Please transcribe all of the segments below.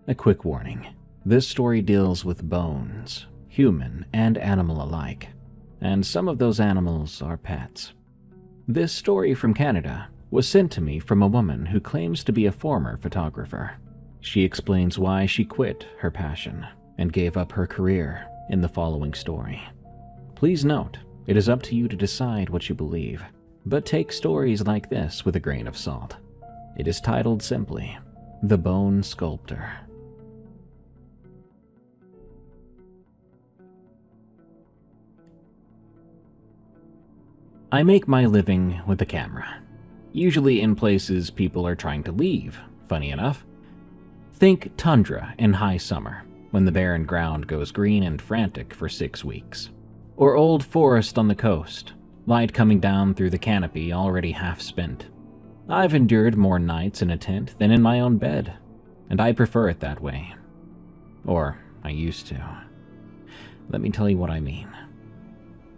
A quick warning. This story deals with bones, human and animal alike, and some of those animals are pets. This story from Canada was sent to me from a woman who claims to be a former photographer. She explains why she quit her passion and gave up her career in the following story. Please note, it is up to you to decide what you believe, but take stories like this with a grain of salt. It is titled simply, The Bone Sculptor. I make my living with a camera, usually in places people are trying to leave, funny enough. Think tundra in high summer, when the barren ground goes green and frantic for 6 weeks. Or old forest on the coast, light coming down through the canopy already half spent. I've endured more nights in a tent than in my own bed, and I prefer it that way. Or I used to. Let me tell you what I mean.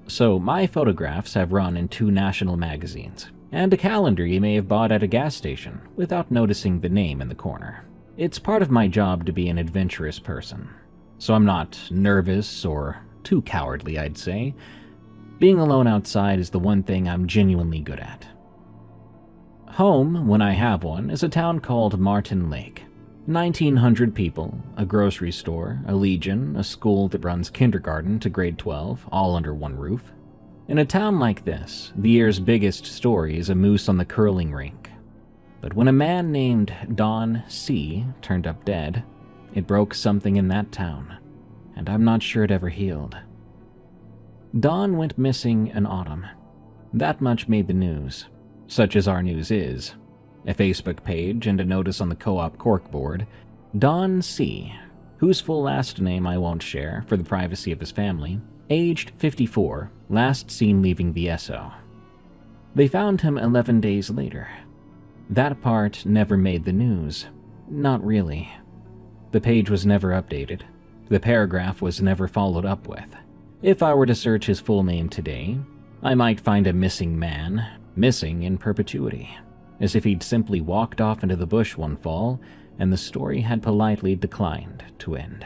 So, my photographs have run in 2 national magazines, and a calendar you may have bought at a gas station without noticing the name in the corner. It's part of my job to be an adventurous person, so I'm not nervous or too cowardly, I'd say. Being alone outside is the one thing I'm genuinely good at. Home, when I have one, is a town called Martin Lake. 1,900 people, a grocery store, a legion, a school that runs kindergarten to grade 12, all under one roof. In a town like this, the year's biggest story is a moose on the curling rink. But when a man named Don C. turned up dead, it broke something in that town, and I'm not sure it ever healed. Don went missing in autumn. That much made the news, such as our news is. A Facebook page and a notice on the co-op corkboard. Don C., whose full last name I won't share for the privacy of his family, aged 54, last seen leaving the SO. They found him 11 days later. That part never made the news. Not really. The page was never updated. The paragraph was never followed up with. If I were to search his full name today, I might find a missing man, missing in perpetuity, as if he'd simply walked off into the bush one fall and the story had politely declined to end.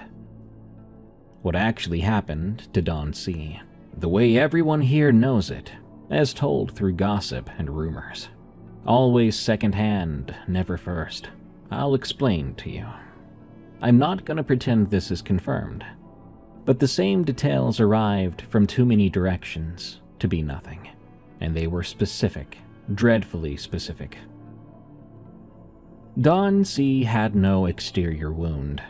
What actually happened to Don C., the way everyone here knows it, as told through gossip and rumors. Always secondhand, never first. I'll explain to you. I'm not going to pretend this is confirmed, but the same details arrived from too many directions to be nothing, and they were specific. Dreadfully specific. Don C. had no exterior wound.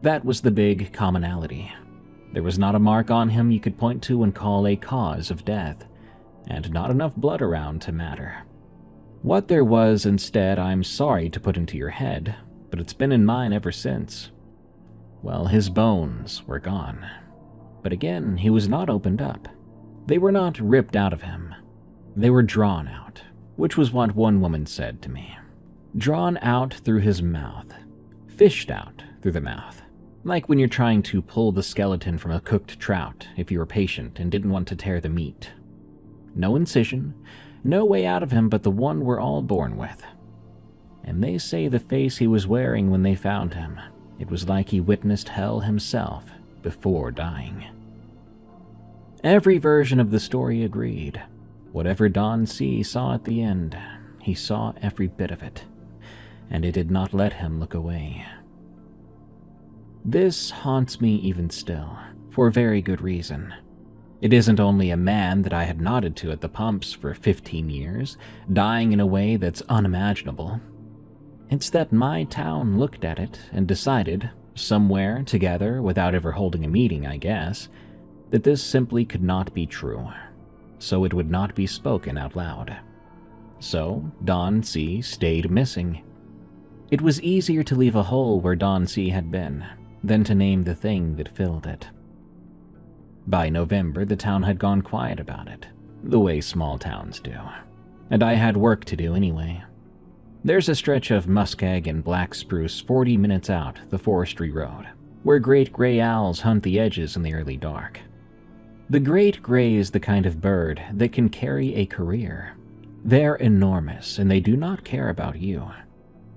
That was the big commonality. There was not a mark on him you could point to and call a cause of death, and not enough blood around to matter. What there was instead, I'm sorry to put into your head, but it's been in mine ever since. Well, his bones were gone. But again, he was not opened up. They were not ripped out of him. They were drawn out, which was what one woman said to me. Drawn out through his mouth. Fished out through the mouth. Like when you're trying to pull the skeleton from a cooked trout if you were patient and didn't want to tear the meat. No incision, no way out of him but the one we're all born with. And they say the face he was wearing when they found him, it was like he witnessed hell himself before dying. Every version of the story agreed. Whatever Don C. saw at the end, he saw every bit of it, and it did not let him look away. This haunts me even still, for very good reason. It isn't only a man that I had nodded to at the pumps for 15 years, dying in a way that's unimaginable. It's that my town looked at it and decided, somewhere together without ever holding a meeting, I guess, that this simply could not be true. So it would not be spoken out loud. So Don C. stayed missing. It was easier to leave a hole where Don C. had been than to name the thing that filled it. By November, the town had gone quiet about it, the way small towns do, and I had work to do anyway. There's a stretch of muskeg and black spruce 40 minutes out the forestry road, where great gray owls hunt the edges in the early dark. The great gray is the kind of bird that can carry a career. They're enormous, and they do not care about you.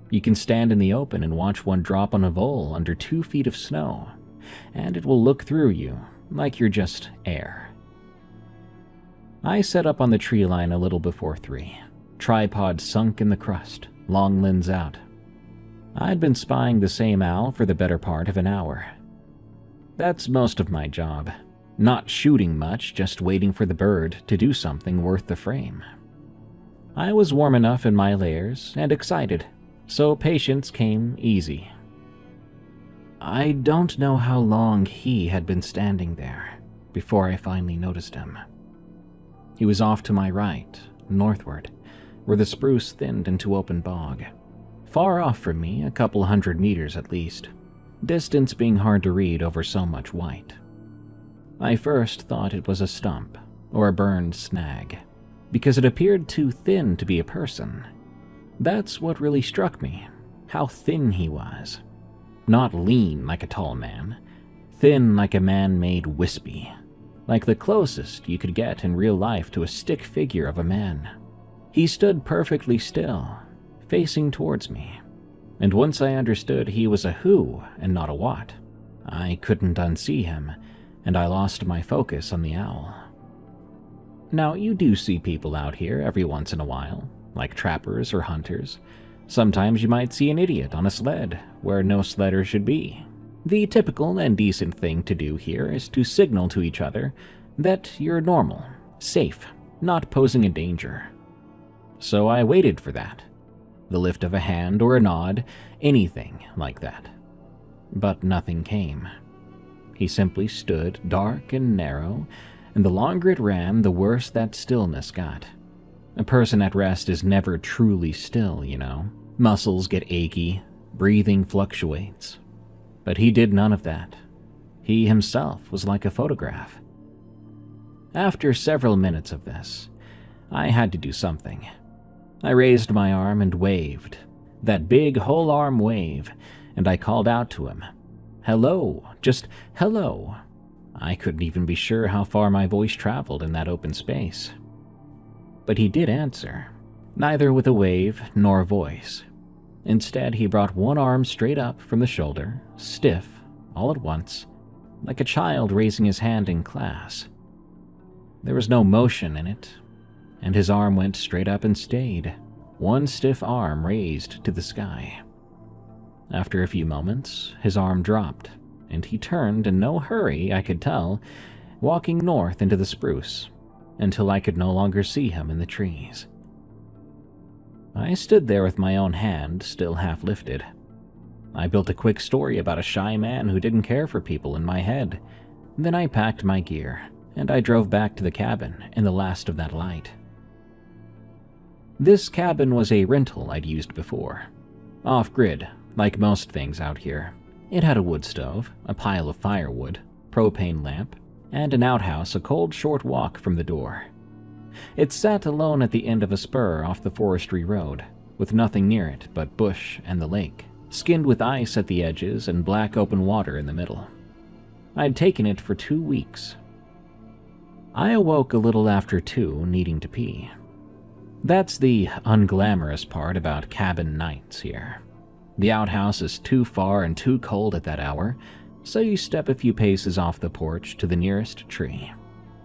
You can stand in the open and watch one drop on a vole under 2 feet of snow, and it will look through you like you're just air. I set up on the tree line a little before 3, tripod sunk in the crust, long limbs out. I'd been spying the same owl for the better part of an hour. That's most of my job. Not shooting much, just waiting for the bird to do something worth the frame. I was warm enough in my layers and excited, so patience came easy. I don't know how long he had been standing there before I finally noticed him. He was off to my right, northward, where the spruce thinned into open bog. Far off from me, a couple 100 meters at least, distance being hard to read over so much white. I first thought it was a stump or a burned snag, because it appeared too thin to be a person. That's what really struck me, how thin he was. Not lean like a tall man, thin like a man made wispy, like the closest you could get in real life to a stick figure of a man. He stood perfectly still, facing towards me, and once I understood he was a who and not a what, I couldn't unsee him, and I lost my focus on the owl. Now, you do see people out here every once in a while, like trappers or hunters. Sometimes you might see an idiot on a sled where no sledder should be. The typical and decent thing to do here is to signal to each other that you're normal, safe, not posing a danger. So I waited for that. The lift of a hand or a nod, anything like that. But nothing came. He simply stood dark and narrow, and the longer it ran, the worse that stillness got. A person at rest is never truly still, you know. Muscles get achy, breathing fluctuates. But he did none of that. He himself was like a photograph. After several minutes of this, I had to do something. I raised my arm and waved, that big whole arm wave, and I called out to him. Hello, just hello. I couldn't even be sure how far my voice traveled in that open space. But he did answer, neither with a wave nor a voice. Instead, he brought one arm straight up from the shoulder, stiff, all at once, like a child raising his hand in class. There was no motion in it, and his arm went straight up and stayed, one stiff arm raised to the sky. After a few moments, his arm dropped, and he turned in no hurry, I could tell, walking north into the spruce, until I could no longer see him in the trees. I stood there with my own hand still half lifted. I built a quick story about a shy man who didn't care for people in my head. Then I packed my gear, and I drove back to the cabin in the last of that light. This cabin was a rental I'd used before. Off-grid, like most things out here. It had a wood stove, a pile of firewood, propane lamp, and an outhouse a cold short walk from the door. It sat alone at the end of a spur off the forestry road, with nothing near it but bush and the lake, skinned with ice at the edges and black open water in the middle. I'd taken it for 2 weeks. I awoke a little after 2, needing to pee. That's the unglamorous part about cabin nights here. The outhouse is too far and too cold at that hour, so you step a few paces off the porch to the nearest tree,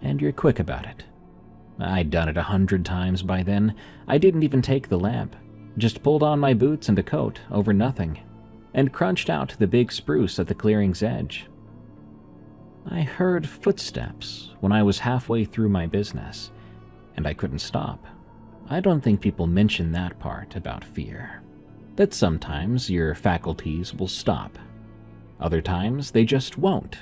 and you're quick about it. I'd done it 100 times by then. I didn't even take the lamp, just pulled on my boots and a coat over nothing, and crunched out to the big spruce at the clearing's edge. I heard footsteps when I was halfway through my business, and I couldn't stop. I don't think people mention that part about fear. That sometimes your faculties will stop. Other times they just won't.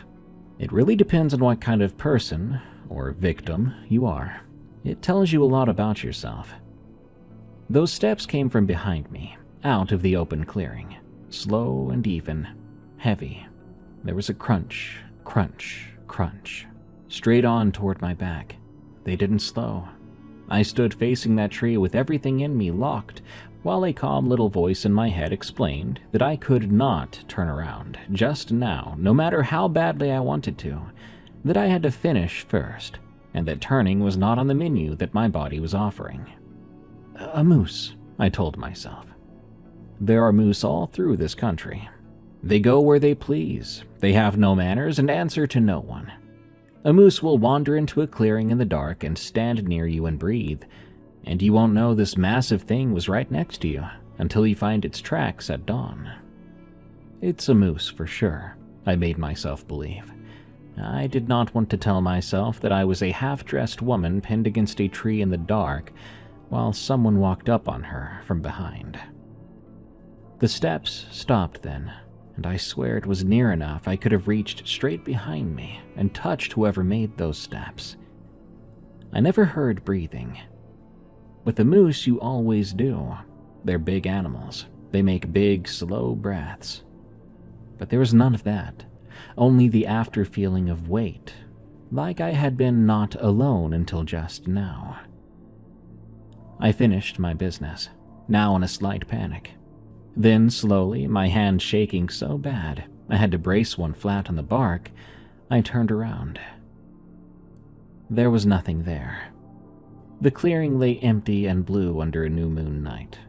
It really depends on what kind of person, or victim, you are. It tells you a lot about yourself. Those steps came from behind me, out of the open clearing, slow and even, heavy. There was a crunch, crunch, crunch, straight on toward my back. They didn't slow. I stood facing that tree with everything in me locked, while a calm little voice in my head explained that I could not turn around just now, no matter how badly I wanted to, that I had to finish first, and that turning was not on the menu that my body was offering. A moose, I told myself. There are moose all through this country. They go where they please, they have no manners and answer to no one. A moose will wander into a clearing in the dark and stand near you and breathe, and you won't know this massive thing was right next to you until you find its tracks at dawn. It's a moose for sure, I made myself believe. I did not want to tell myself that I was a half-dressed woman pinned against a tree in the dark while someone walked up on her from behind. The steps stopped then, and I swear it was near enough I could have reached straight behind me and touched whoever made those steps. I never heard breathing. With the moose, you always do. They're big animals. They make big, slow breaths. But there was none of that, only the after feeling of weight, like I had been not alone until just now. I finished my business, now in a slight panic. Then, slowly, my hand shaking so bad I had to brace one flat on the bark, I turned around. There was nothing there. The clearing lay empty and blue under a new moon night.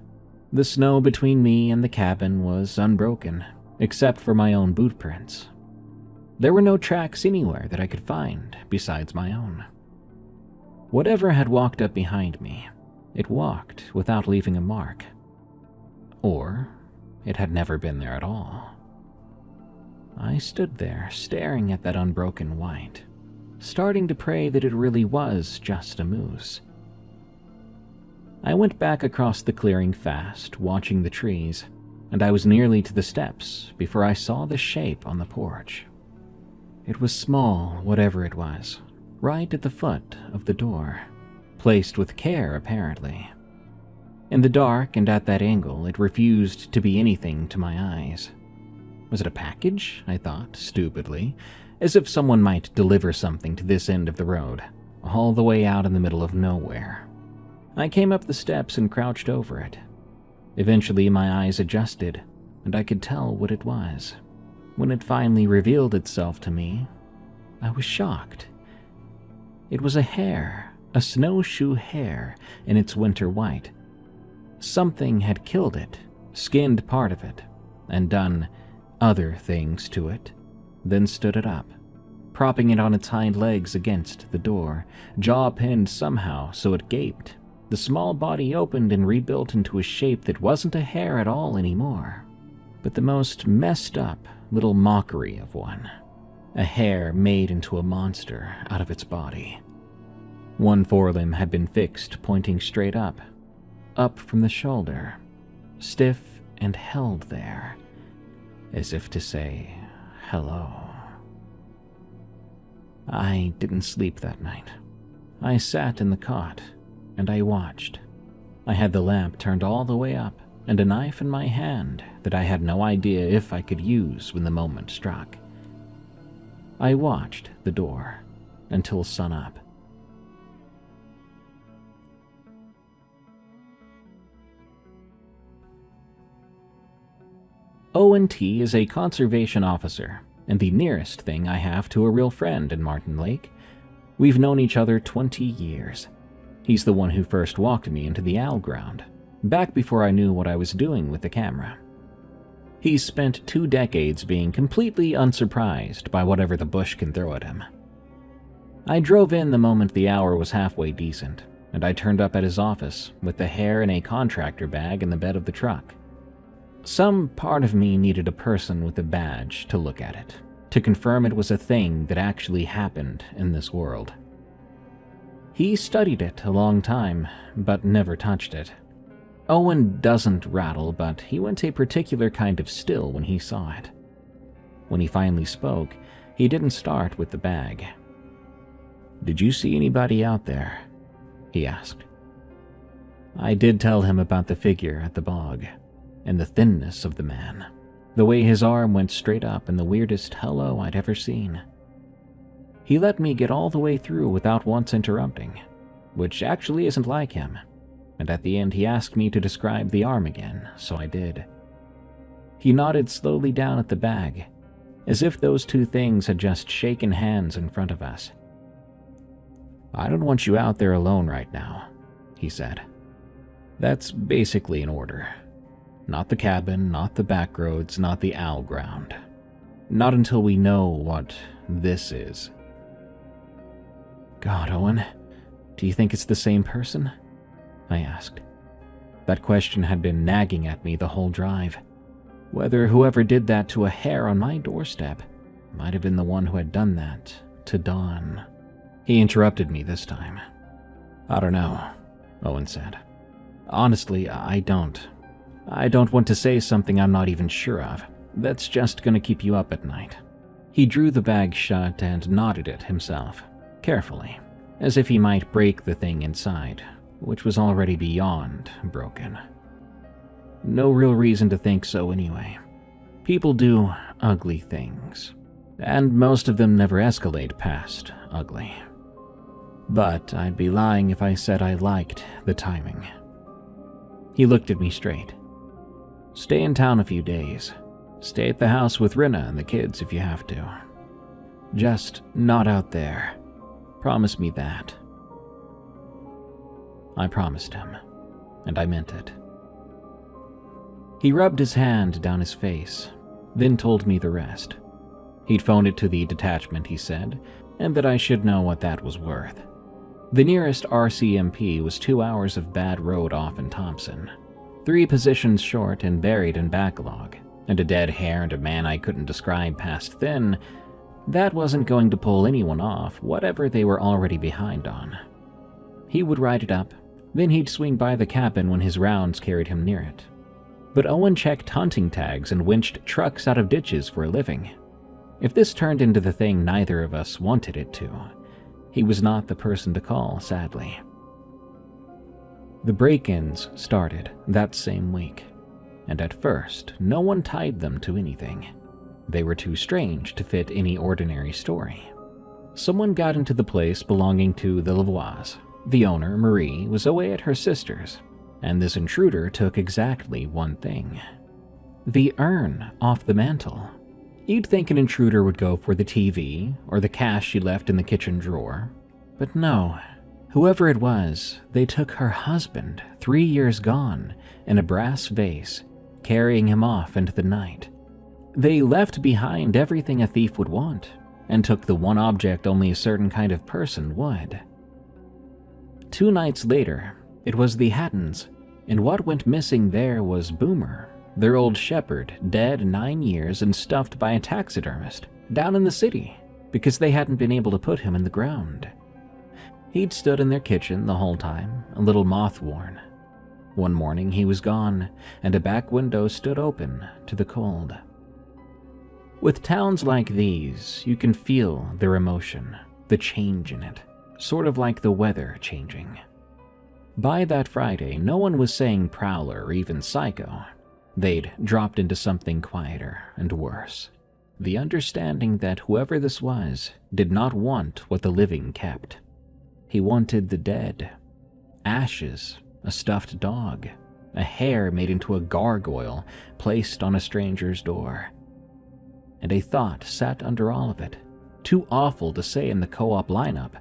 The snow between me and the cabin was unbroken, except for my own boot prints. There were no tracks anywhere that I could find besides my own. Whatever had walked up behind me, it walked without leaving a mark. Or it had never been there at all. I stood there staring at that unbroken white, starting to pray that it really was just a moose. I went back across the clearing fast, watching the trees, and I was nearly to the steps before I saw the shape on the porch. It was small, whatever it was, right at the foot of the door, placed with care apparently. In the dark and at that angle, it refused to be anything to my eyes. Was it a package? I thought, stupidly, as if someone might deliver something to this end of the road, all the way out in the middle of nowhere. I came up the steps and crouched over it. Eventually my eyes adjusted, and I could tell what it was. When it finally revealed itself to me, I was shocked. It was a hare, a snowshoe hare in its winter white. Something had killed it, skinned part of it, and done other things to it, then stood it up, propping it on its hind legs against the door, jaw pinned somehow so it gaped. The small body opened and rebuilt into a shape that wasn't a hare at all anymore, but the most messed up little mockery of one. A hare made into a monster out of its body. One forelimb had been fixed, pointing straight up from the shoulder, stiff and held there, as if to say, hello. I didn't sleep that night. I sat in the cot, and I watched. I had the lamp turned all the way up, and a knife in my hand that I had no idea if I could use when the moment struck. I watched the door until sunup. Owen T. is a conservation officer, and the nearest thing I have to a real friend in Martin Lake. We've known each other 20 years. He's the one who first walked me into the owl ground, back before I knew what I was doing with the camera. He's spent 2 decades being completely unsurprised by whatever the bush can throw at him. I drove in the moment the hour was halfway decent, and I turned up at his office with the hare in a contractor bag in the bed of the truck. Some part of me needed a person with a badge to look at it, to confirm it was a thing that actually happened in this world. He studied it a long time, but never touched it. Owen doesn't rattle, but he went a particular kind of still when he saw it. When he finally spoke, he didn't start with the bag. "Did you see anybody out there?" he asked. I did tell him about the figure at the bog, and the thinness of the man, the way his arm went straight up and the weirdest hello I'd ever seen. He let me get all the way through without once interrupting, which actually isn't like him, and at the end he asked me to describe the arm again, so I did. He nodded slowly down at the bag, as if those two things had just shaken hands in front of us. "I don't want you out there alone right now," he said. "That's basically an order. Not the cabin, not the back roads, not the owl ground. Not until we know what this is. God, Owen, do you think it's the same person? I asked. That question had been nagging at me the whole drive. Whether whoever did that to a hair on my doorstep might have been the one who had done that to Dawn. He interrupted me this time. I don't know, Owen said. Honestly, I don't. I don't want to say something I'm not even sure of. That's just gonna keep you up at night. He drew the bag shut and knotted it himself, carefully, as if he might break the thing inside, which was already beyond broken. No real reason to think so anyway. People do ugly things, and most of them never escalate past ugly. But I'd be lying if I said I liked the timing. He looked at me straight. Stay in town a few days. Stay at the house with Rinna and the kids if you have to. Just not out there. Promise me that. I promised him, and I meant it. He rubbed his hand down his face, then told me the rest. He'd phoned it to the detachment, he said, and that I should know what that was worth. The nearest RCMP was 2 hours of bad road off in Thompson, 3 positions short and buried in backlog, and a dead hare and a man I couldn't describe past then. That wasn't going to pull anyone off, whatever they were already behind on. He would ride it up, then he'd swing by the cabin when his rounds carried him near it. But Owen checked hunting tags and winched trucks out of ditches for a living. If this turned into the thing neither of us wanted it to, he was not the person to call, sadly. The break-ins started that same week, and at first, no one tied them to anything. They were too strange to fit any ordinary story. Someone got into the place belonging to the Lavois. The owner, Marie, was away at her sister's, and this intruder took exactly one thing. The urn off the mantel. You'd think an intruder would go for the TV or the cash she left in the kitchen drawer. But no, whoever it was, they took her husband, 3 years gone, in a brass vase, carrying him off into the night. They left behind everything a thief would want, and took the one object only a certain kind of person would. 2 nights later, it was the Hattons, and what went missing there was Boomer, their old shepherd, dead 9 years and stuffed by a taxidermist down in the city because they hadn't been able to put him in the ground. He'd stood in their kitchen the whole time, a little moth-worn. One morning he was gone, and a back window stood open to the cold. With towns like these, you can feel their emotion, the change in it, sort of like the weather changing. By that Friday, no one was saying prowler or even psycho. They'd dropped into something quieter and worse. The understanding that whoever this was did not want what the living kept. He wanted the dead. Ashes, a stuffed dog, a hair made into a gargoyle placed on a stranger's door. And a thought sat under all of it, too awful to say in the co-op lineup.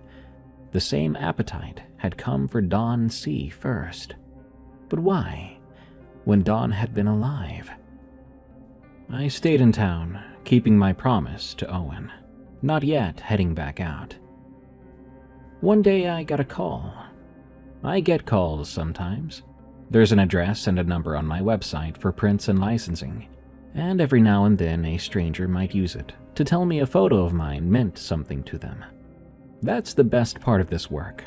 The same appetite had come for Dawn C first. But why, when Dawn had been alive? I stayed in town, keeping my promise to Owen, not yet heading back out. One day I got a call. I get calls sometimes. There's an address and a number on my website for prints and licensing, and every now and then a stranger might use it to tell me a photo of mine meant something to them. That's the best part of this work,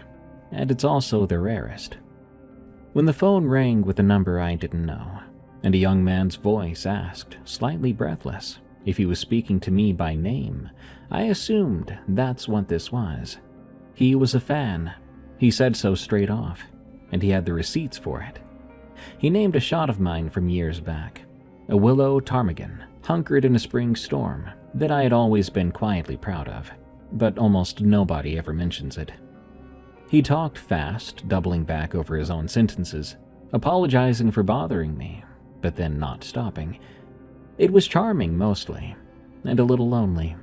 and it's also the rarest. When the phone rang with a number I didn't know, and a young man's voice asked, slightly breathless, if he was speaking to me by name, I assumed that's what this was. He was a fan. He said so straight off, and he had the receipts for it. He named a shot of mine from years back, a willow ptarmigan, hunkered in a spring storm that I had always been quietly proud of, but almost nobody ever mentions it. He talked fast, doubling back over his own sentences, apologizing for bothering me, but then not stopping. It was charming mostly, and a little lonely.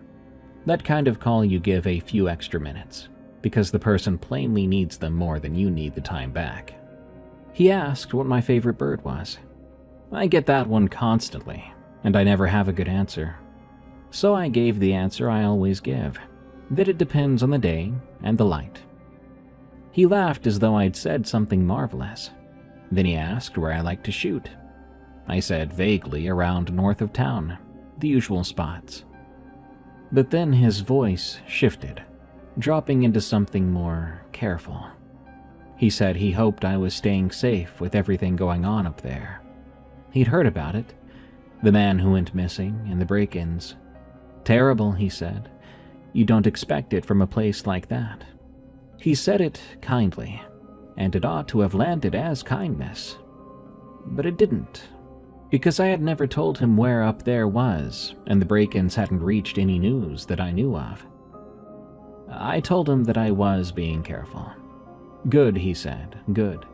That kind of call you give a few extra minutes, because the person plainly needs them more than you need the time back. He asked what my favorite bird was. I get that one constantly, and I never have a good answer. So I gave the answer I always give, that it depends on the day and the light. He laughed as though I'd said something marvelous. Then he asked where I like to shoot. I said vaguely around north of town, the usual spots. But then his voice shifted, dropping into something more careful. He said he hoped I was staying safe with everything going on up there. He'd heard about it, the man who went missing and the break-ins. Terrible, he said. You don't expect it from a place like that. He said it kindly, and it ought to have landed as kindness. But it didn't, because I had never told him where up there was, and the break-ins hadn't reached any news that I knew of. I told him that I was being careful. Good, he said, good.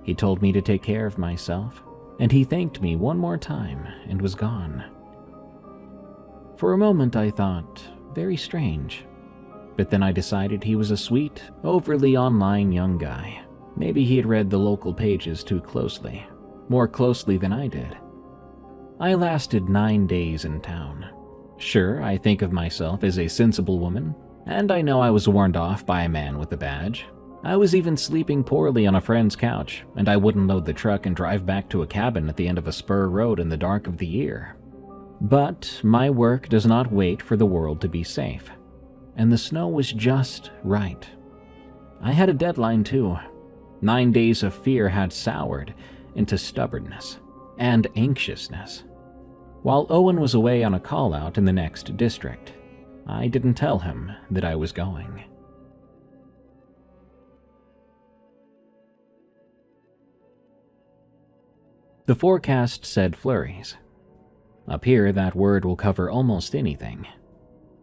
He told me to take care of myself, and he thanked me one more time and was gone. For a moment I thought, very strange. But then I decided he was a sweet, overly online young guy. Maybe he had read the local pages too closely, more closely than I did. I lasted 9 days in town. Sure, I think of myself as a sensible woman, and I know I was warned off by a man with a badge. I was even sleeping poorly on a friend's couch, and I wouldn't load the truck and drive back to a cabin at the end of a spur road in the dark of the year. But my work does not wait for the world to be safe, and the snow was just right. I had a deadline too. 9 days of fear had soured into stubbornness and anxiousness. While Owen was away on a call-out in the next district, I didn't tell him that I was going. The forecast said flurries. Up here, that word will cover almost anything.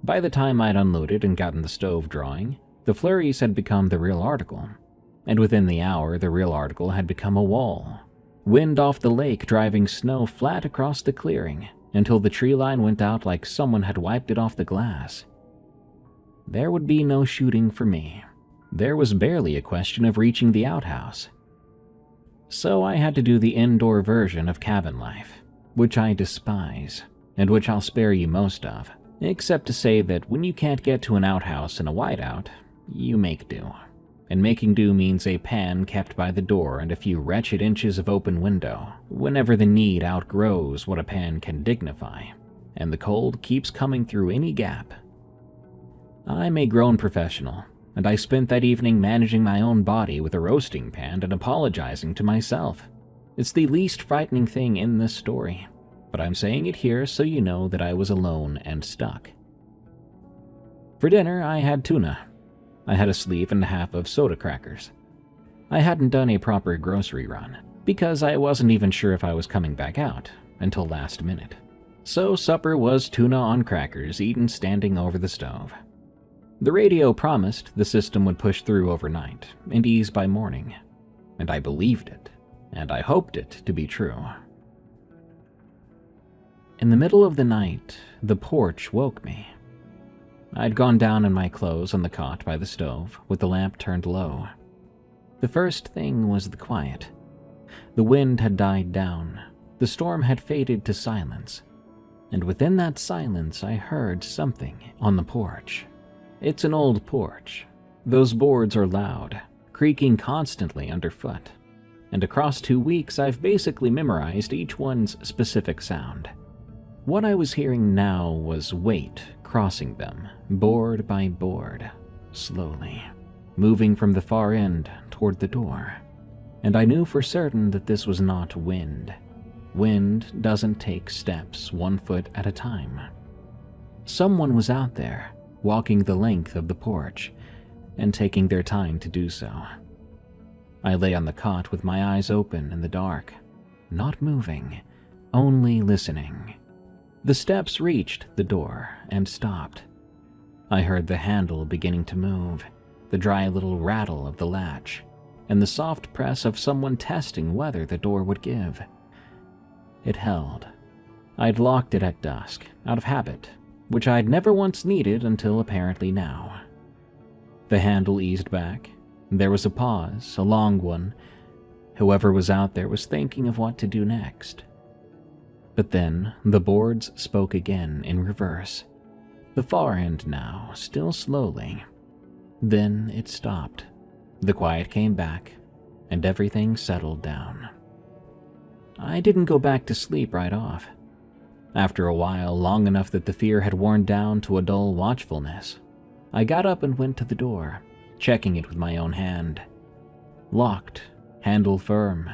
By the time I'd unloaded and gotten the stove drawing, the flurries had become the real article, and within the hour the real article had become a wall. Wind off the lake driving snow flat across the clearing until the tree line went out like someone had wiped it off the glass. There would be no shooting for me. There was barely a question of reaching the outhouse. So I had to do the indoor version of cabin life, which I despise, and which I'll spare you most of, except to say that when you can't get to an outhouse in a whiteout, you make do. And making do means a pan kept by the door and a few wretched inches of open window, whenever the need outgrows what a pan can dignify, and the cold keeps coming through any gap. I'm a grown professional, and I spent that evening managing my own body with a roasting pan and apologizing to myself. It's the least frightening thing in this story, but I'm saying it here so you know that I was alone and stuck. For dinner, I had tuna. I had a sleeve and a half of soda crackers. I hadn't done a proper grocery run, because I wasn't even sure if I was coming back out until last minute. So supper was tuna on crackers eaten standing over the stove. The radio promised the system would push through overnight and ease by morning, and I believed it, and I hoped it to be true. In the middle of the night, the porch woke me. I'd gone down in my clothes on the cot by the stove with the lamp turned low. The first thing was the quiet. The wind had died down, the storm had faded to silence, and within that silence I heard something on the porch. It's an old porch. Those boards are loud, creaking constantly underfoot, and across 2 weeks I've basically memorized each one's specific sound. What I was hearing now was weight crossing them, board by board, slowly, moving from the far end toward the door. And I knew for certain that this was not wind. Wind doesn't take steps 1 foot at a time. Someone was out there, walking the length of the porch, and taking their time to do so. I lay on the cot with my eyes open in the dark, not moving, only listening. The steps reached the door and stopped. I heard the handle beginning to move, the dry little rattle of the latch, and the soft press of someone testing whether the door would give. It held. I'd locked it at dusk, out of habit, which I'd never once needed until apparently now. The handle eased back. There was a pause, a long one. Whoever was out there was thinking of what to do next. But then the boards spoke again in reverse. The far end now, still slowly. Then it stopped. The quiet came back, and everything settled down. I didn't go back to sleep right off. After a while, long enough that the fear had worn down to a dull watchfulness, I got up and went to the door, checking it with my own hand. Locked, handle firm.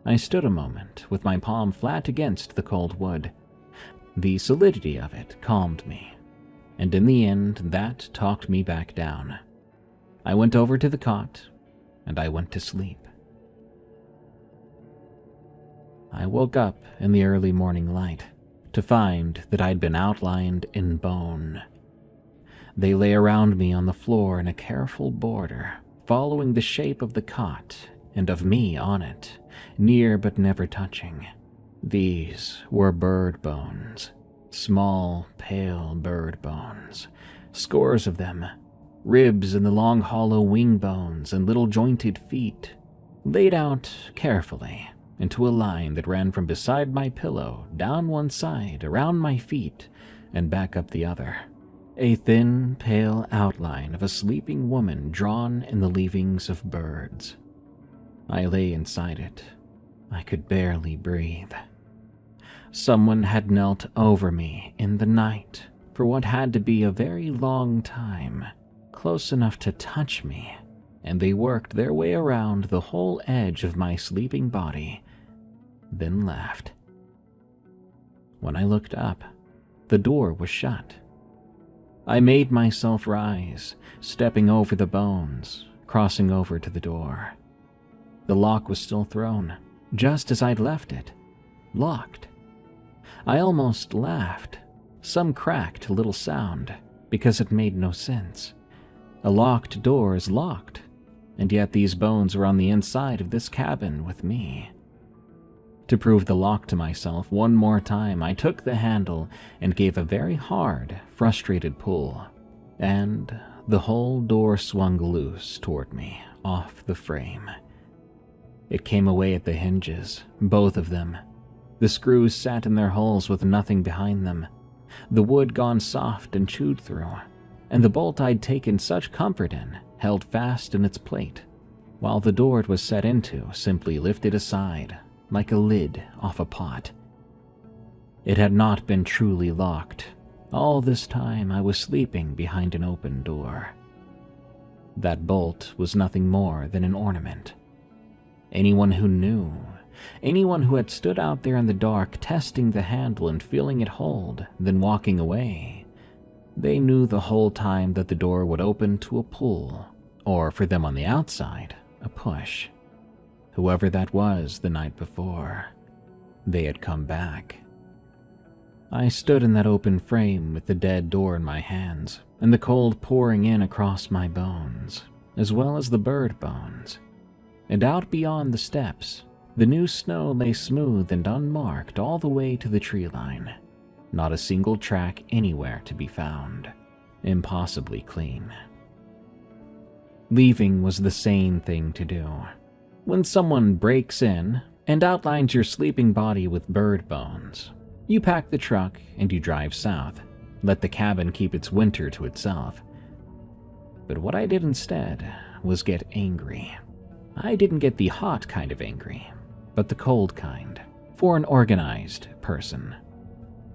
I stood a moment with my palm flat against the cold wood. The solidity of it calmed me, and in the end that talked me back down. I went over to the cot, and I went to sleep. I woke up in the early morning light to find that I'd been outlined in bone. They lay around me on the floor in a careful border, following the shape of the cot and of me on it, near but never touching. These were bird bones, small, pale bird bones, scores of them, ribs and the long hollow wing bones and little jointed feet, laid out carefully into a line that ran from beside my pillow, down one side, around my feet, and back up the other. A thin, pale outline of a sleeping woman drawn in the leavings of birds. I lay inside it. I could barely breathe. Someone had knelt over me in the night for what had to be a very long time, close enough to touch me, and they worked their way around the whole edge of my sleeping body, then left. When I looked up, the door was shut. I made myself rise, stepping over the bones, crossing over to the door. The lock was still thrown, just as I'd left it, locked. I almost laughed, some cracked little sound, because it made no sense. A locked door is locked, and yet these bones were on the inside of this cabin with me. To prove the lock to myself one more time, I took the handle and gave a very hard, frustrated pull, and the whole door swung loose toward me, off the frame. It came away at the hinges, both of them. The screws sat in their holes with nothing behind them, the wood gone soft and chewed through, and the bolt I'd taken such comfort in held fast in its plate, while the door it was set into simply lifted aside, like a lid off a pot. It had not been truly locked. All this time I was sleeping behind an open door. That bolt was nothing more than an ornament. Anyone who knew, anyone who had stood out there in the dark testing the handle and feeling it hold, then walking away, they knew the whole time that the door would open to a pull, or for them on the outside, a push. Whoever that was the night before, they had come back. I stood in that open frame with the dead door in my hands, and the cold pouring in across my bones, as well as the bird bones. And out beyond the steps, the new snow lay smooth and unmarked all the way to the tree line. Not a single track anywhere to be found. Impossibly clean. Leaving was the sane thing to do. When someone breaks in and outlines your sleeping body with bird bones, you pack the truck and you drive south. Let the cabin keep its winter to itself. But what I did instead was get angry. I didn't get the hot kind of angry, but the cold kind, for an organized person.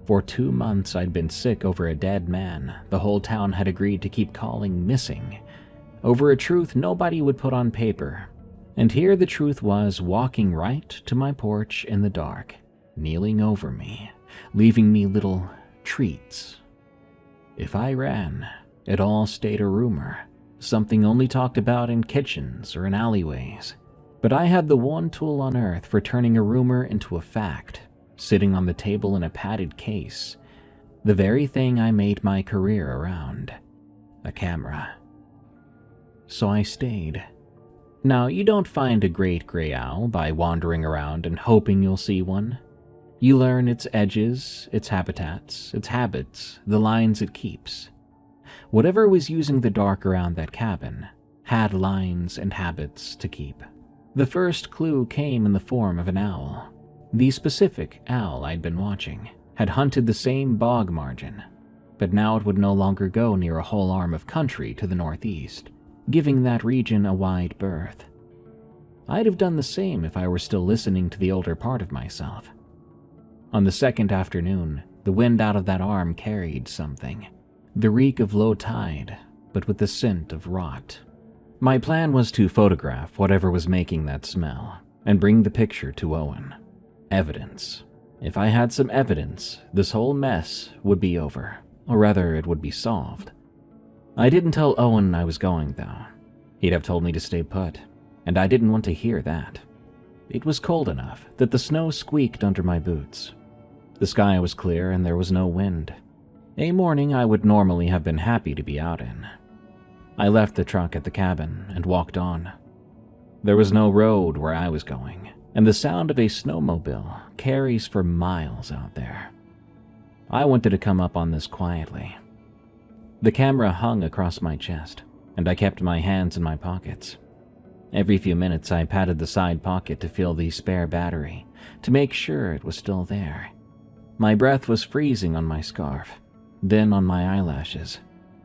For 2 months I'd been sick over a dead man the whole town had agreed to keep calling missing, over a truth nobody would put on paper. And here the truth was walking right to my porch in the dark, kneeling over me, leaving me little treats. If I ran, it all stayed a rumor, something only talked about in kitchens or in alleyways. But I had the one tool on earth for turning a rumor into a fact, sitting on the table in a padded case, the very thing I made my career around, a camera. So I stayed. Now, you don't find a great gray owl by wandering around and hoping you'll see one. You learn its edges, its habitats, its habits, the lines it keeps. Whatever was using the dark around that cabin had lines and habits to keep. The first clue came in the form of an owl. The specific owl I'd been watching had hunted the same bog margin, but now it would no longer go near a whole arm of country to the northeast, giving that region a wide berth. I'd have done the same if I were still listening to the older part of myself. On the second afternoon, the wind out of that arm carried something, the reek of low tide, but with the scent of rot. My plan was to photograph whatever was making that smell and bring the picture to Owen. Evidence. If I had some evidence, this whole mess would be over, or rather it would be solved. I didn't tell Owen I was going, though. He'd have told me to stay put, and I didn't want to hear that. It was cold enough that the snow squeaked under my boots. The sky was clear and there was no wind. A morning I would normally have been happy to be out in. I left the truck at the cabin and walked on. There was no road where I was going, and the sound of a snowmobile carries for miles out there. I wanted to come up on this quietly. The camera hung across my chest, and I kept my hands in my pockets. Every few minutes I patted the side pocket to feel the spare battery, to make sure it was still there. My breath was freezing on my scarf, then on my eyelashes.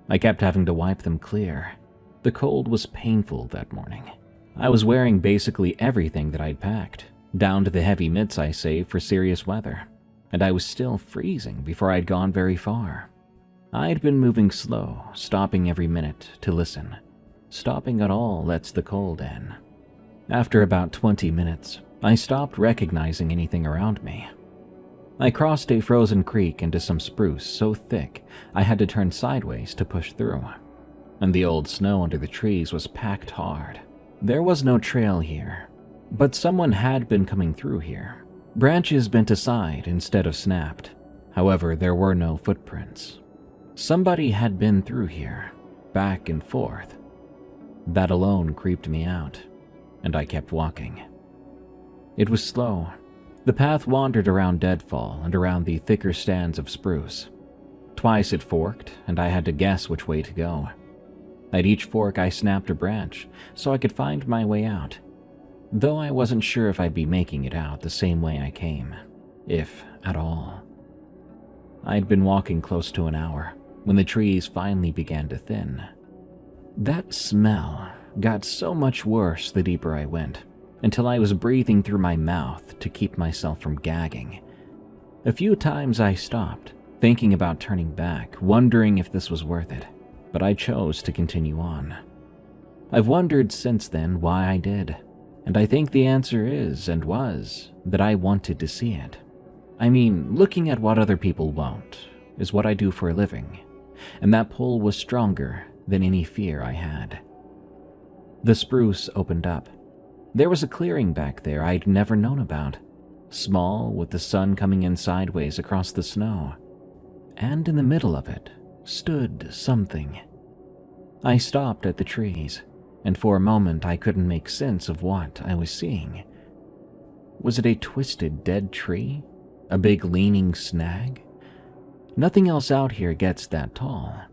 I kept having to wipe them clear. The cold was painful that morning. I was wearing basically everything that I'd packed, down to the heavy mitts I saved for serious weather, and I was still freezing before I'd gone very far. I'd been moving slow, stopping every minute to listen. Stopping at all lets the cold in. After about 20 minutes, I stopped recognizing anything around me. I crossed a frozen creek into some spruce so thick I had to turn sideways to push through, and the old snow under the trees was packed hard. There was no trail here, but someone had been coming through here. Branches bent aside instead of snapped. However, there were no footprints. Somebody had been through here, back and forth. That alone creeped me out, and I kept walking. It was slow. The path wandered around deadfall and around the thicker stands of spruce. Twice it forked, and I had to guess which way to go. At each fork I snapped a branch so I could find my way out, though I wasn't sure if I'd be making it out the same way I came, if at all. I'd been walking close to an hour when the trees finally began to thin. That smell got so much worse the deeper I went, until I was breathing through my mouth to keep myself from gagging. A few times I stopped, thinking about turning back, wondering if this was worth it, but I chose to continue on. I've wondered since then why I did, and I think the answer is and was that I wanted to see it. I mean, looking at what other people won't is what I do for a living, and that pull was stronger than any fear I had. The spruce opened up. There was a clearing back there I'd never known about, small with the sun coming in sideways across the snow, and in the middle of it stood something. I stopped at the trees, and for a moment I couldn't make sense of what I was seeing. Was it a twisted dead tree? A big leaning snag? Nothing else out here gets that tall.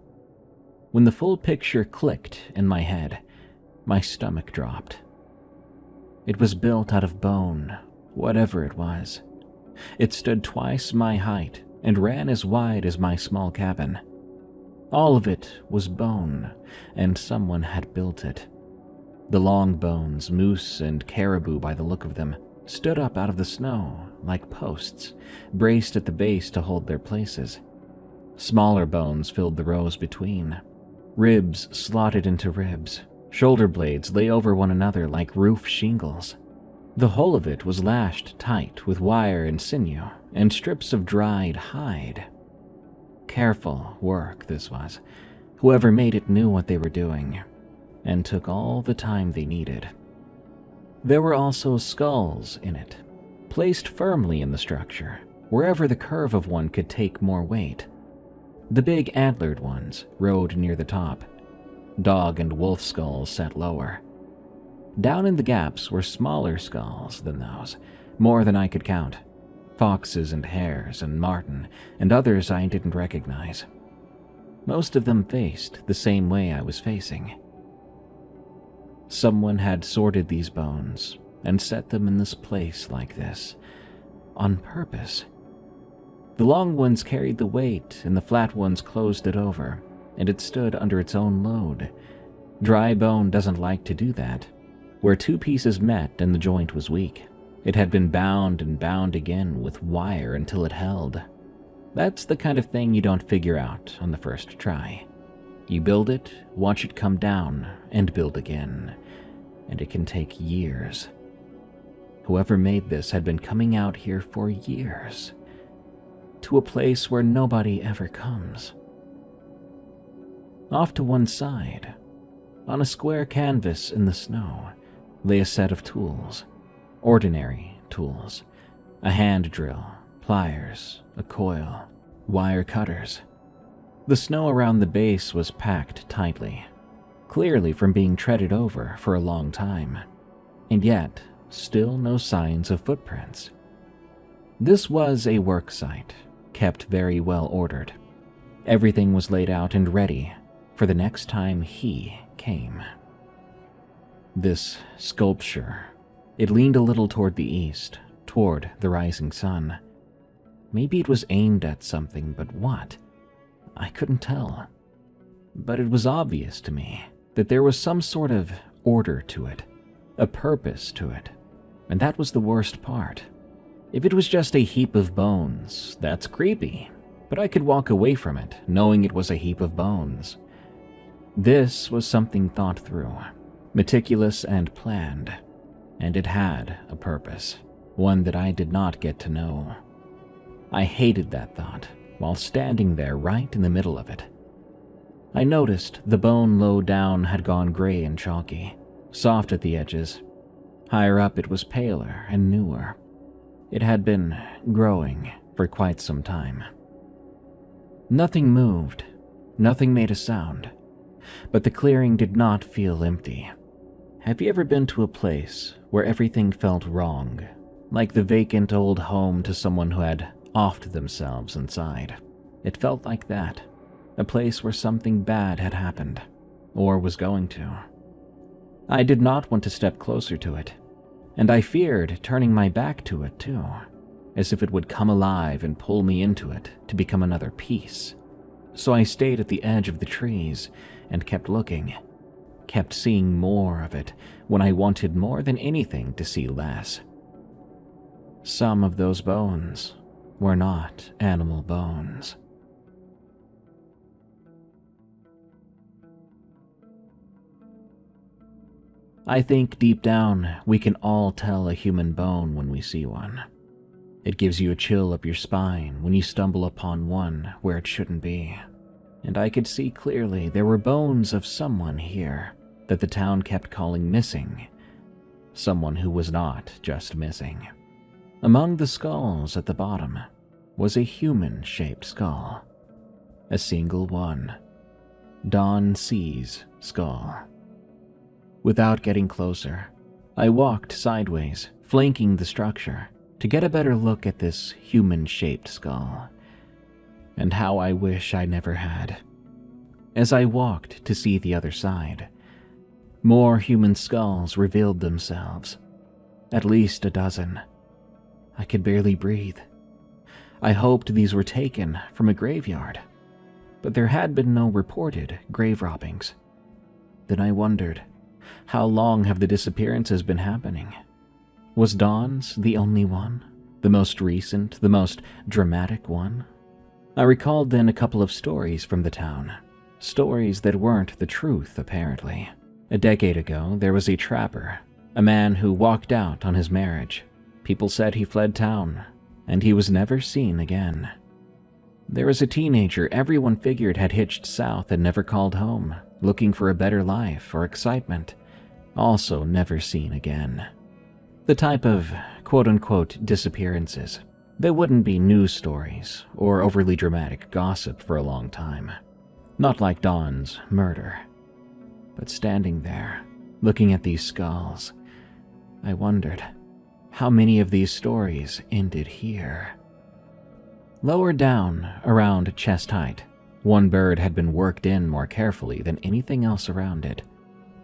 When the full picture clicked in my head, my stomach dropped. It was built out of bone, whatever it was. It stood twice my height and ran as wide as my small cabin. All of it was bone, and someone had built it. The long bones, moose and caribou by the look of them, stood up out of the snow like posts, braced at the base to hold their places. Smaller bones filled the rows between. Ribs slotted into ribs. Shoulder blades lay over one another like roof shingles. The whole of it was lashed tight with wire and sinew and strips of dried hide. Careful work this was. Whoever made it knew what they were doing, and took all the time they needed. There were also skulls in it, placed firmly in the structure, wherever the curve of one could take more weight. The big antlered ones rode near the top. Dog and wolf skulls sat lower. Down in the gaps were smaller skulls than those, more than I could count. Foxes and hares and marten, and others I didn't recognize. Most of them faced the same way I was facing. Someone had sorted these bones and set them in this place like this. on purpose. The long ones carried the weight, and the flat ones closed it over, and it stood under its own load. Dry bone doesn't like to do that. Where two pieces met and the joint was weak, it had been bound and bound again with wire until it held. That's the kind of thing you don't figure out on the first try. You build it, watch it come down, and build again. And it can take years. Whoever made this had been coming out here for years. To a place where nobody ever comes. Off to one side, on a square canvas in the snow, lay a set of tools. Ordinary tools. A hand drill, pliers, a coil, wire cutters. The snow around the base was packed tightly, clearly from being treaded over for a long time, and yet still no signs of footprints. This was a work site, kept very well ordered. Everything was laid out and ready for the next time he came. This sculpture, it leaned a little toward the east, toward the rising sun. Maybe it was aimed at something, but what? I couldn't tell. But it was obvious to me that there was some sort of order to it, a purpose to it, and that was the worst part. If it was just a heap of bones, that's creepy, but I could walk away from it knowing it was a heap of bones. This was something thought through, meticulous and planned, and it had a purpose, one that I did not get to know. I hated that thought while standing there right in the middle of it. I noticed the bone low down had gone gray and chalky, soft at the edges. Higher up it was paler and newer. It had been growing for quite some time. Nothing moved, nothing made a sound, but the clearing did not feel empty. Have you ever been to a place where everything felt wrong, like the vacant old home to someone who had offed themselves inside? It felt like that, a place where something bad had happened, or was going to. I did not want to step closer to it, and I feared turning my back to it too, as if it would come alive and pull me into it to become another piece. So I stayed at the edge of the trees and kept looking, kept seeing more of it when I wanted more than anything to see less. Some of those bones were not animal bones. I think deep down we can all tell a human bone when we see one. It gives you a chill up your spine when you stumble upon one where it shouldn't be. And I could see clearly there were bones of someone here that the town kept calling missing. Someone who was not just missing. Among the skulls at the bottom was a human-shaped skull. A single one. Don C's skull. Without getting closer, I walked sideways, flanking the structure, to get a better look at this human-shaped skull. And how I wish I never had. As I walked to see the other side, more human skulls revealed themselves. At least a dozen. I could barely breathe. I hoped these were taken from a graveyard, but there had been no reported grave robbings. Then I wondered, how long have the disappearances been happening? Was Dawn's the only one? The most recent, the most dramatic one? I recalled then a couple of stories from the town. Stories that weren't the truth, apparently. A decade ago, there was a trapper, a man who walked out on his marriage. People said he fled town, and he was never seen again. There was a teenager everyone figured had hitched south and never called home, looking for a better life or excitement, also never seen again. The type of quote-unquote disappearances that wouldn't be news stories or overly dramatic gossip for a long time. Not like Dawn's murder. But standing there, looking at these skulls, I wondered, how many of these stories ended here? Lower down, around chest height, one bird had been worked in more carefully than anything else around it.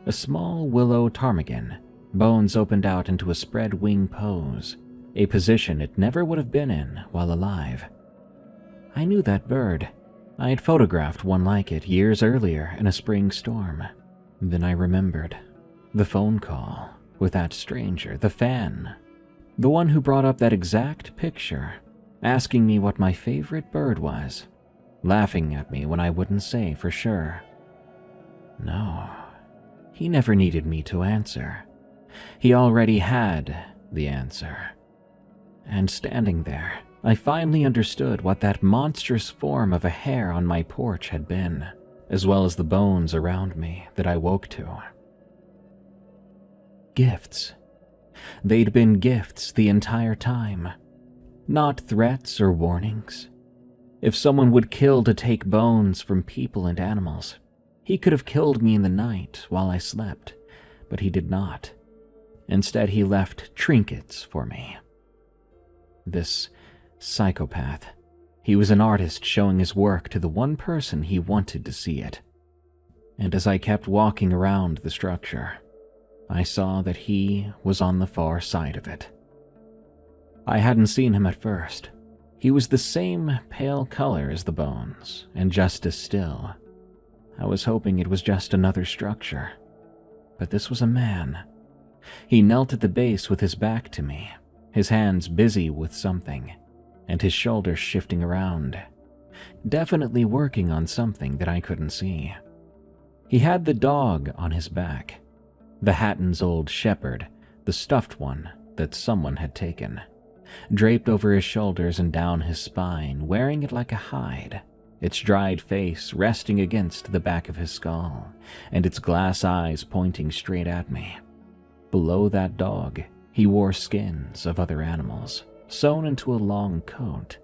A small willow ptarmigan, bones opened out into a spread wing pose. a position it never would have been in while alive. I knew that bird. I had photographed one like it years earlier in a spring storm. Then I remembered the phone call with that stranger, the fan, the one who brought up that exact picture, asking me what my favorite bird was, laughing at me when I wouldn't say for sure. No, he never needed me to answer. He already had the answer. And standing there, I finally understood what that monstrous form of a hair on my porch had been, as well as the bones around me that I woke to. Gifts. They'd been gifts the entire time, not threats or warnings. If someone would kill to take bones from people and animals, he could have killed me in the night while I slept, but he did not. Instead, he left trinkets for me. This psychopath. He was an artist showing his work to the one person he wanted to see it. And as I kept walking around the structure, I saw that he was on the far side of it. I hadn't seen him at first. He was the same pale color as the bones, and just as still. I was hoping it was just another structure. But this was a man. He knelt at the base with his back to me, his hands busy with something, and his shoulders shifting around, definitely working on something that I couldn't see. He had the dog on his back, the Hatton's old shepherd, the stuffed one that someone had taken, draped over his shoulders and down his spine, wearing it like a hide, its dried face resting against the back of his skull, and its glass eyes pointing straight at me. Below that dog, he wore skins of other animals, sewn into a long coat.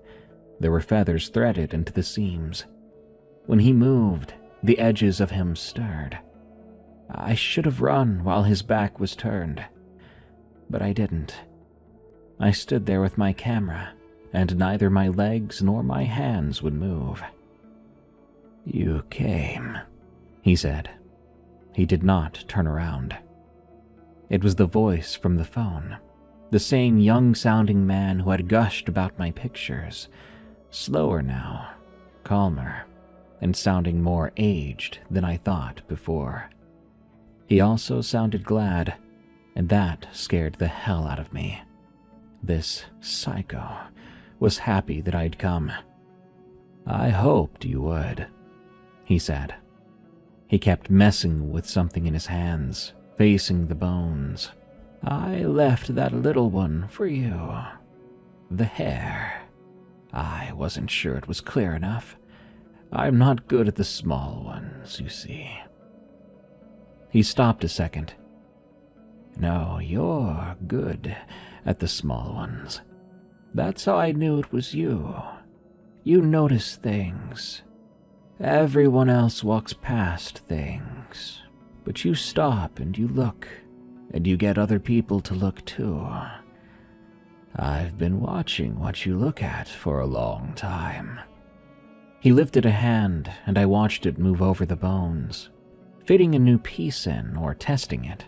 There were feathers threaded into the seams. When he moved, the edges of him stirred. I should have run while his back was turned, but I didn't. I stood there with my camera, and neither my legs nor my hands would move. "You came," he said. He did not turn around. It was the voice from the phone, the same young-sounding man who had gushed about my pictures, slower now, calmer, and sounding more aged than I thought before. He also sounded glad, and that scared the hell out of me. This psycho was happy that I'd come. "I hoped you would," he said. He kept messing with something in his hands, facing the bones. "I left that little one for you. The hair. I wasn't sure it was clear enough. I'm not good at the small ones, you see." He stopped a second. "No, you're good at the small ones. That's how I knew it was you. You notice things. Everyone else walks past things, but you stop and you look, and you get other people to look too. I've been watching what you look at for a long time." He lifted a hand, and I watched it move over the bones, fitting a new piece in or testing it.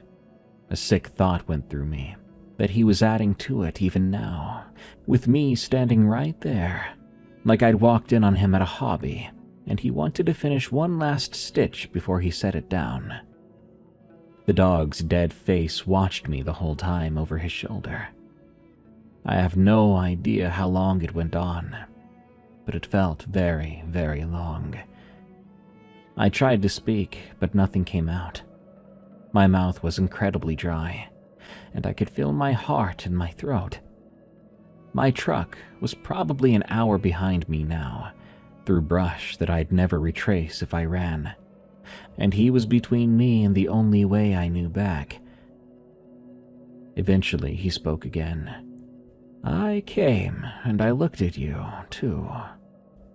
A sick thought went through me, that he was adding to it even now, with me standing right there, like I'd walked in on him at a hobby, and he wanted to finish one last stitch before he set it down. The dog's dead face watched me the whole time over his shoulder. I have no idea how long it went on, but it felt very, very long. I tried to speak, but nothing came out. My mouth was incredibly dry, and I could feel my heart in my throat. My truck was probably an hour behind me now, through brush that I'd never retrace if I ran, and he was between me and the only way I knew back. Eventually, he spoke again. "I came, and I looked at you, too,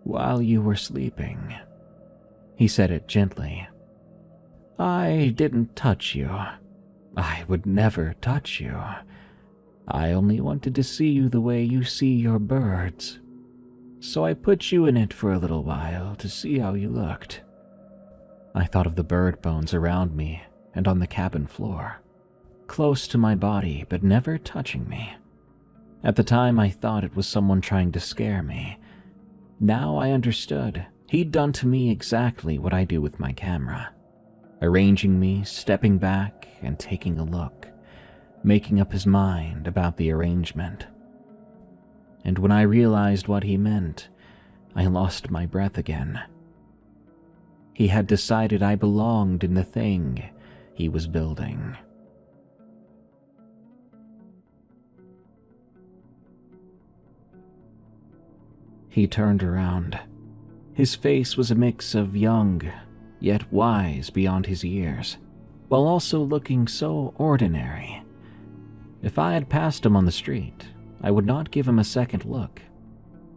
while you were sleeping." He said it gently. "I didn't touch you. I would never touch you. I only wanted to see you the way you see your birds. So I put you in it for a little while to see how you looked." I thought of the bird bones around me and on the cabin floor, close to my body but never touching me. At the time, I thought it was someone trying to scare me. Now I understood. He'd done to me exactly what I do with my camera, arranging me, stepping back, and taking a look, making up his mind about the arrangement. And when I realized what he meant, I lost my breath again. He had decided I belonged in the thing he was building. He turned around. His face was a mix of young, yet wise beyond his years, while also looking so ordinary. If I had passed him on the street, I would not give him a second look.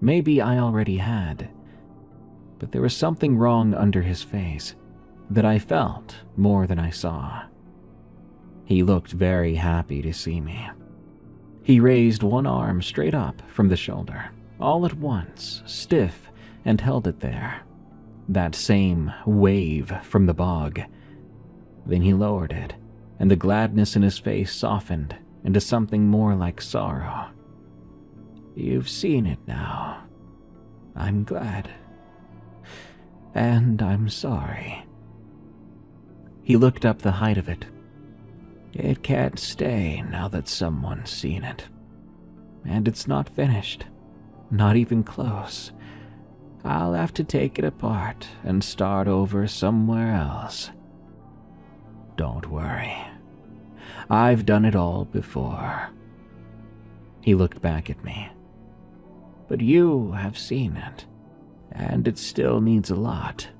Maybe I already had. But there was something wrong under his face that I felt more than I saw. He looked very happy to see me. He raised one arm straight up from the shoulder, all at once, stiff, and held it there. That same wave from the bog. Then he lowered it, and the gladness in his face softened into something more like sorrow. "You've seen it now. I'm glad. And I'm sorry." He looked up the height of it. "It can't stay now that someone's seen it. And it's not finished. Not even close. I'll have to take it apart and start over somewhere else. Don't worry. I've done it all before." He looked back at me. "But you have seen it, and it still needs a lot."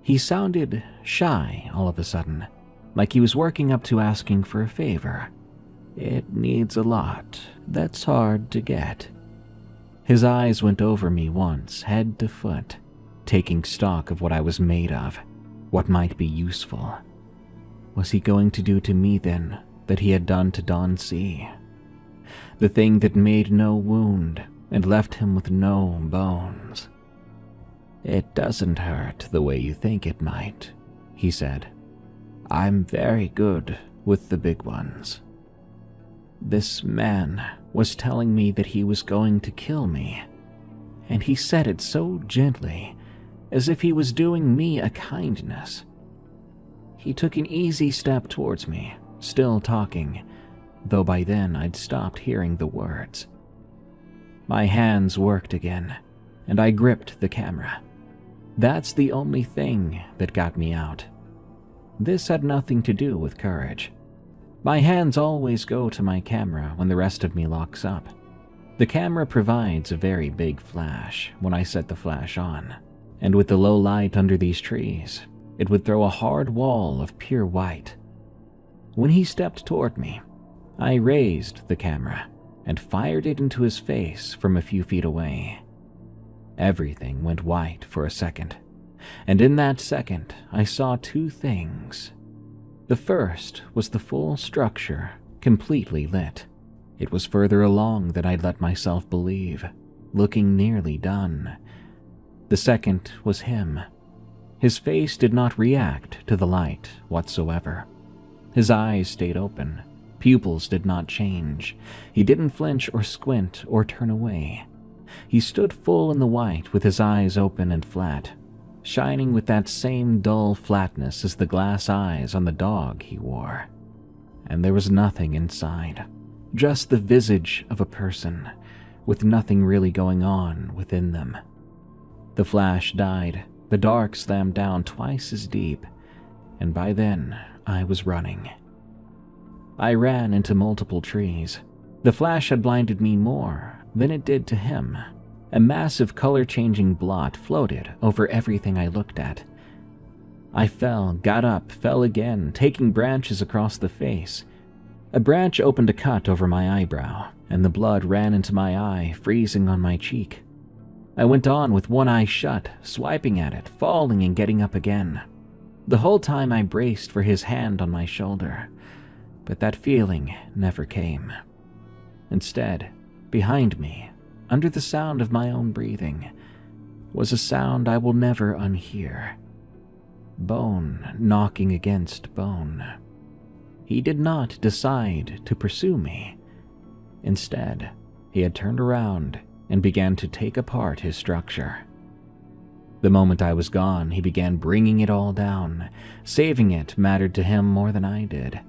He sounded shy all of a sudden, like he was working up to asking for a favor. "It needs a lot that's hard to get." His eyes went over me once, head to foot, taking stock of what I was made of, what might be useful. Was he going to do to me then that he had done to Don C? The thing that made no wound and left him with no bones. "It doesn't hurt the way you think it might," he said. "I'm very good with the big ones." This man was telling me that he was going to kill me, and he said it so gently, as if he was doing me a kindness. He took an easy step towards me, still talking, though by then I'd stopped hearing the words. My hands worked again, and I gripped the camera. That's the only thing that got me out. This had nothing to do with courage. My hands always go to my camera when the rest of me locks up. The camera provides a very big flash when I set the flash on, and with the low light under these trees, it would throw a hard wall of pure white. When he stepped toward me, I raised the camera and fired it into his face from a few feet away. Everything went white for a second, and in that second I saw two things. The first was the full structure, completely lit. It was further along than I'd let myself believe, looking nearly done. The second was him. His face did not react to the light whatsoever. His eyes stayed open. Pupils did not change. He didn't flinch or squint or turn away. He stood full in the white with his eyes open and flat, shining with that same dull flatness as the glass eyes on the dog he wore. And there was nothing inside, just the visage of a person, with nothing really going on within them. The flash died, the dark slammed down twice as deep, and by then I was running. I ran into multiple trees. The flash had blinded me more than it did to him. A massive color-changing blot floated over everything I looked at. I fell, got up, fell again, taking branches across the face. A branch opened a cut over my eyebrow, and the blood ran into my eye, freezing on my cheek. I went on with one eye shut, swiping at it, falling and getting up again. The whole time I braced for his hand on my shoulder, but that feeling never came. Instead, behind me, under the sound of my own breathing, was a sound I will never unhear. Bone knocking against bone. He did not decide to pursue me. Instead, he had turned around and began to take apart his structure. The moment I was gone, he began bringing it all down. Saving it mattered to him more than I did.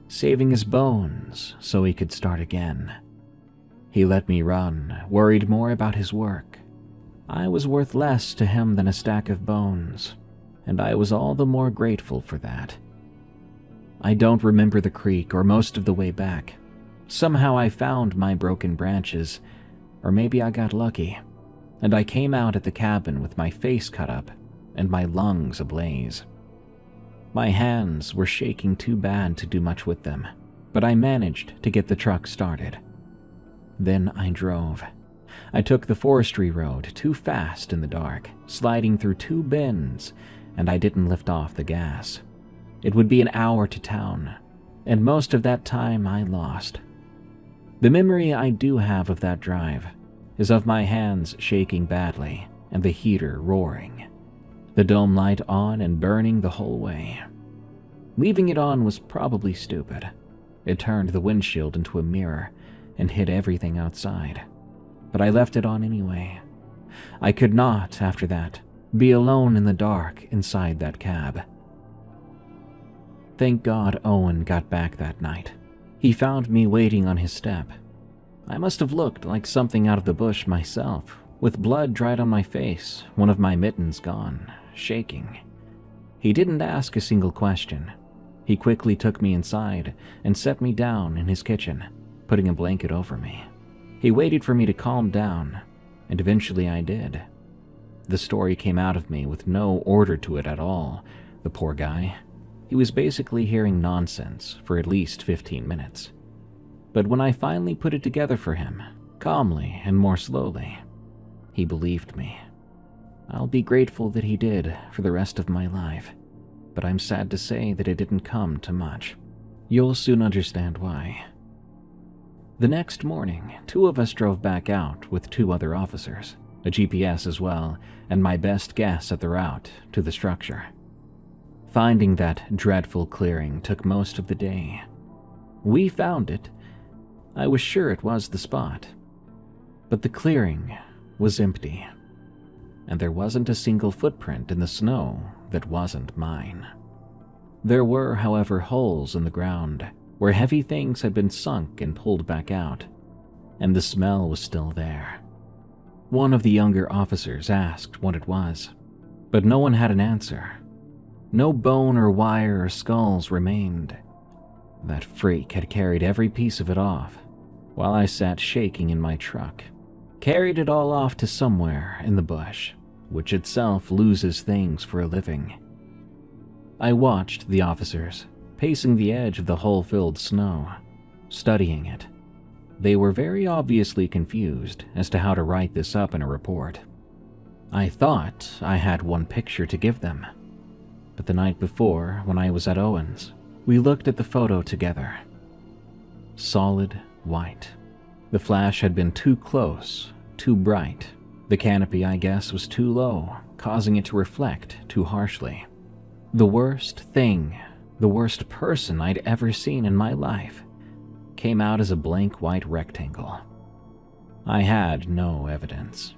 Saving his bones so he could start again. He let me run, worried more about his work. I was worth less to him than a stack of bones, and I was all the more grateful for that. I don't remember the creek or most of the way back. Somehow I found my broken branches, or maybe I got lucky, and I came out at the cabin with my face cut up and my lungs ablaze. My hands were shaking too bad to do much with them, but I managed to get the truck started. Then I drove. I took the forestry road too fast in the dark, sliding through 2 bends, and I didn't lift off the gas. It would be an hour to town, and most of that time I lost. The memory I do have of that drive is of my hands shaking badly and the heater roaring, the dome light on and burning the whole way. Leaving it on was probably stupid. It turned the windshield into a mirror and hid everything outside. But I left it on anyway. I could not, after that, be alone in the dark inside that cab. Thank God Owen got back that night. He found me waiting on his step. I must have looked like something out of the bush myself, with blood dried on my face, one of my mittens gone, shaking. He didn't ask a single question. He quickly took me inside and set me down in his kitchen, putting a blanket over me. He waited for me to calm down, and eventually I did. The story came out of me with no order to it at all. The poor guy. He was basically hearing nonsense for at least 15 minutes. But when I finally put it together for him, calmly and more slowly, he believed me. I'll be grateful that he did for the rest of my life, but I'm sad to say that it didn't come to much. You'll soon understand why. The next morning, 2 of us drove back out with 2 other officers, a GPS as well, and my best guess at the route to the structure. Finding that dreadful clearing took most of the day. We found it. I was sure it was the spot. But the clearing was empty, and there wasn't a single footprint in the snow that wasn't mine. There were, however, holes in the ground where heavy things had been sunk and pulled back out, and the smell was still there. One of the younger officers asked what it was, but no one had an answer. No bone or wire or skulls remained. That freak had carried every piece of it off, while I sat shaking in my truck. Carried it all off to somewhere in the bush, which itself loses things for a living. I watched the officers, pacing the edge of the hole-filled snow, studying it. They were very obviously confused as to how to write this up in a report. I thought I had one picture to give them, but the night before, when I was at Owen's, we looked at the photo together. Solid white. The flash had been too close, too bright. The canopy, I guess, was too low, causing it to reflect too harshly. The worst thing, the worst person I'd ever seen in my life, came out as a blank white rectangle. I had no evidence,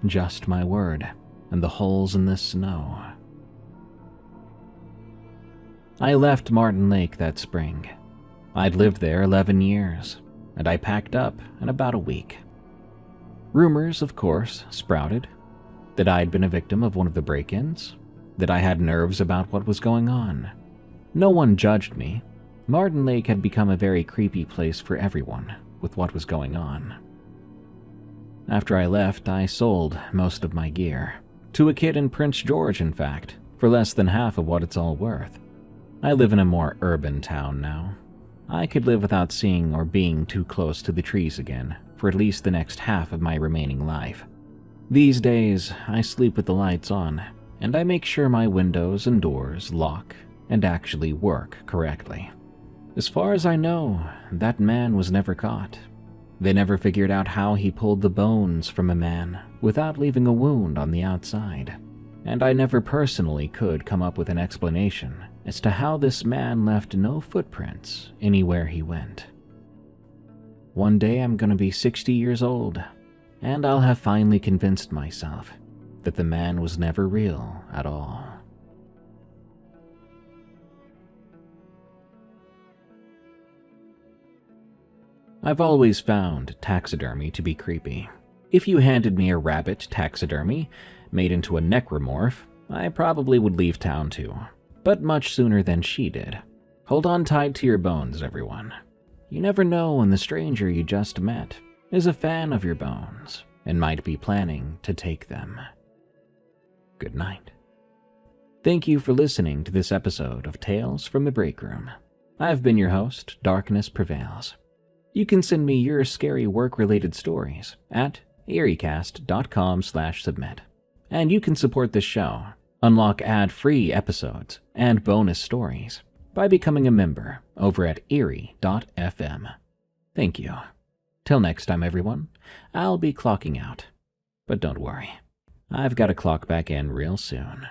just my word and the holes in the snow. I left Martin Lake that spring. I'd lived there 11 years, and I packed up in about a week. Rumors, of course, sprouted. That I'd been a victim of one of the break-ins. That I had nerves about what was going on. No one judged me. Martin Lake had become a very creepy place for everyone with what was going on. After I left, I sold most of my gear. To a kid in Prince George, in fact, for less than half of what it's all worth. I live in a more urban town now. I could live without seeing or being too close to the trees again for at least the next half of my remaining life. These days, I sleep with the lights on, and I make sure my windows and doors lock and actually work correctly. As far as I know, that man was never caught. They never figured out how he pulled the bones from a man without leaving a wound on the outside. And I never personally could come up with an explanation as to how this man left no footprints anywhere he went. one day I'm gonna be 60 years old, and I'll have finally convinced myself that the man was never real at all. I've always found taxidermy to be creepy. If you handed me a rabbit taxidermy made into a necromorph, I probably would leave town too, but much sooner than she did. Hold on tight to your bones, everyone. You never know when the stranger you just met is a fan of your bones and might be planning to take them. Good night. Thank you for listening to this episode of Tales from the Break Room. I've been your host, Darkness Prevails. You can send me your scary work-related stories at eeriecast.com/submit. And you can support this show, unlock ad-free episodes, and bonus stories by becoming a member over at erie.fm. Thank you. Till next time, everyone, I'll be clocking out. But don't worry, I've got to clock back in real soon.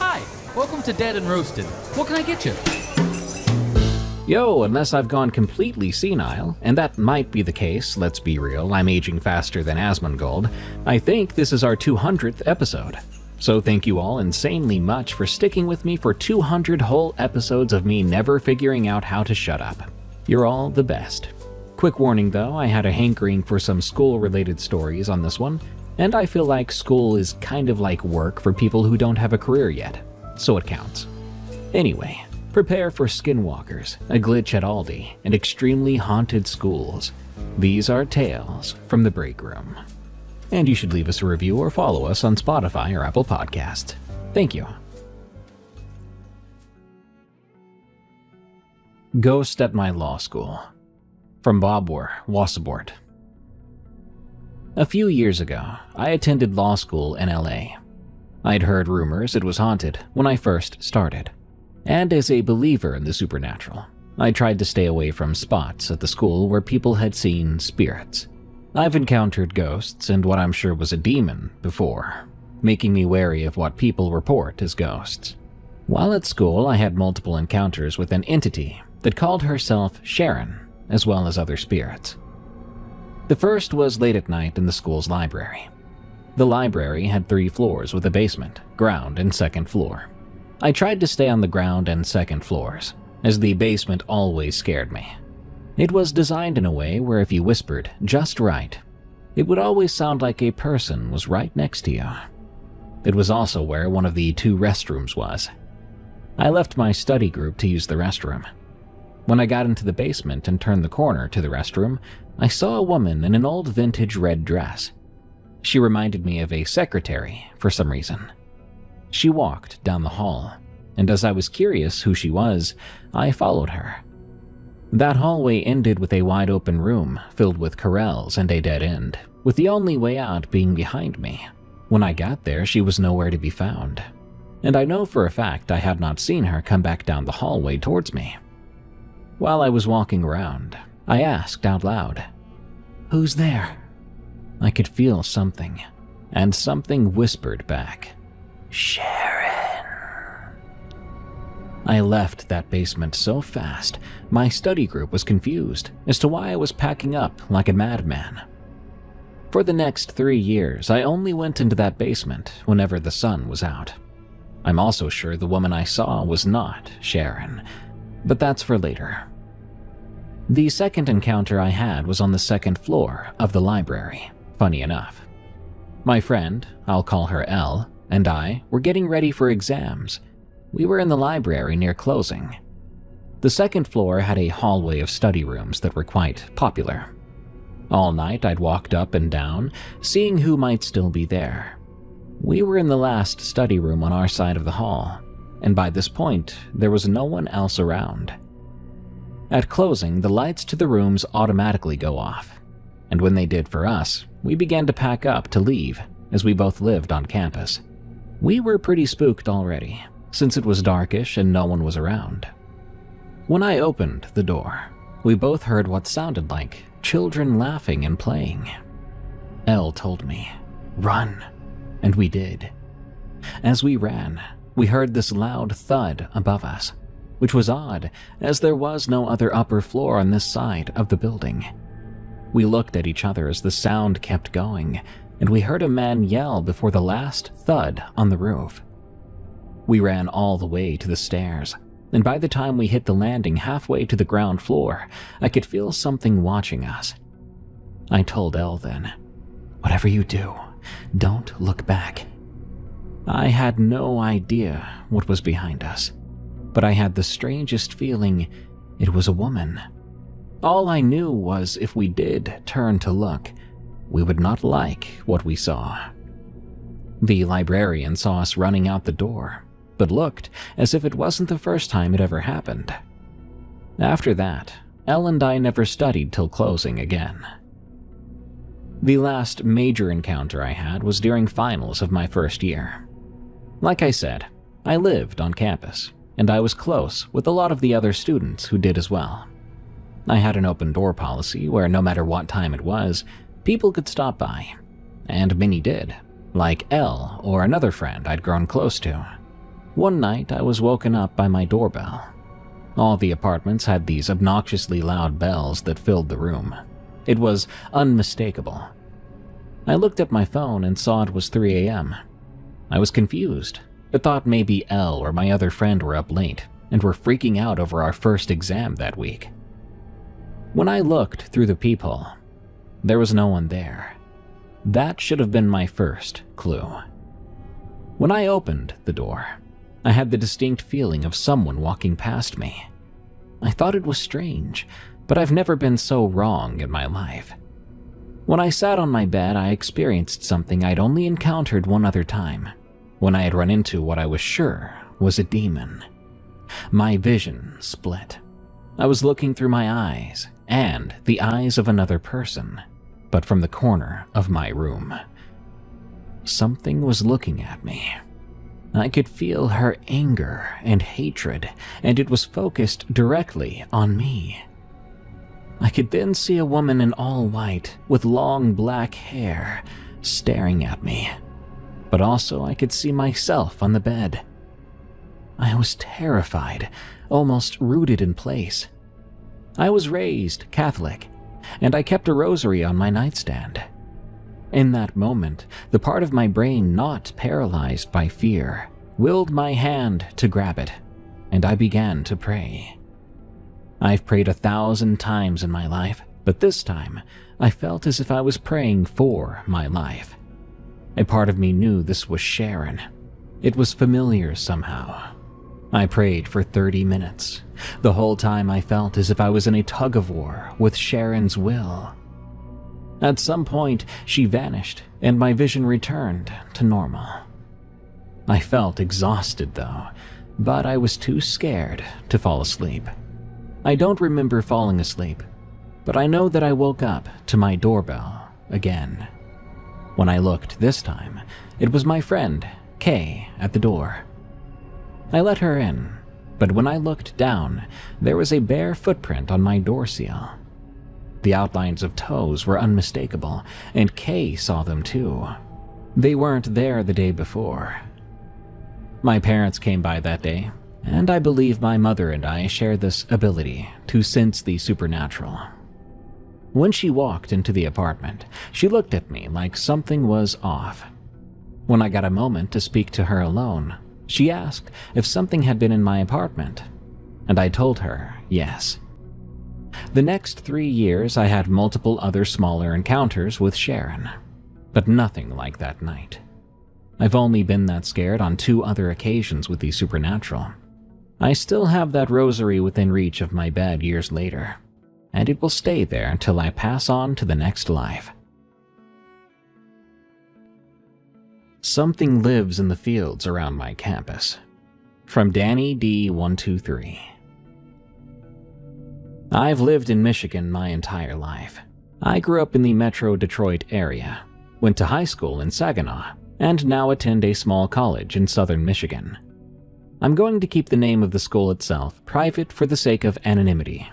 Hi, welcome to Dead and Roasted. What can I get you? Yo, unless I've gone completely senile, and that might be the case, let's be real, I'm aging faster than Asmongold, I think this is our 200th episode. So thank you all insanely much for sticking with me for 200 whole episodes of me never figuring out how to shut up. You're all the best. Quick warning though, I had a hankering for some school-related stories on this one, and I feel like school is kind of like work for people who don't have a career yet, so it counts. Anyway, prepare for skinwalkers, a glitch at Aldi, and extremely haunted schools. These are tales from the break room. And you should leave us a review or follow us on Spotify or Apple Podcasts. Thank you. Ghost at my law school. From Bobwar, Wasabort. A few years ago, I attended law school in LA. I'd heard rumors it was haunted when I first started. And as a believer in the supernatural, I tried to stay away from spots at the school where people had seen spirits. I've encountered ghosts and what I'm sure was a demon before, making me wary of what people report as ghosts. While at school, I had multiple encounters with an entity that called herself Sharon, as well as other spirits. The first was late at night in the school's library. The library had 3 floors with a basement, ground, and second floor. I tried to stay on the ground and second floors, as the basement always scared me. It was designed in a way where if you whispered just right, it would always sound like a person was right next to you. It was also where one of the 2 restrooms was. I left my study group to use the restroom. When I got into the basement and turned the corner to the restroom, I saw a woman in an old vintage red dress. She reminded me of a secretary for some reason. She walked down the hall, and as I was curious who she was, I followed her. That hallway ended with a wide-open room filled with corrals and a dead end, with the only way out being behind me. When I got there, she was nowhere to be found, and I know for a fact I had not seen her come back down the hallway towards me. While I was walking around, I asked out loud, "Who's there?" I could feel something, and something whispered back, "Sharon." I left that basement so fast, my study group was confused as to why I was packing up like a madman. For the next 3 years, I only went into that basement whenever the sun was out. I'm also sure the woman I saw was not Sharon, but that's for later. The second encounter I had was on the second floor of the library, funny enough. My friend, I'll call her Elle, and I were getting ready for exams. We were in the library near closing. The second floor had a hallway of study rooms that were quite popular. All night I'd walked up and down, seeing who might still be there. We were in the last study room on our side of the hall, and by this point, there was no one else around. At closing, the lights to the rooms automatically go off, and when they did for us, we began to pack up to leave, as we both lived on campus. We were pretty spooked already, since it was darkish and no one was around. When I opened the door, we both heard what sounded like children laughing and playing. Elle told me, "Run," and we did. As we ran, we heard this loud thud above us. which was odd as there was no other upper floor on this side of the building. We looked at each other as the sound kept going, and we heard a man yell before the last thud on the roof. We ran all the way to the stairs, and by the time we hit the landing halfway to the ground floor, I could feel something watching us. I told Elle then, "Whatever you do, don't look back." I had no idea what was behind us, but I had the strangest feeling it was a woman. All I knew was if we did turn to look, we would not like what we saw. The librarian saw us running out the door, but looked as if it wasn't the first time it ever happened. After that, Elle and I never studied till closing again. The last major encounter I had was during finals of my first year. Like I said, I lived on campus, and I was close with a lot of the other students who did as well. I had an open door policy where no matter what time it was, people could stop by, and many did, like Elle or another friend I'd grown close to. One night I was woken up by my doorbell. All the apartments had these obnoxiously loud bells that filled the room. It was unmistakable. I looked at my phone and saw it was 3 a.m. I was confused, but thought maybe Elle or my other friend were up late and were freaking out over our first exam that week. When I looked through the peephole, there was no one there. That should have been my first clue. When I opened the door, I had the distinct feeling of someone walking past me. I thought it was strange, but I've never been so wrong in my life. When I sat on my bed, I experienced something I'd only encountered one other time, when I had run into what I was sure was a demon. My vision split. I was looking through my eyes and the eyes of another person, but from the corner of my room. Something was looking at me. I could feel her anger and hatred, and it was focused directly on me. I could then see a woman in all white with long black hair staring at me, but also I could see myself on the bed. I was terrified, almost rooted in place. I was raised Catholic, and I kept a rosary on my nightstand. In that moment, the part of my brain not paralyzed by fear willed my hand to grab it, and I began to pray. I've prayed 1,000 times in my life, but this time I felt as if I was praying for my life. A part of me knew this was Sharon. It was familiar somehow. I prayed for 30 minutes. The whole time I felt as if I was in a tug-of-war with Sharon's will. At some point, she vanished, and my vision returned to normal. I felt exhausted though, but I was too scared to fall asleep. I don't remember falling asleep, but I know that I woke up to my doorbell again. When I looked this time, it was my friend, Kay, at the door. I let her in, but when I looked down, there was a bare footprint on my door seal. The outlines of toes were unmistakable, and Kay saw them too. They weren't there the day before. My parents came by that day, and I believe my mother and I share this ability to sense the supernatural. When she walked into the apartment, she looked at me like something was off. When I got a moment to speak to her alone, she asked if something had been in my apartment, and I told her yes. The next 3 years, I had multiple other smaller encounters with Sharon, but nothing like that night. I've only been that scared on 2 other occasions with the supernatural. I still have that rosary within reach of my bed years later, and it will stay there until I pass on to the next life. Something lives in the fields around my campus. From Danny D123. I've lived in Michigan my entire life. I grew up in the Metro Detroit area, went to high school in Saginaw, and now attend a small college in southern Michigan. I'm going to keep the name of the school itself private for the sake of anonymity.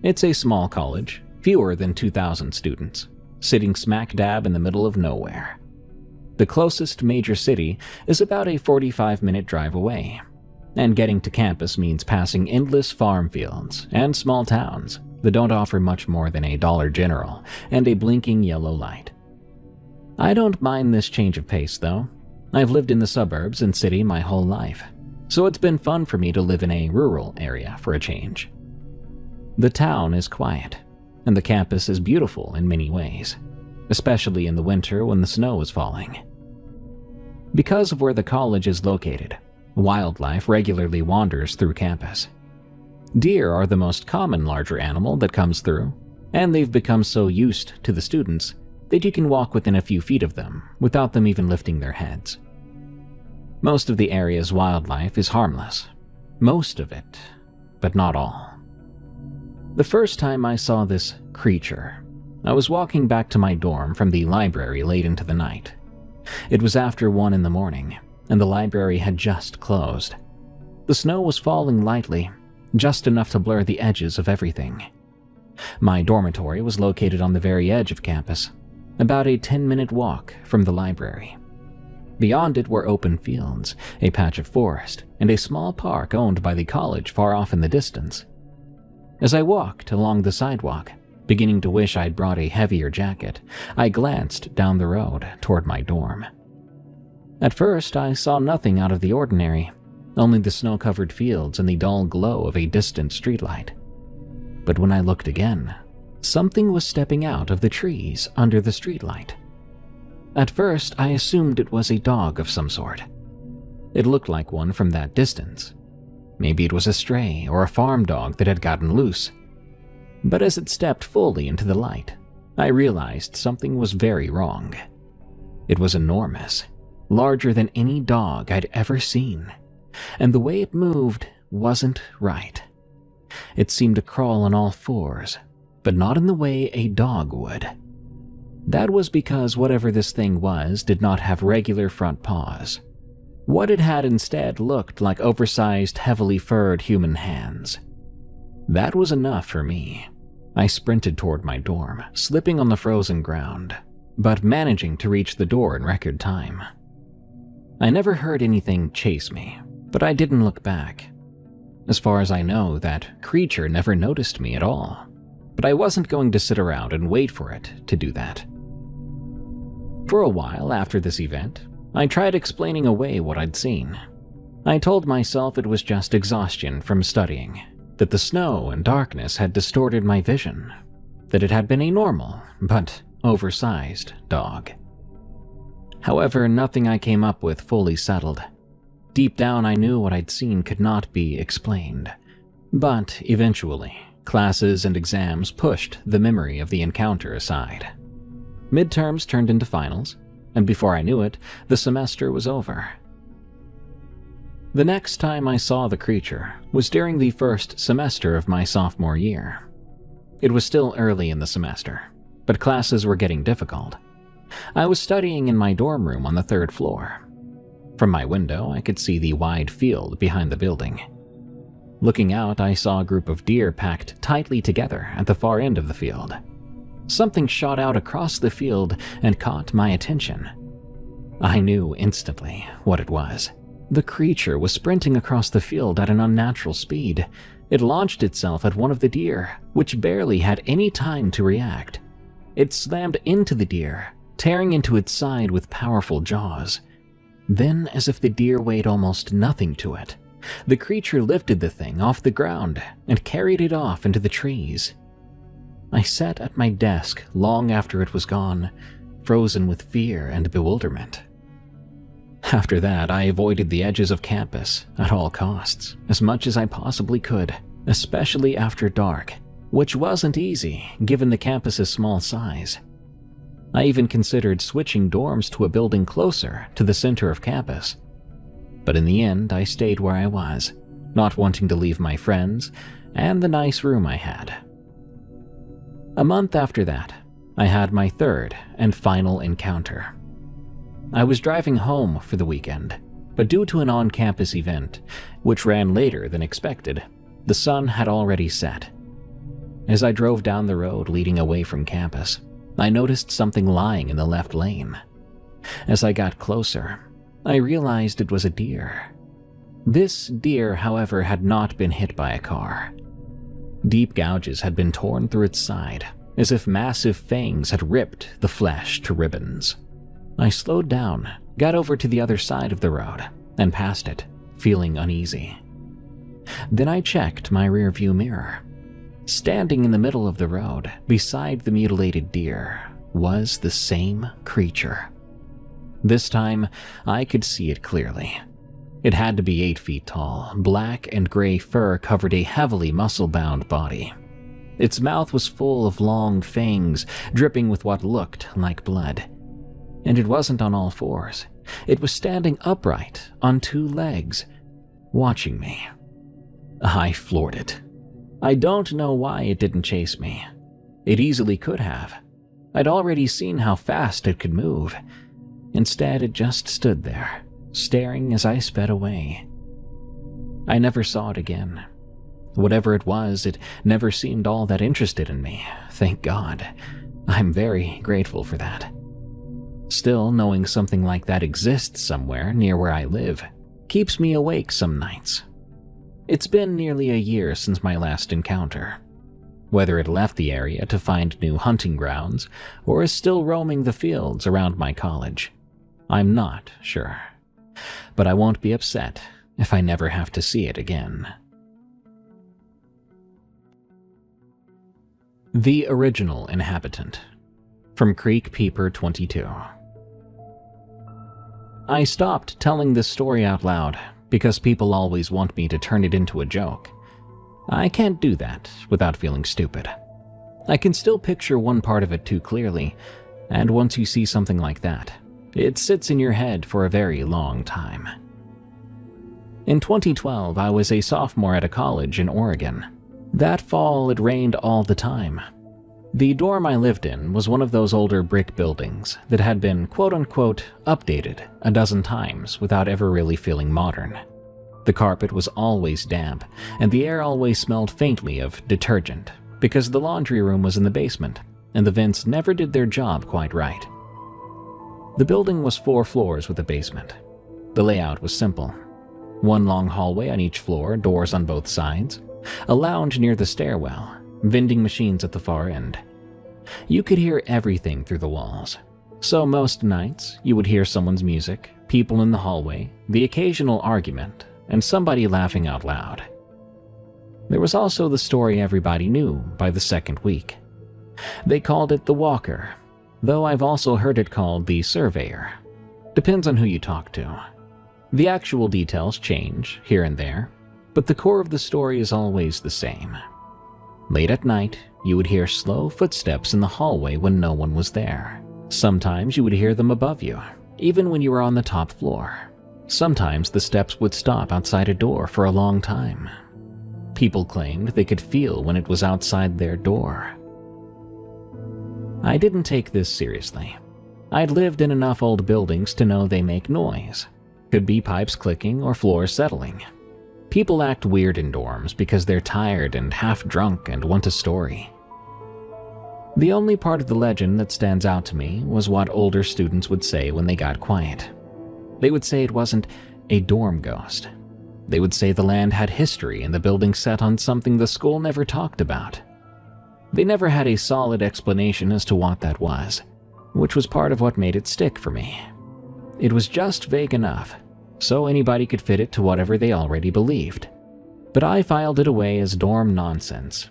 It's a small college, fewer than 2,000 students, sitting smack dab in the middle of nowhere. The closest major city is about a 45-minute drive away, and getting to campus means passing endless farm fields and small towns that don't offer much more than a Dollar General and a blinking yellow light. I don't mind this change of pace, though. I've lived in the suburbs and city my whole life, so it's been fun for me to live in a rural area for a change. The town is quiet, and the campus is beautiful in many ways, especially in the winter when the snow is falling. Because of where the college is located, wildlife regularly wanders through campus. Deer are the most common larger animal that comes through, and they've become so used to the students that you can walk within a few feet of them without them even lifting their heads. Most of the area's wildlife is harmless. Most of it, but not all. The first time I saw this creature, I was walking back to my dorm from the library late into the night. It was after 1 a.m, and the library had just closed. The snow was falling lightly, just enough to blur the edges of everything. My dormitory was located on the very edge of campus, about a 10-minute walk from the library. Beyond it were open fields, a patch of forest, and a small park owned by the college far off in the distance. As I walked along the sidewalk, beginning to wish I'd brought a heavier jacket, I glanced down the road toward my dorm. At first, I saw nothing out of the ordinary, only the snow-covered fields and the dull glow of a distant streetlight. But when I looked again, something was stepping out of the trees under the streetlight. At first, I assumed it was a dog of some sort. It looked like one from that distance. Maybe it was a stray or a farm dog that had gotten loose. But as it stepped fully into the light, I realized something was very wrong. It was enormous, larger than any dog I'd ever seen, and the way it moved wasn't right. It seemed to crawl on all fours, but not in the way a dog would. That was because whatever this thing was did not have regular front paws. What it had instead looked like oversized, heavily furred human hands. That was enough for me. I sprinted toward my dorm, slipping on the frozen ground, but managing to reach the door in record time. I never heard anything chase me, but I didn't look back. As far as I know, that creature never noticed me at all, but I wasn't going to sit around and wait for it to do that. For a while after this event, I tried explaining away what I'd seen. I told myself it was just exhaustion from studying, that the snow and darkness had distorted my vision, that it had been a normal, but oversized dog. However, nothing I came up with fully settled. Deep down, I knew what I'd seen could not be explained. But eventually, classes and exams pushed the memory of the encounter aside. Midterms turned into finals, and before I knew it, the semester was over. The next time I saw the creature was during the first semester of my sophomore year. It was still early in the semester, but classes were getting difficult. I was studying in my dorm room on the 3rd floor. From my window, I could see the wide field behind the building. Looking out, I saw a group of deer packed tightly together at the far end of the field. Something shot out across the field and caught my attention. I knew instantly what it was. The creature was sprinting across the field at an unnatural speed. It launched itself at one of the deer, which barely had any time to react. It slammed into the deer, tearing into its side with powerful jaws. Then, as if the deer weighed almost nothing to it, the creature lifted the thing off the ground and carried it off into the trees. I sat at my desk long after it was gone, frozen with fear and bewilderment. After that, I avoided the edges of campus at all costs, as much as I possibly could, especially after dark, which wasn't easy given the campus's small size. I even considered switching dorms to a building closer to the center of campus. But in the end, I stayed where I was, not wanting to leave my friends and the nice room I had. A month after that, I had my 3rd and final encounter. I was driving home for the weekend, but due to an on-campus event, which ran later than expected, the sun had already set. As I drove down the road leading away from campus, I noticed something lying in the left lane. As I got closer, I realized it was a deer. This deer, however, had not been hit by a car. Deep gouges had been torn through its side, as if massive fangs had ripped the flesh to ribbons. I slowed down, got over to the other side of the road, and passed it, feeling uneasy. Then I checked my rearview mirror. Standing in the middle of the road, beside the mutilated deer, was the same creature. This time, I could see it clearly. It had to be 8 feet tall. Black and gray fur covered a heavily muscle-bound body. Its mouth was full of long fangs, dripping with what looked like blood. And it wasn't on all fours. It was standing upright on 2 legs, watching me. I floored it. I don't know why it didn't chase me. It easily could have. I'd already seen how fast it could move. Instead, it just stood there, staring as I sped away. I never saw it again. Whatever it was, it never seemed all that interested in me, thank God. I'm very grateful for that. Still, knowing something like that exists somewhere near where I live keeps me awake some nights. It's been nearly a year since my last encounter. Whether it left the area to find new hunting grounds or is still roaming the fields around my college, I'm not sure. But I won't be upset if I never have to see it again. The Original Inhabitant, from Creek Peeper 22. I stopped telling this story out loud because people always want me to turn it into a joke. I can't do that without feeling stupid. I can still picture one part of it too clearly, and once you see something like that, it sits in your head for a very long time. In 2012, I was a sophomore at a college in Oregon. That fall, it rained all the time. The dorm I lived in was one of those older brick buildings that had been quote-unquote updated a dozen times without ever really feeling modern. The carpet was always damp, and the air always smelled faintly of detergent because the laundry room was in the basement, and the vents never did their job quite right. The building was 4 floors with a basement. The layout was simple. 1 long hallway on each floor, doors on both sides, a lounge near the stairwell, vending machines at the far end. You could hear everything through the walls, so most nights you would hear someone's music, people in the hallway, the occasional argument, and somebody laughing out loud. There was also the story everybody knew by the second week. They called it the Walker, though I've also heard it called the Surveyor. Depends on who you talk to. The actual details change here and there, but the core of the story is always the same. Late at night, you would hear slow footsteps in the hallway when no one was there. Sometimes you would hear them above you, even when you were on the top floor. Sometimes the steps would stop outside a door for a long time. People claimed they could feel when it was outside their door. I didn't take this seriously. I'd lived in enough old buildings to know they make noise. Could be pipes clicking or floors settling. People act weird in dorms because they're tired and half drunk and want a story. The only part of the legend that stands out to me was what older students would say when they got quiet. They would say it wasn't a dorm ghost. They would say the land had history and the building set on something the school never talked about. They never had a solid explanation as to what that was, which was part of what made it stick for me. It was just vague enough, so anybody could fit it to whatever they already believed. But I filed it away as dorm nonsense,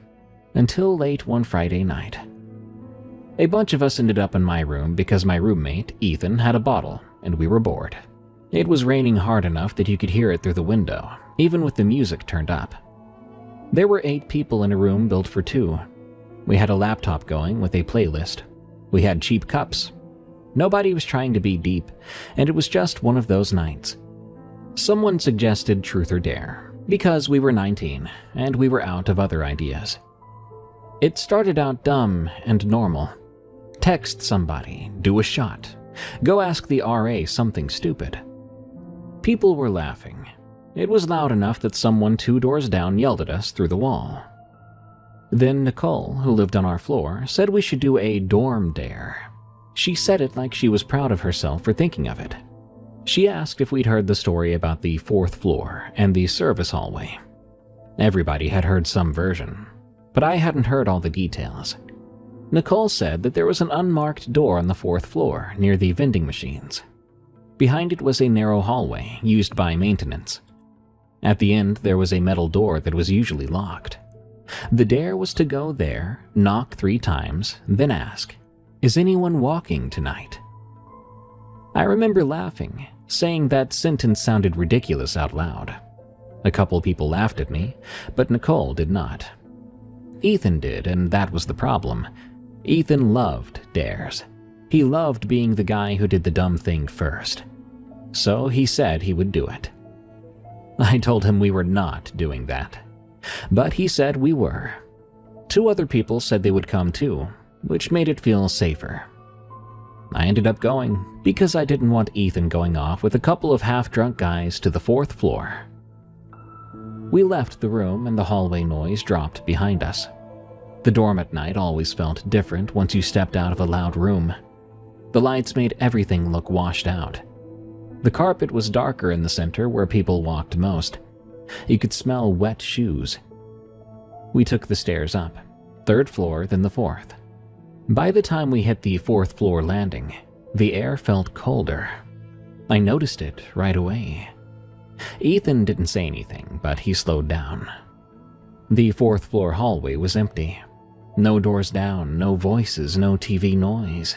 until late one Friday night. A bunch of us ended up in my room because my roommate, Ethan, had a bottle, and we were bored. It was raining hard enough that you could hear it through the window, even with the music turned up. There were 8 people in a room built for 2. We had a laptop going with a playlist. We had cheap cups. Nobody was trying to be deep, and it was just one of those nights. Someone suggested Truth or Dare, because we were 19, and we were out of other ideas. It started out dumb and normal. Text somebody, do a shot, go ask the RA something stupid. People were laughing. It was loud enough that someone 2 doors down yelled at us through the wall. Then Nicole, who lived on our floor, said we should do a dorm dare. She said it like she was proud of herself for thinking of it. She asked if we'd heard the story about the 4th floor and the service hallway. Everybody had heard some version, but I hadn't heard all the details. Nicole said that there was an unmarked door on the 4th floor near the vending machines. Behind it was a narrow hallway used by maintenance. At the end, there was a metal door that was usually locked. The dare was to go there, knock 3 times, then ask, "Is anyone walking tonight?" I remember laughing, saying that sentence sounded ridiculous out loud. A couple people laughed at me, but Nicole did not. Ethan did, and that was the problem. Ethan loved dares. He loved being the guy who did the dumb thing first. So he said he would do it. I told him we were not doing that, but he said we were. 2 other people said they would come too, which made it feel safer. I ended up going because I didn't want Ethan going off with a couple of half-drunk guys to the 4th floor. We left the room and the hallway noise dropped behind us. The dorm at night always felt different once you stepped out of a loud room. The lights made everything look washed out. The carpet was darker in the center where people walked most. You could smell wet shoes. We took the stairs up, 3rd floor, then the 4th. By the time we hit the 4th floor landing, the air felt colder. I noticed it right away. Ethan didn't say anything, but he slowed down. The 4th floor hallway was empty. No doors down, no voices, no TV noise.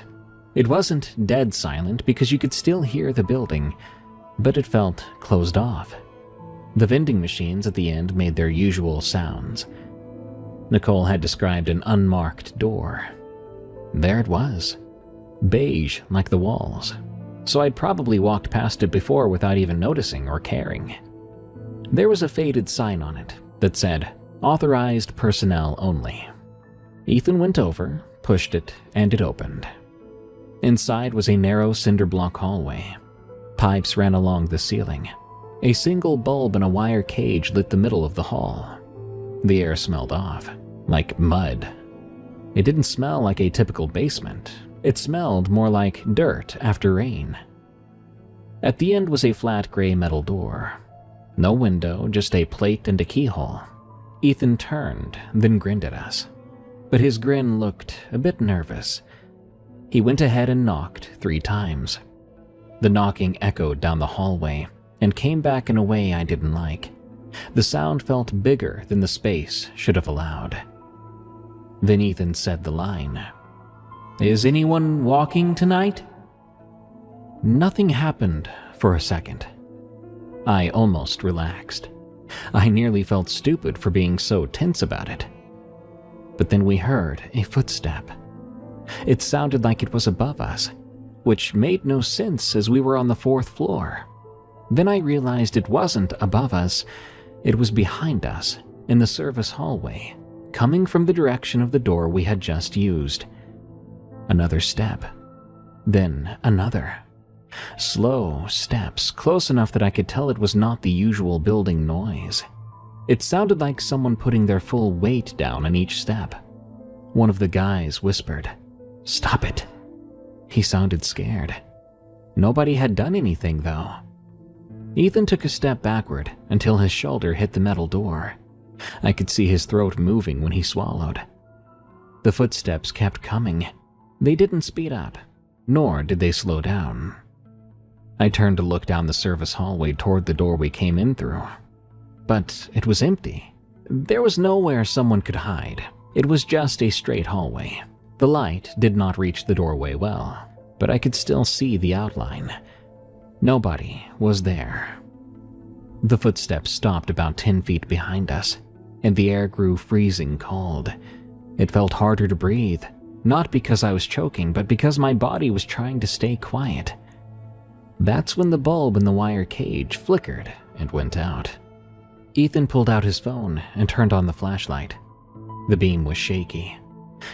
It wasn't dead silent because you could still hear the building, but it felt closed off. The vending machines at the end made their usual sounds. Nicole had described an unmarked door. There it was. Beige like the walls. So I'd probably walked past it before without even noticing or caring. There was a faded sign on it that said, "Authorized personnel only." Ethan went over, pushed it, and it opened. Inside was a narrow cinder block hallway. Pipes ran along the ceiling. A single bulb in a wire cage lit the middle of the hall. The air smelled off, like mud. It didn't smell like a typical basement. It smelled more like dirt after rain. At the end was a flat gray metal door. No window, just a plate and a keyhole. Ethan turned, then grinned at us. But his grin looked a bit nervous. He went ahead and knocked 3 times. The knocking echoed down the hallway and came back in a way I didn't like. The sound felt bigger than the space should have allowed. Then Ethan said the line, "Is anyone walking tonight?" Nothing happened for a second. I almost relaxed. I nearly felt stupid for being so tense about it. But then we heard a footstep. It sounded like it was above us, which made no sense as we were on the 4th floor. Then I realized it wasn't above us, it was behind us, in the service hallway, coming from the direction of the door we had just used. Another step, then another. Slow steps, close enough that I could tell it was not the usual building noise. It sounded like someone putting their full weight down on each step. One of the guys whispered, "Stop it." He sounded scared. Nobody had done anything, though. Ethan took a step backward until his shoulder hit the metal door. I could see his throat moving when he swallowed. The footsteps kept coming. They didn't speed up, nor did they slow down. I turned to look down the service hallway toward the door we came in through. But it was empty. There was nowhere someone could hide. It was just a straight hallway. The light did not reach the doorway well, but I could still see the outline. Nobody was there. The footsteps stopped about 10 feet behind us, and the air grew freezing cold. It felt harder to breathe, not because I was choking, but because my body was trying to stay quiet. That's when the bulb in the wire cage flickered and went out. Ethan pulled out his phone and turned on the flashlight. The beam was shaky.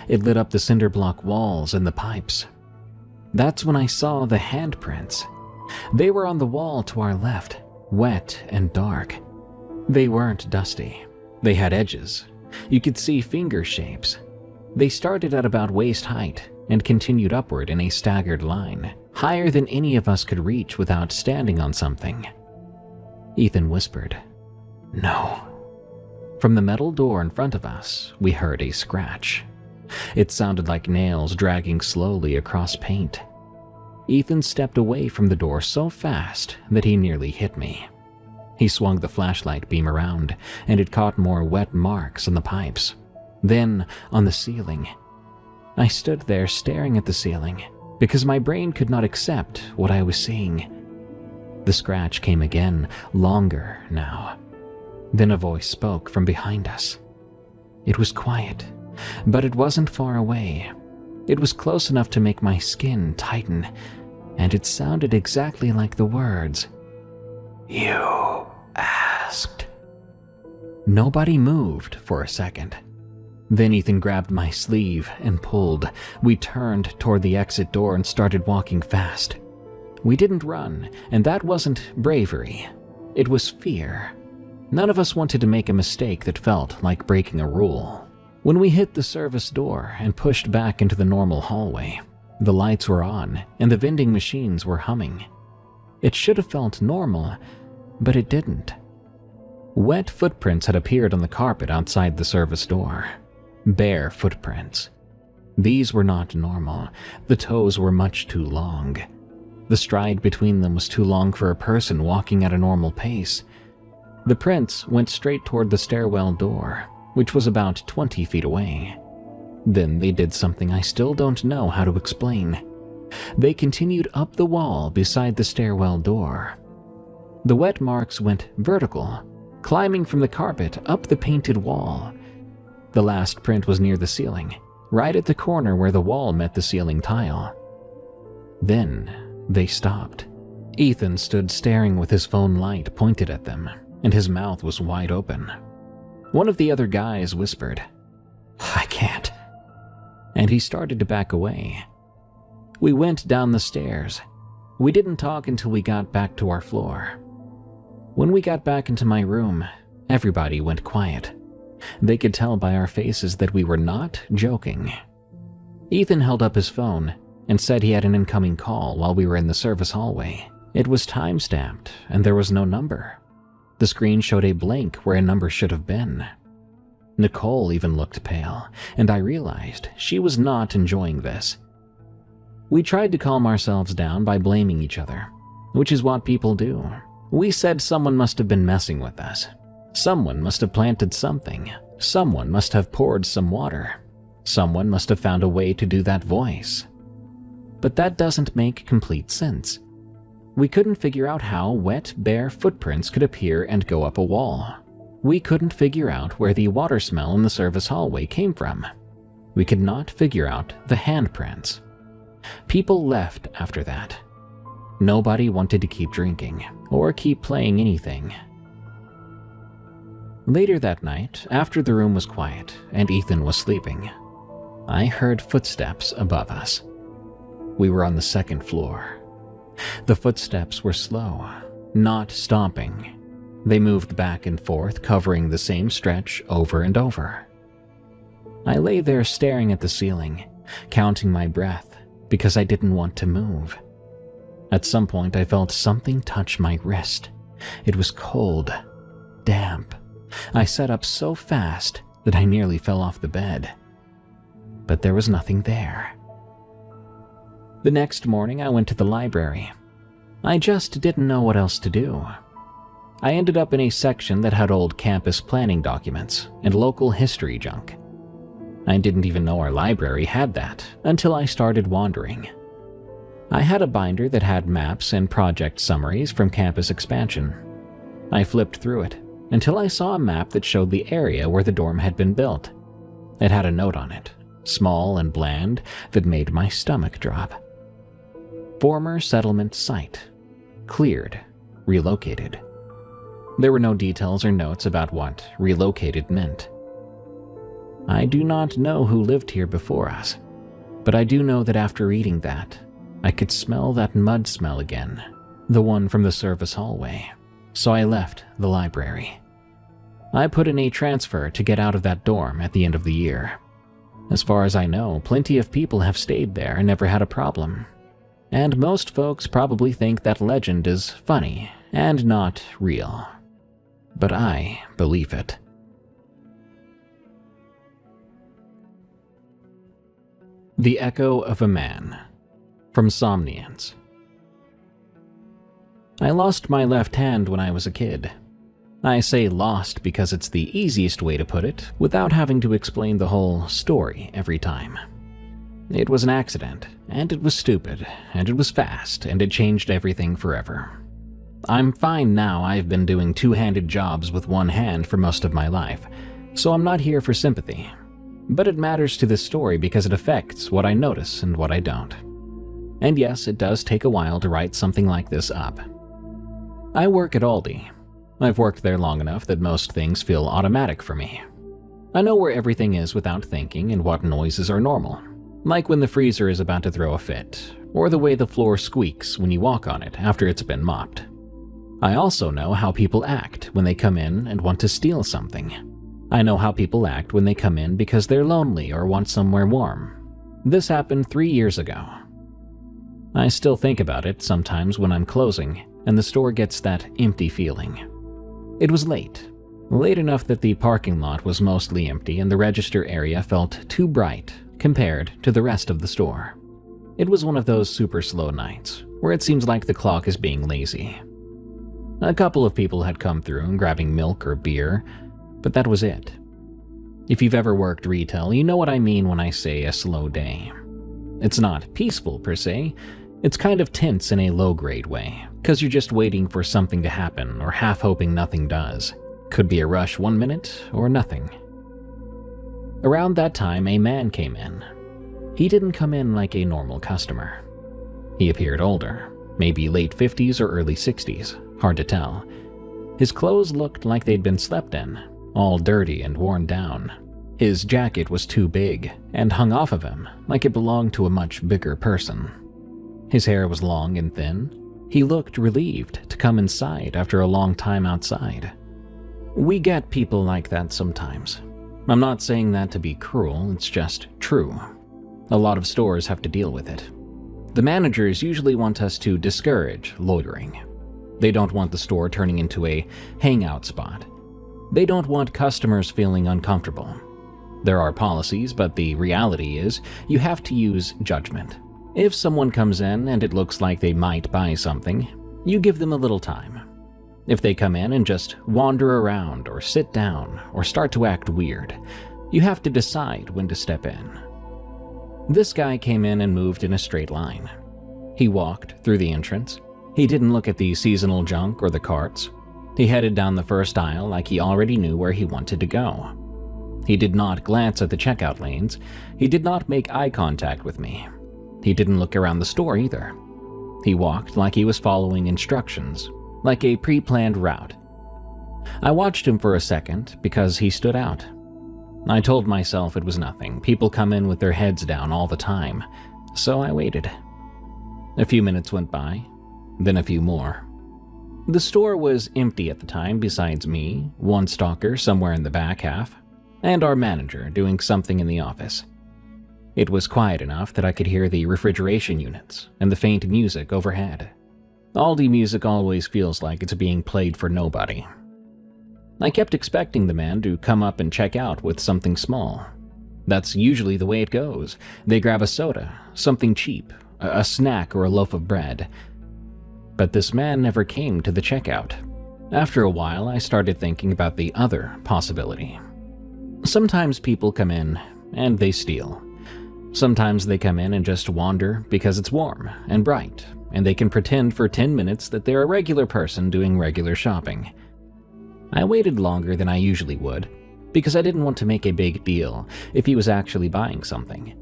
It lit up the cinder block walls and the pipes. That's when I saw the handprints. They were on the wall to our left, wet and dark. They weren't dusty. They had edges. You could see finger shapes. They started at about waist height and continued upward in a staggered line, higher than any of us could reach without standing on something. Ethan whispered, "No." From the metal door in front of us, we heard a scratch. It sounded like nails dragging slowly across paint. Ethan stepped away from the door so fast that he nearly hit me. He swung the flashlight beam around, and it caught more wet marks on the pipes. Then, on the ceiling. I stood there staring at the ceiling, because my brain could not accept what I was seeing. The scratch came again, longer now. Then a voice spoke from behind us. It was quiet, but it wasn't far away. It was close enough to make my skin tighten, and it sounded exactly like the words, "You asked." Nobody moved for a second. Then Ethan grabbed my sleeve and pulled. We turned toward the exit door and started walking fast. We didn't run, and that wasn't bravery. It was fear. None of us wanted to make a mistake that felt like breaking a rule. When we hit the service door and pushed back into the normal hallway, the lights were on and the vending machines were humming. It should have felt normal, but it didn't. Wet footprints had appeared on the carpet outside the service door. Bare footprints. These were not normal. The toes were much too long. The stride between them was too long for a person walking at a normal pace. The prints went straight toward the stairwell door, which was about 20 feet away. Then they did something I still don't know how to explain. They continued up the wall beside the stairwell door. The wet marks went vertical, climbing from the carpet up the painted wall. The last print was near the ceiling, right at the corner where the wall met the ceiling tile. Then they stopped. Ethan stood staring with his phone light pointed at them, and his mouth was wide open. One of the other guys whispered, "I can't," and he started to back away. We went down the stairs. We didn't talk until we got back to our floor. When we got back into my room, everybody went quiet. They could tell by our faces that we were not joking. Ethan held up his phone and said he had an incoming call while we were in the service hallway. It was time-stamped, and there was no number. The screen showed a blank where a number should have been. Nicole even looked pale, and I realized she was not enjoying this. We tried to calm ourselves down by blaming each other, which is what people do. We said someone must have been messing with us. Someone must have planted something. Someone must have poured some water. Someone must have found a way to do that voice. But that doesn't make complete sense. We couldn't figure out how wet, bare footprints could appear and go up a wall. We couldn't figure out where the water smell in the service hallway came from. We could not figure out the handprints. People left after that. Nobody wanted to keep drinking or keep playing anything. Later that night, after the room was quiet and Ethan was sleeping, I heard footsteps above us. We were on the second floor. The footsteps were slow, not stomping. They moved back and forth, covering the same stretch over and over. I lay there staring at the ceiling, counting my breath because I didn't want to move. At some point, I felt something touch my wrist. It was cold, damp. I sat up so fast that I nearly fell off the bed. But there was nothing there. The next morning, I went to the library. I just didn't know what else to do. I ended up in a section that had old campus planning documents and local history junk. I didn't even know our library had that until I started wandering. I had a binder that had maps and project summaries from campus expansion. I flipped through it until I saw a map that showed the area where the dorm had been built. It had a note on it, small and bland, that made my stomach drop. Former settlement site. Cleared. Relocated. There were no details or notes about what relocated meant. I do not know who lived here before us, but I do know that after reading that, I could smell that mud smell again, the one from the service hallway. So I left the library. I put in a transfer to get out of that dorm at the end of the year. As far as I know, plenty of people have stayed there and never had a problem. and most folks probably think that legend is funny and not real. But I believe it. The Echo of a Man, from Somnians. I lost my left hand when I was a kid. I say lost because it's the easiest way to put it without having to explain the whole story every time. It was an accident, and it was stupid, and it was fast, and it changed everything forever. I'm fine now. I've been doing two-handed jobs with one hand for most of my life, so I'm not here for sympathy. But it matters to this story because it affects what I notice and what I don't. And yes, it does take a while to write something like this up. I work at Aldi. I've worked there long enough that most things feel automatic for me. I know where everything is without thinking and what noises are normal, like when the freezer is about to throw a fit, or the way the floor squeaks when you walk on it after it's been mopped. I also know how people act when they come in and want to steal something. I know how people act when they come in because they're lonely or want somewhere warm. This happened 3 years ago. I still think about it sometimes when I'm closing and the store gets that empty feeling. It was late enough that the parking lot was mostly empty and the register area felt too bright compared to the rest of the store. It was one of those super slow nights where it seems like the clock is being lazy. A couple of people had come through and grabbing milk or beer, but that was it. If you've ever worked retail, you know what I mean when I say a slow day. It's not peaceful per se, it's kind of tense in a low-grade way, because you're just waiting for something to happen or half hoping nothing does. Could be a rush 1 minute or nothing. Around that time, a man came in. He didn't come in like a normal customer. He appeared older, maybe late 50s or early 60s, hard to tell. His clothes looked like they'd been slept in, all dirty and worn down. His jacket was too big and hung off of him like it belonged to a much bigger person. His hair was long and thin. He looked relieved to come inside after a long time outside. We get people like that sometimes. I'm not saying that to be cruel, it's just true. A lot of stores have to deal with it. The managers usually want us to discourage loitering. They don't want the store turning into a hangout spot. They don't want customers feeling uncomfortable. There are policies, but the reality is you have to use judgment. If someone comes in and it looks like they might buy something, you give them a little time. If they come in and just wander around or sit down or start to act weird, you have to decide when to step in. This guy came in and moved in a straight line. He walked through the entrance. He didn't look at the seasonal junk or the carts. He headed down the first aisle like he already knew where he wanted to go. He did not glance at the checkout lanes. He did not make eye contact with me. He didn't look around the store either. He walked like he was following instructions, like a pre-planned route. I watched him for a second because he stood out. I told myself it was nothing. People come in with their heads down all the time, so I waited. A few minutes went by, then a few more. The store was empty at the time besides me, one stalker somewhere in the back half, and our manager doing something in the office. It was quiet enough that I could hear the refrigeration units and the faint music overhead. Aldi music always feels like it's being played for nobody. I kept expecting the man to come up and check out with something small. That's usually the way it goes. They grab a soda, something cheap, a snack or a loaf of bread. But this man never came to the checkout. After a while, I started thinking about the other possibility. Sometimes people come in and they steal. Sometimes they come in and just wander because it's warm and bright, and they can pretend for 10 minutes that they're a regular person doing regular shopping. I waited longer than I usually would, because I didn't want to make a big deal if he was actually buying something.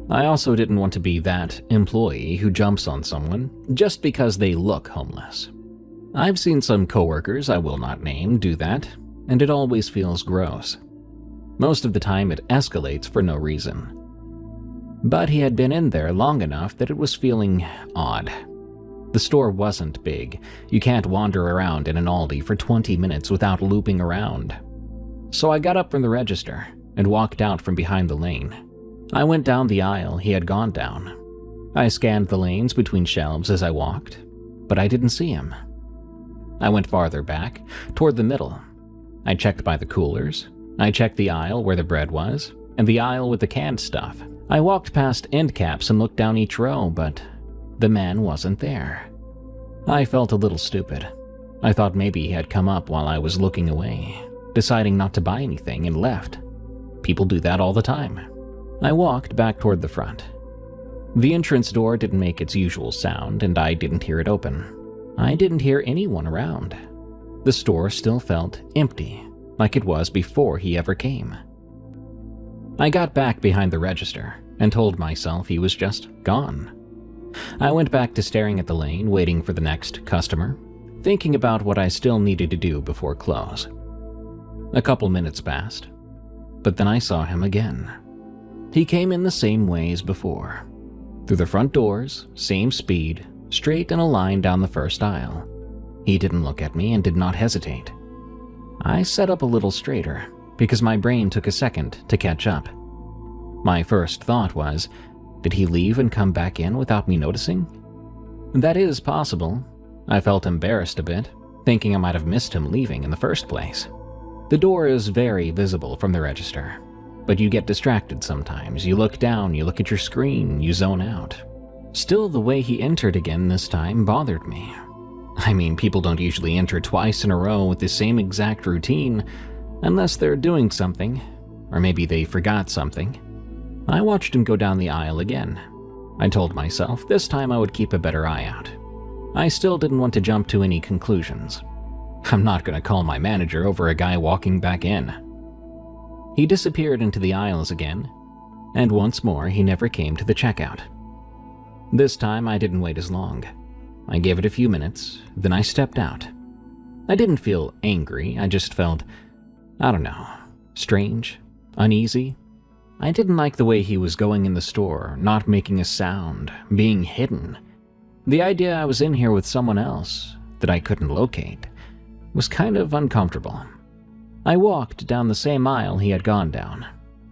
I also didn't want to be that employee who jumps on someone just because they look homeless. I've seen some coworkers I will not name do that, and it always feels gross. Most of the time it escalates for no reason. But he had been in there long enough that it was feeling odd. The store wasn't big. You can't wander around in an Aldi for 20 minutes without looping around. So I got up from the register and walked out from behind the lane. I went down the aisle he had gone down. I scanned the lanes between shelves as I walked, but I didn't see him. I went farther back, toward the middle. I checked by the coolers. I checked the aisle where the bread was, and the aisle with the canned stuff. I walked past end caps and looked down each row, but the man wasn't there. I felt a little stupid. I thought maybe he had come up while I was looking away, deciding not to buy anything, and left. People do that all the time. I walked back toward the front. The entrance door didn't make its usual sound, and I didn't hear it open. I didn't hear anyone around. The store still felt empty, like it was before he ever came. I got back behind the register and told myself he was just gone. I went back to staring at the lane, waiting for the next customer, thinking about what I still needed to do before close. A couple minutes passed, but then I saw him again. He came in the same way as before. Through the front doors, same speed, straight in a line down the first aisle. He didn't look at me and did not hesitate. I sat up a little straighter because my brain took a second to catch up. My first thought was, did he leave and come back in without me noticing? That is possible. I felt embarrassed a bit, thinking I might have missed him leaving in the first place. The door is very visible from the register, but you get distracted sometimes. You look down, you look at your screen, you zone out. Still, the way he entered again this time bothered me. I mean, people don't usually enter twice in a row with the same exact routine unless they're doing something, or maybe they forgot something. I watched him go down the aisle again. I told myself this time I would keep a better eye out. I still didn't want to jump to any conclusions. I'm not going to call my manager over a guy walking back in. He disappeared into the aisles again, and once more he never came to the checkout. This time I didn't wait as long. I gave it a few minutes, then I stepped out. I didn't feel angry, I just felt, I don't know, strange, uneasy. I didn't like the way he was going in the store, not making a sound, being hidden. The idea I was in here with someone else that I couldn't locate was kind of uncomfortable. I walked down the same aisle he had gone down.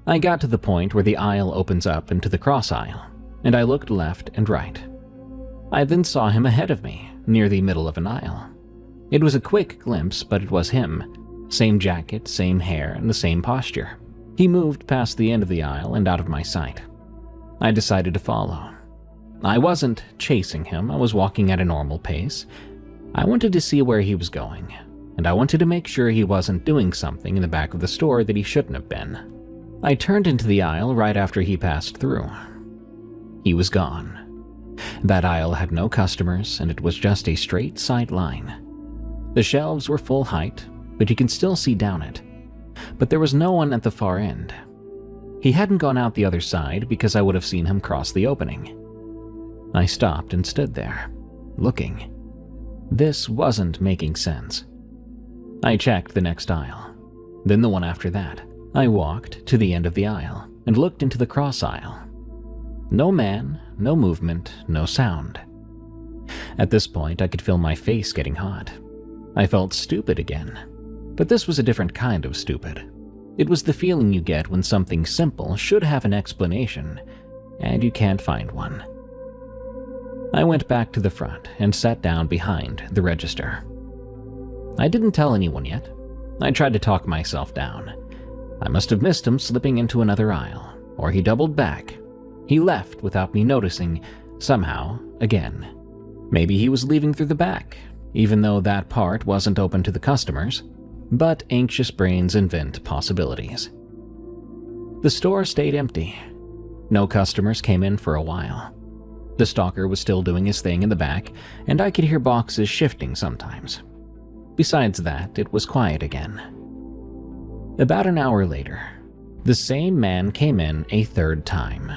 I got to the point where the aisle opens up into the cross aisle, and I looked left and right. I then saw him ahead of me, near the middle of an aisle. It was a quick glimpse, but it was him. Same jacket, same hair, and the same posture. He moved past the end of the aisle and out of my sight. I decided to follow. I wasn't chasing him, I was walking at a normal pace. I wanted to see where he was going, and I wanted to make sure he wasn't doing something in the back of the store that he shouldn't have been. I turned into the aisle right after he passed through. He was gone. That aisle had no customers, and it was just a straight side line. The shelves were full height, but you can still see down it. But there was no one at the far end. He hadn't gone out the other side because I would have seen him cross the opening. I stopped and stood there, looking. This wasn't making sense. I checked the next aisle, then the one after that. I walked to the end of the aisle and looked into the cross aisle. No man, no movement, no sound. At this point, I could feel my face getting hot. I felt stupid again. But this was a different kind of stupid. It was the feeling you get when something simple should have an explanation, and you can't find one. I went back to the front and sat down behind the register. I didn't tell anyone yet. I tried to talk myself down. I must have missed him slipping into another aisle, or he doubled back. He left without me noticing, somehow, again. Maybe he was leaving through the back, even though that part wasn't open to the customers. But anxious brains invent possibilities. The store stayed empty. No customers came in for a while. The stalker was still doing his thing in the back, and I could hear boxes shifting sometimes. Besides that, it was quiet again. About an hour later, the same man came in a third time,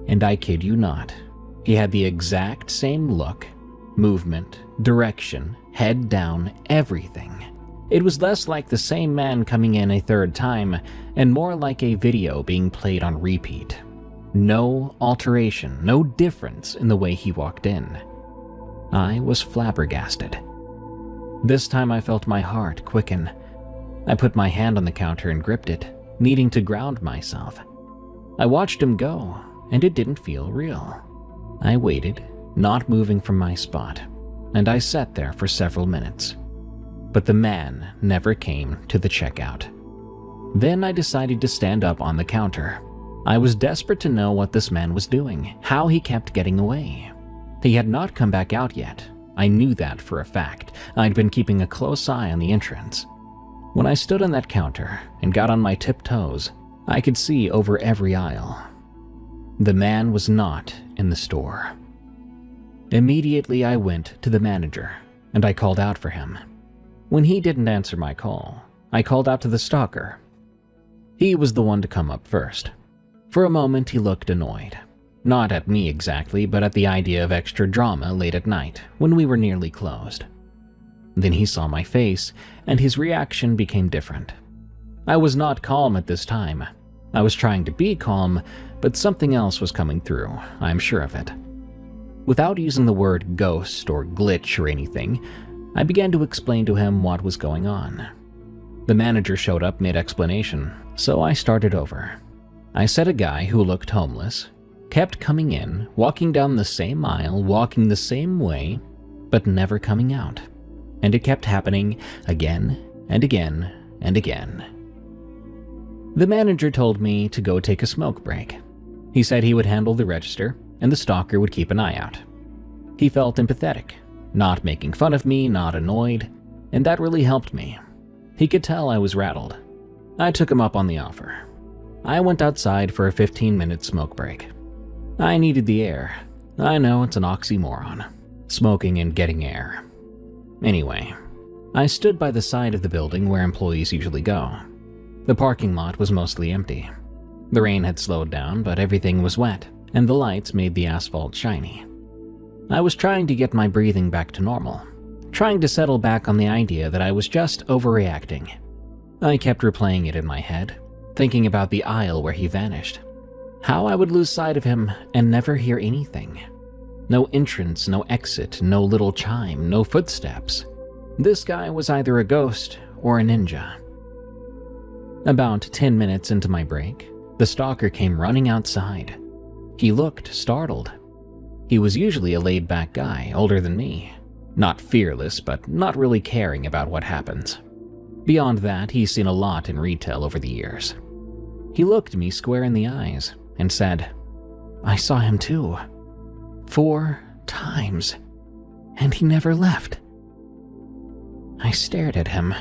and I kid you not, he had the exact same look, movement, direction, head down, everything. It was less like the same man coming in a third time and more like a video being played on repeat. No alteration, no difference in the way he walked in. I was flabbergasted. This time I felt my heart quicken. I put my hand on the counter and gripped it, needing to ground myself. I watched him go, and it didn't feel real. I waited, not moving from my spot, and I sat there for several minutes. But the man never came to the checkout. Then I decided to stand up on the counter. I was desperate to know what this man was doing, how he kept getting away. He had not come back out yet. I knew that for a fact. I'd been keeping a close eye on the entrance. When I stood on that counter and got on my tiptoes, I could see over every aisle. The man was not in the store. Immediately I went to the manager and I called out for him. When he didn't answer my call, I called out to the stalker. He was the one to come up first. For a moment he looked annoyed. Not at me exactly, but at the idea of extra drama late at night when we were nearly closed. Then he saw my face and his reaction became different. I was not calm at this time. I was trying to be calm, but something else was coming through, I'm sure of it. Without using the word ghost or glitch or anything, I began to explain to him what was going on. The manager showed up mid-explanation, so I started over. I said a guy who looked homeless kept coming in, walking down the same aisle, walking the same way, but never coming out. And it kept happening again and again and again. The manager told me to go take a smoke break. He said he would handle the register and the stalker would keep an eye out. He felt empathetic, not making fun of me, not annoyed, and that really helped me. He could tell I was rattled. I took him up on the offer. I went outside for a 15-minute smoke break. I needed the air. I know it's an oxymoron, smoking and getting air. Anyway, I stood by the side of the building where employees usually go. The parking lot was mostly empty. The rain had slowed down, but everything was wet, and the lights made the asphalt shiny. I was trying to get my breathing back to normal, trying to settle back on the idea that I was just overreacting. I kept replaying it in my head, thinking about the aisle where he vanished. How I would lose sight of him and never hear anything. No entrance, no exit, no little chime, no footsteps. This guy was either a ghost or a ninja. About 10 minutes into my break, the stalker came running outside. He looked startled. He was usually a laid-back guy, older than me. Not fearless, but not really caring about what happens. Beyond that, he's seen a lot in retail over the years. He looked me square in the eyes and said, "I saw him too. 4 times, and he never left." I stared at him,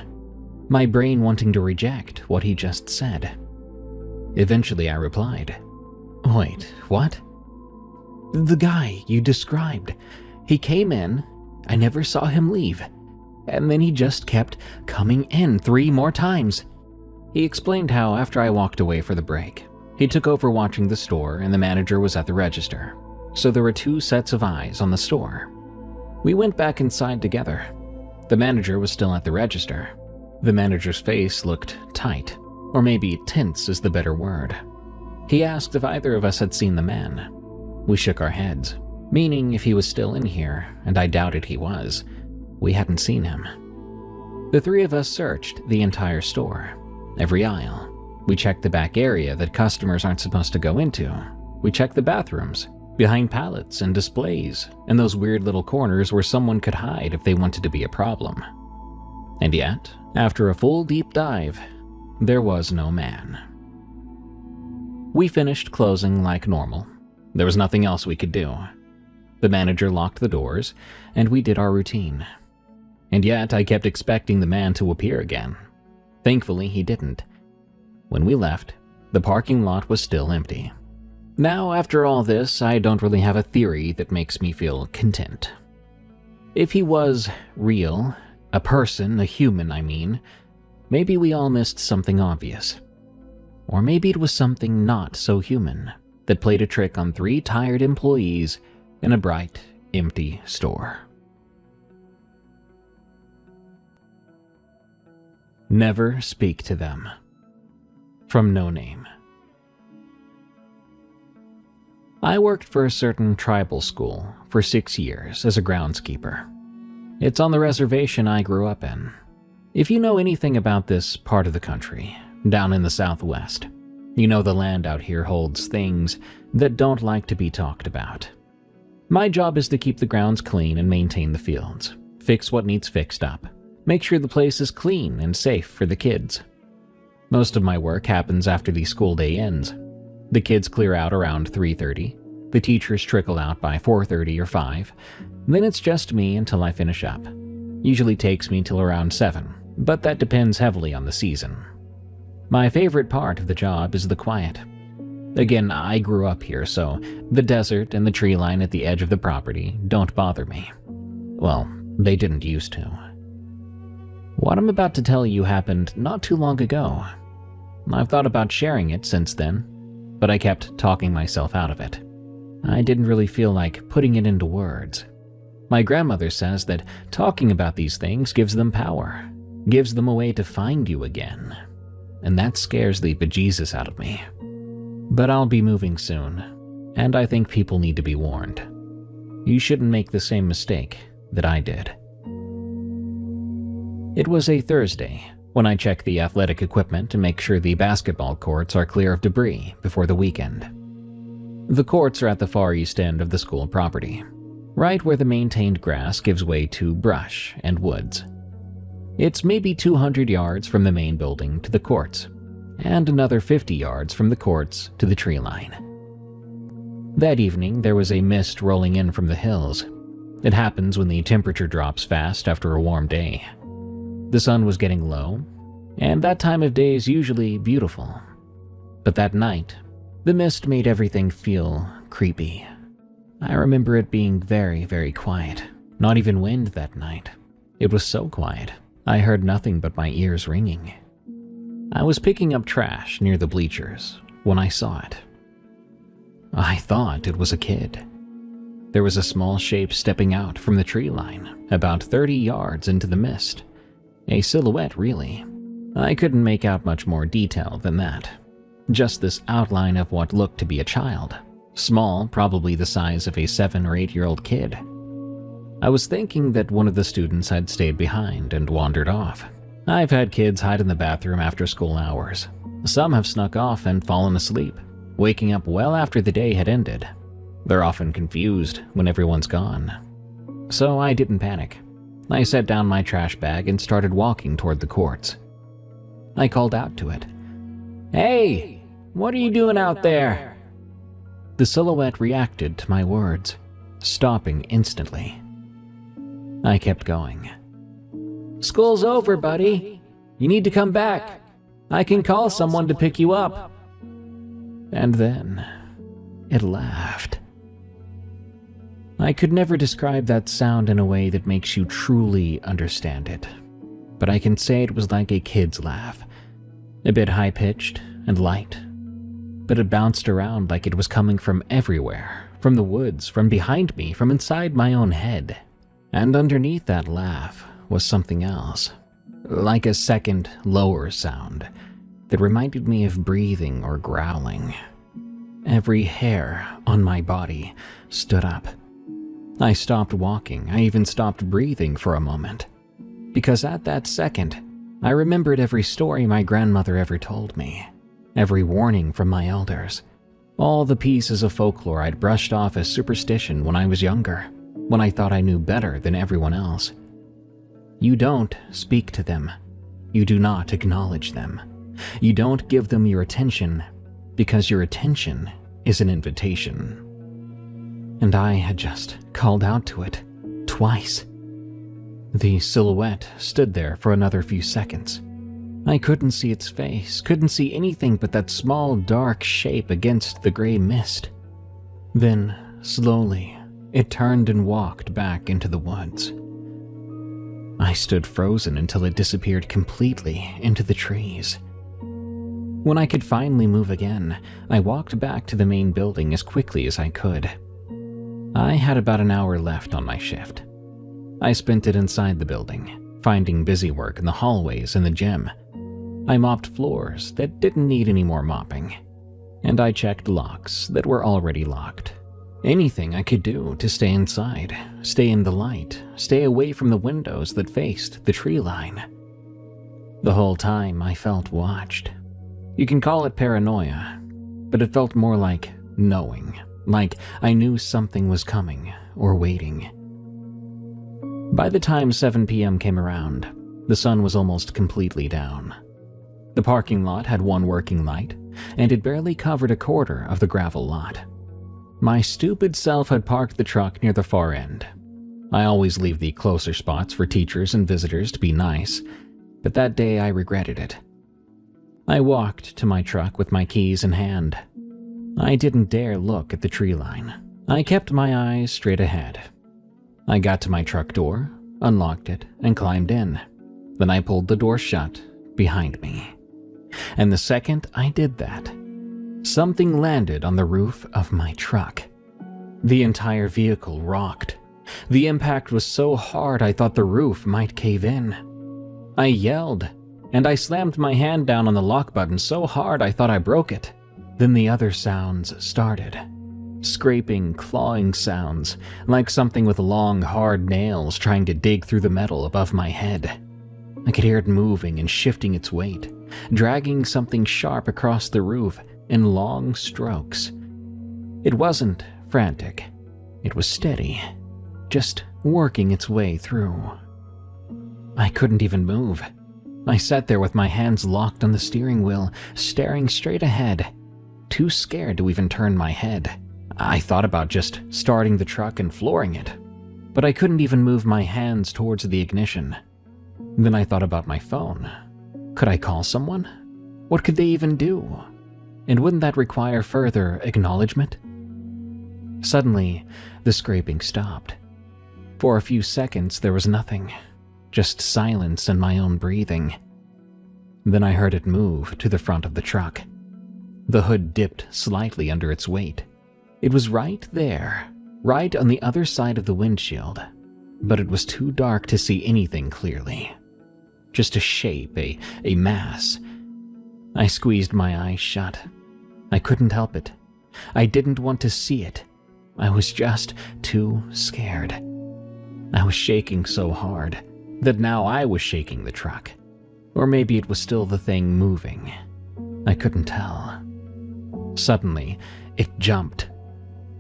my brain wanting to reject what he just said. Eventually I replied, "Wait, what?" "The guy you described. He came in, I never saw him leave, and then he just kept coming in 3 more times." He explained how after I walked away for the break, he took over watching the store and the manager was at the register, so there were 2 sets of eyes on the store. We went back inside together. The manager was still at the register. The manager's face looked tight, or maybe tense is the better word. He asked if either of us had seen the man. We shook our heads, meaning if he was still in here, and I doubted he was, we hadn't seen him. The 3 of us searched the entire store, every aisle. We checked the back area that customers aren't supposed to go into. We checked the bathrooms, behind pallets and displays, and those weird little corners where someone could hide if they wanted to be a problem. And yet, after a full deep dive, there was no man. We finished closing like normal. There was nothing else we could do. The manager locked the doors, and we did our routine. And yet, I kept expecting the man to appear again. Thankfully, he didn't. When we left, the parking lot was still empty. Now, after all this, I don't really have a theory that makes me feel content. If he was real, a person, a human, I mean, maybe we all missed something obvious. Or maybe it was something not so human that played a trick on 3 tired employees in a bright, empty store. Never speak to them. From No Name. I worked for a certain tribal school for 6 years as a groundskeeper. It's on the reservation I grew up in. If you know anything about this part of the country, down in the southwest, you know the land out here holds things that don't like to be talked about. My job is to keep the grounds clean and maintain the fields, fix what needs fixed up, make sure the place is clean and safe for the kids. Most of my work happens after the school day ends. The kids clear out around 3:30, the teachers trickle out by 4:30 or 5, then it's just me until I finish up. Usually takes me till around 7, but that depends heavily on the season. My favorite part of the job is the quiet. Again, I grew up here, so the desert and the tree line at the edge of the property don't bother me. Well, they didn't used to. What I'm about to tell you happened not too long ago. I've thought about sharing it since then, but I kept talking myself out of it. I didn't really feel like putting it into words. My grandmother says that talking about these things gives them power, gives them a way to find you again, and that scares the bejesus out of me. But I'll be moving soon, and I think people need to be warned. You shouldn't make the same mistake that I did. It was a Thursday when I checked the athletic equipment to make sure the basketball courts are clear of debris before the weekend. The courts are at the far east end of the school property, right where the maintained grass gives way to brush and woods. It's maybe 200 yards from the main building to the courts, and another 50 yards from the courts to the tree line. That evening, there was a mist rolling in from the hills. It happens when the temperature drops fast after a warm day. The sun was getting low, and that time of day is usually beautiful. But that night, the mist made everything feel creepy. I remember it being very, very quiet. Not even wind that night. It was so quiet, I heard nothing but my ears ringing. I was picking up trash near the bleachers when I saw it. I thought it was a kid. There was a small shape stepping out from the tree line, about 30 yards into the mist. A silhouette, really. I couldn't make out much more detail than that. Just this outline of what looked to be a child. Small, probably the size of a 7 or 8-year-old kid. I was thinking that one of the students had stayed behind and wandered off. I've had kids hide in the bathroom after school hours. Some have snuck off and fallen asleep, waking up well after the day had ended. They're often confused when everyone's gone. So I didn't panic. I set down my trash bag and started walking toward the courts. I called out to it. "Hey, what are you doing out there?" The silhouette reacted to my words, stopping instantly. I kept going. "School's over, buddy. You need to come back. I can call someone to pick you up." And then it laughed. I could never describe that sound in a way that makes you truly understand it, but I can say it was like a kid's laugh, a bit high-pitched and light, but it bounced around like it was coming from everywhere, from the woods, from behind me, from inside my own head. And underneath that laugh was something else, like a second, lower sound that reminded me of breathing or growling. Every hair on my body stood up. I stopped walking. I even stopped breathing for a moment. Because at that second, I remembered every story my grandmother ever told me, every warning from my elders, all the pieces of folklore I'd brushed off as superstition when I was younger, when I thought I knew better than everyone else. You don't speak to them. You do not acknowledge them. You don't give them your attention, because your attention is an invitation. And I had just called out to it, twice. The silhouette stood there for another few seconds. I couldn't see its face, couldn't see anything but that small dark shape against the gray mist. Then, slowly, it turned and walked back into the woods. I stood frozen until it disappeared completely into the trees. When I could finally move again, I walked back to the main building as quickly as I could. I had about an hour left on my shift. I spent it inside the building, finding busy work in the hallways and the gym. I mopped floors that didn't need any more mopping, and I checked locks that were already locked. Anything I could do to stay inside, stay in the light, stay away from the windows that faced the tree line. The whole time I felt watched. You can call it paranoia, but it felt more like knowing. like I knew something was coming or waiting. By the time 7 p.m. came around, the sun was almost completely down. The parking lot had one working light, and it barely covered a quarter of the gravel lot. My stupid self had parked the truck near the far end. I always leave the closer spots for teachers and visitors to be nice, but that day I regretted it. I walked to my truck with my keys in hand. I didn't dare look at the tree line. I kept my eyes straight ahead. I got to my truck door, unlocked it, and climbed in. Then I pulled the door shut behind me. And the second I did that, something landed on the roof of my truck. The entire vehicle rocked. The impact was so hard I thought the roof might cave in. I yelled, and I slammed my hand down on the lock button so hard I thought I broke it. Then the other sounds started. Scraping, clawing sounds, like something with long, hard nails trying to dig through the metal above my head. I could hear it moving and shifting its weight, dragging something sharp across the roof in long strokes. It wasn't frantic. It was steady, just working its way through. I couldn't even move. I sat there with my hands locked on the steering wheel, staring straight ahead, too scared to even turn my head. I thought about just starting the truck and flooring it, but I couldn't even move my hands towards the ignition. Then I thought about my phone. Could I call someone? What could they even do? And wouldn't that require further acknowledgement? Suddenly, the scraping stopped. For a few seconds, there was nothing, just silence and my own breathing. Then I heard it move to the front of the truck. The hood dipped slightly under its weight. It was right there, right on the other side of the windshield, but it was too dark to see anything clearly. Just a shape, a mass. I squeezed my eyes shut. I couldn't help it. I didn't want to see it. I was just too scared. I was shaking so hard that now I was shaking the truck. Or maybe it was still the thing moving. I couldn't tell. Suddenly, it jumped.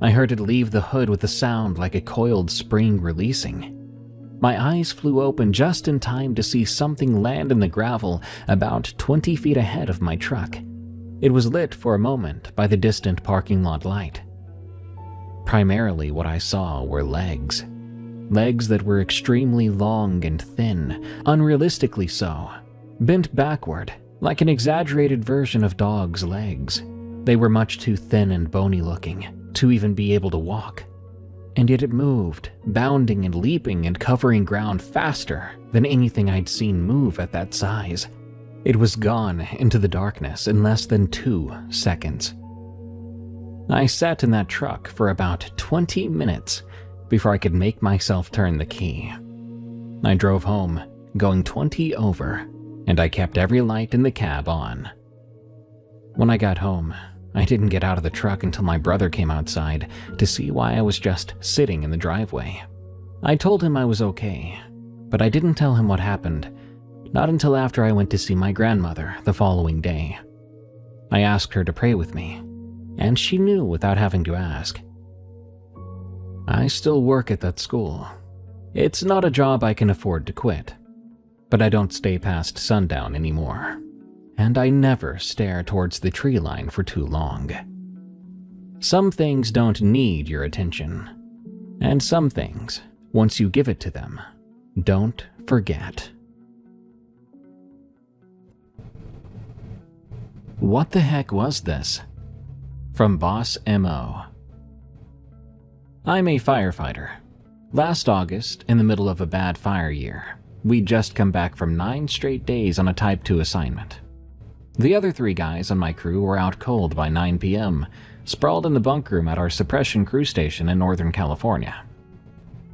I heard it leave the hood with a sound like a coiled spring releasing. My eyes flew open just in time to see something land in the gravel about 20 feet ahead of my truck. It was lit for a moment by the distant parking lot light. Primarily what I saw were legs. Legs that were extremely long and thin, unrealistically so, bent backward, like an exaggerated version of dogs' legs. They were much too thin and bony looking to even be able to walk. And yet it moved, bounding and leaping and covering ground faster than anything I'd seen move at that size. It was gone into the darkness in less than 2 seconds. I sat in that truck for about 20 minutes before I could make myself turn the key. I drove home, going 20 over, and I kept every light in the cab on. When I got home, I didn't get out of the truck until my brother came outside to see why I was just sitting in the driveway. I told him I was okay, but I didn't tell him what happened, not until after I went to see my grandmother the following day. I asked her to pray with me, and she knew without having to ask. I still work at that school. It's not a job I can afford to quit, but I don't stay past sundown anymore. And I never stare towards the tree line for too long. Some things don't need your attention, and some things, once you give it to them, don't forget. What the heck was this? From Boss M.O. I'm a firefighter. Last August, in the middle of a bad fire year, we'd just come back from 9 straight days on a Type 2 assignment. The other 3 guys on my crew were out cold by 9 p.m., sprawled in the bunk room at our suppression crew station in Northern California.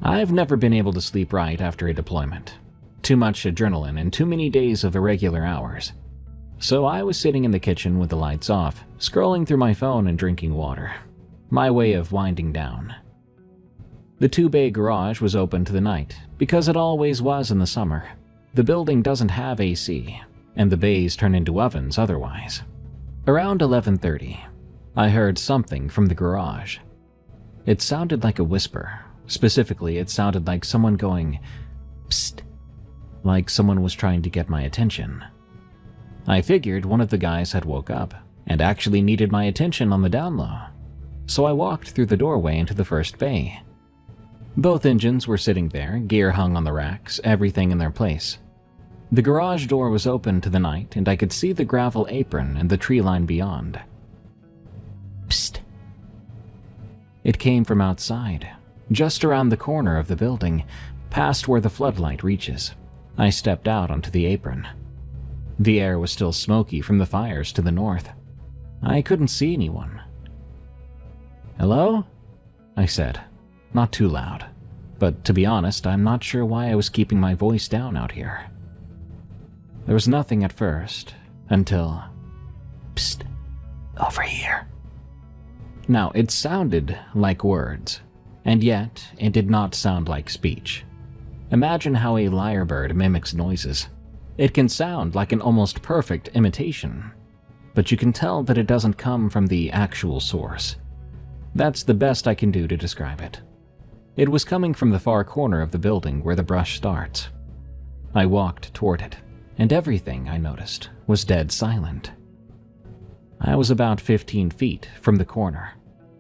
I've never been able to sleep right after a deployment. Too much adrenaline and too many days of irregular hours. So I was sitting in the kitchen with the lights off, scrolling through my phone and drinking water. My way of winding down. The 2-bay garage was open to the night, because it always was in the summer. The building doesn't have AC, and the bays turn into ovens otherwise. Around 11:30, I heard something from the garage. It sounded like a whisper. Specifically, it sounded like someone going, "Psst," like someone was trying to get my attention. I figured one of the guys had woke up and actually needed my attention on the down low, so I walked through the doorway into the first bay. Both engines were sitting there, gear hung on the racks, everything in their place. The garage door was open to the night, and I could see the gravel apron and the tree line beyond. Psst. It came from outside, just around the corner of the building, past where the floodlight reaches. I stepped out onto the apron. The air was still smoky from the fires to the north. I couldn't see anyone. "Hello?" I said, not too loud, but to be honest, I'm not sure why I was keeping my voice down out here. There was nothing at first, until, "Psst, over here." Now, it sounded like words, and yet it did not sound like speech. Imagine how a lyrebird mimics noises. It can sound like an almost perfect imitation, but you can tell that it doesn't come from the actual source. That's the best I can do to describe it. It was coming from the far corner of the building where the brush starts. I walked toward it, and everything I noticed was dead silent. I was about 15 feet from the corner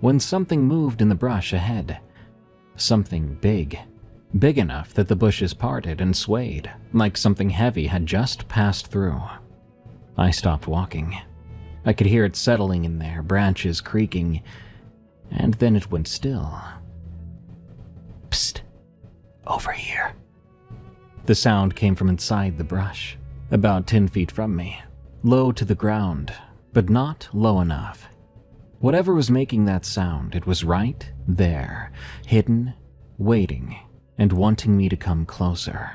when something moved in the brush ahead. Something big enough that the bushes parted and swayed like something heavy had just passed through. I stopped walking. I could hear it settling in there, branches creaking, and then it went still. "Psst, over here." The sound came from inside the brush, about 10 feet from me, low to the ground, but not low enough. Whatever was making that sound, it was right there, hidden, waiting, and wanting me to come closer.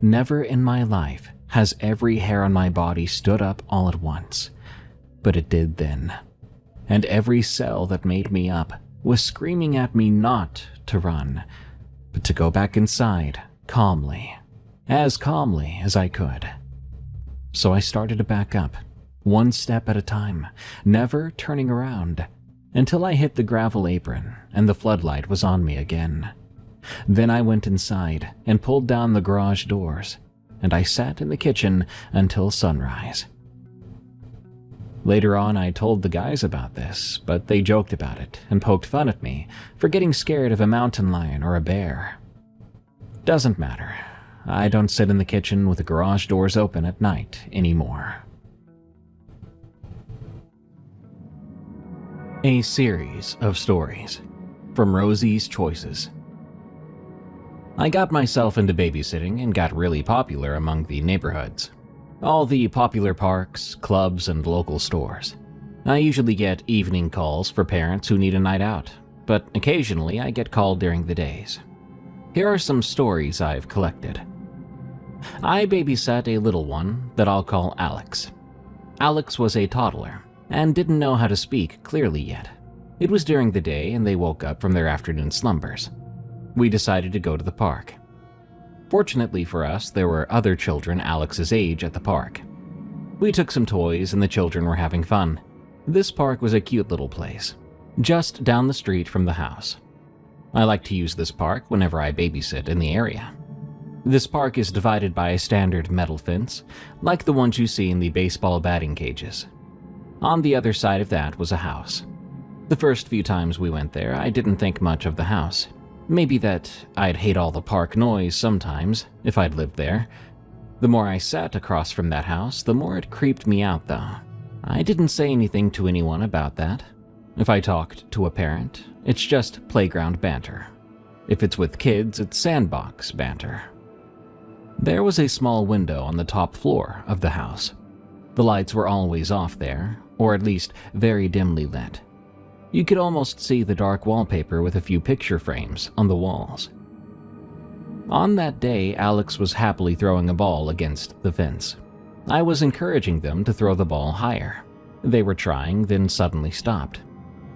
Never in my life has every hair on my body stood up all at once, but it did then. And every cell that made me up was screaming at me not to run, but to go back inside, calmly as I could. So I started to back up, one step at a time, never turning around, until I hit the gravel apron and the floodlight was on me again. Then I went inside and pulled down the garage doors, and I sat in the kitchen until sunrise. Later on, I told the guys about this, but they joked about it and poked fun at me for getting scared of a mountain lion or a bear. Doesn't matter. I don't sit in the kitchen with the garage doors open at night anymore. A series of stories from Rosie's Choices. I got myself into babysitting and got really popular among the neighborhoods. All the popular parks, clubs, and local stores. I usually get evening calls for parents who need a night out, but occasionally I get called during the days. Here are some stories I've collected. I babysat a little one that I'll call Alex. Alex was a toddler and didn't know how to speak clearly yet. It was during the day and they woke up from their afternoon slumbers. We decided to go to the park. Fortunately for us, there were other children Alex's age at the park. We took some toys and the children were having fun. This park was a cute little place, just down the street from the house. I like to use this park whenever I babysit in the area. This park is divided by a standard metal fence, like the ones you see in the baseball batting cages. On the other side of that was a house. The first few times we went there, I didn't think much of the house. Maybe that I'd hate all the park noise sometimes, if I'd lived there. The more I sat across from that house, the more it creeped me out though. I didn't say anything to anyone about that. If I talked to a parent, it's just playground banter. If it's with kids, it's sandbox banter. There was a small window on the top floor of the house. The lights were always off there, or at least very dimly lit. You could almost see the dark wallpaper with a few picture frames on the walls. On that day, Alex was happily throwing a ball against the fence. I was encouraging them to throw the ball higher. They were trying, then suddenly stopped.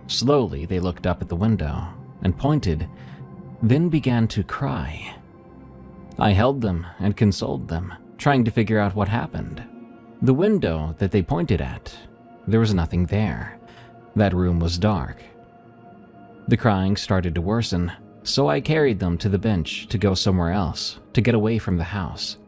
Slowly, they looked up at the window and pointed, then began to cry. I held them and consoled them, trying to figure out what happened. The window that they pointed at, there was nothing there. That room was dark. The crying started to worsen, so I carried them to the bench to go somewhere else to get away from the house.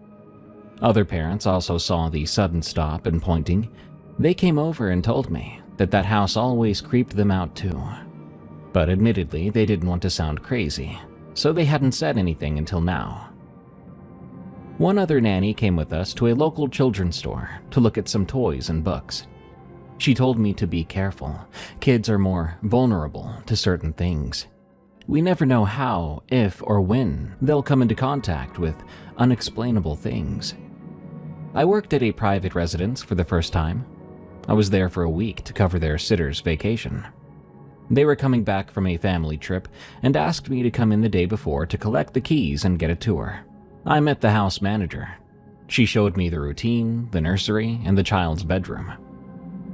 Other parents also saw the sudden stop and pointing. They came over and told me that house always creeped them out too. But admittedly, they didn't want to sound crazy, so they hadn't said anything until now. One other nanny came with us to a local children's store to look at some toys and books. She told me to be careful. Kids are more vulnerable to certain things. We never know how, if, or when they'll come into contact with unexplainable things. I worked at a private residence for the first time. I was there for a week to cover their sitter's vacation. They were coming back from a family trip and asked me to come in the day before to collect the keys and get a tour. I met the house manager. She showed me the routine, the nursery, and the child's bedroom.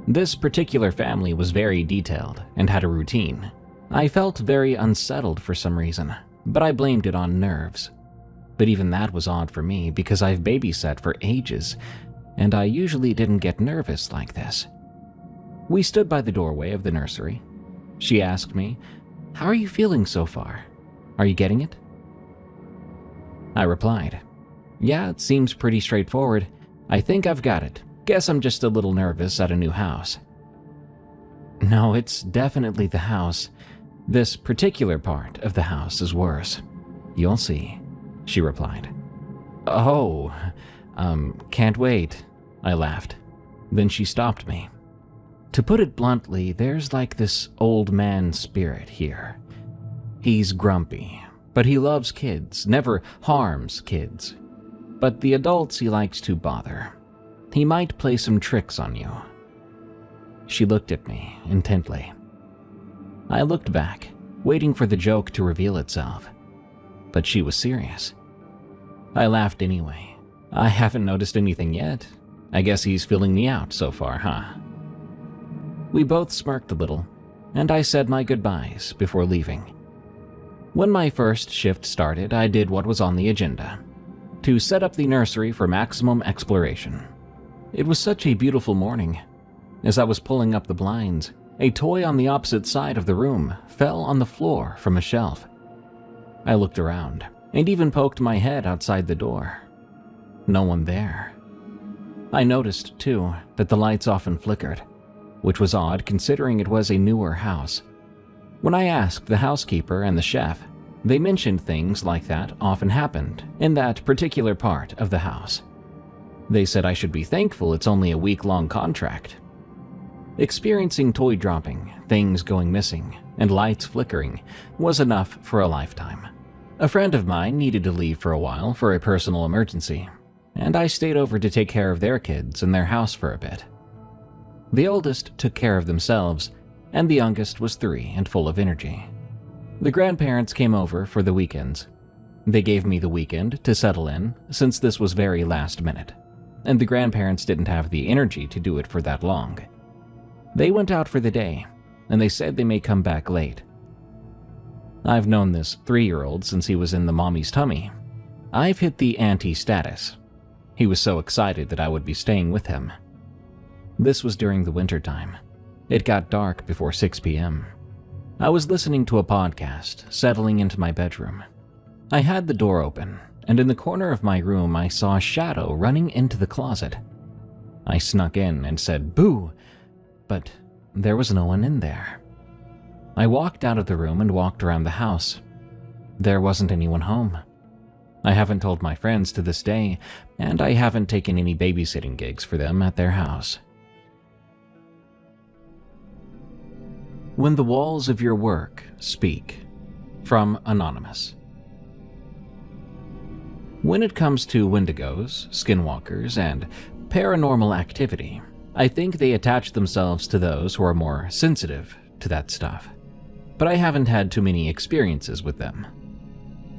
This particular family was very detailed and had a routine. I felt very unsettled for some reason, but I blamed it on nerves. But even that was odd for me because I've babysat for ages, and I usually didn't get nervous like this. We stood by the doorway of the nursery. She asked me, "How are you feeling so far? Are you getting it?" I replied, "Yeah, it seems pretty straightforward. I think I've got it. Guess I'm just a little nervous at a new house." "No, it's definitely the house. This particular part of the house is worse. You'll see," she replied. "Oh, can't wait," I laughed. Then she stopped me. "To put it bluntly, there's like this old man spirit here. He's grumpy, but he loves kids, never harms kids. But the adults he likes to bother. He might play some tricks on you." She looked at me intently. I looked back, waiting for the joke to reveal itself. But she was serious. I laughed anyway. I haven't noticed anything yet. I guess he's filling me out so far, huh? We both smirked a little, and I said my goodbyes before leaving. When my first shift started, I did what was on the agenda: to set up the nursery for maximum exploration. It was such a beautiful morning. As I was pulling up the blinds, a toy on the opposite side of the room fell on the floor from a shelf. I looked around and even poked my head outside the door. No one there. I noticed, too, that the lights often flickered, which was odd considering it was a newer house. When I asked the housekeeper and the chef, they mentioned things like that often happened in that particular part of the house. They said I should be thankful it's only a week-long contract. Experiencing toy dropping, things going missing, and lights flickering was enough for a lifetime. A friend of mine needed to leave for a while for a personal emergency, and I stayed over to take care of their kids in their house for a bit. The oldest took care of themselves, and the youngest was 3 and full of energy. The grandparents came over for the weekends. They gave me the weekend to settle in, since this was very last minute, and the grandparents didn't have the energy to do it for that long. They went out for the day, and they said they may come back late. I've known this 3-year-old since he was in the mommy's tummy. I've hit the auntie status. He was so excited that I would be staying with him. This was during the winter time. It got dark before 6 p.m. I was listening to a podcast, settling into my bedroom. I had the door open, and in the corner of my room I saw a shadow running into the closet. I snuck in and said, "Boo!" But there was no one in there. I walked out of the room and walked around the house. There wasn't anyone home. I haven't told my friends to this day, and I haven't taken any babysitting gigs for them at their house. When the walls of your work speak. From Anonymous. When it comes to wendigos, skinwalkers, and paranormal activity, I think they attach themselves to those who are more sensitive to that stuff. But I haven't had too many experiences with them.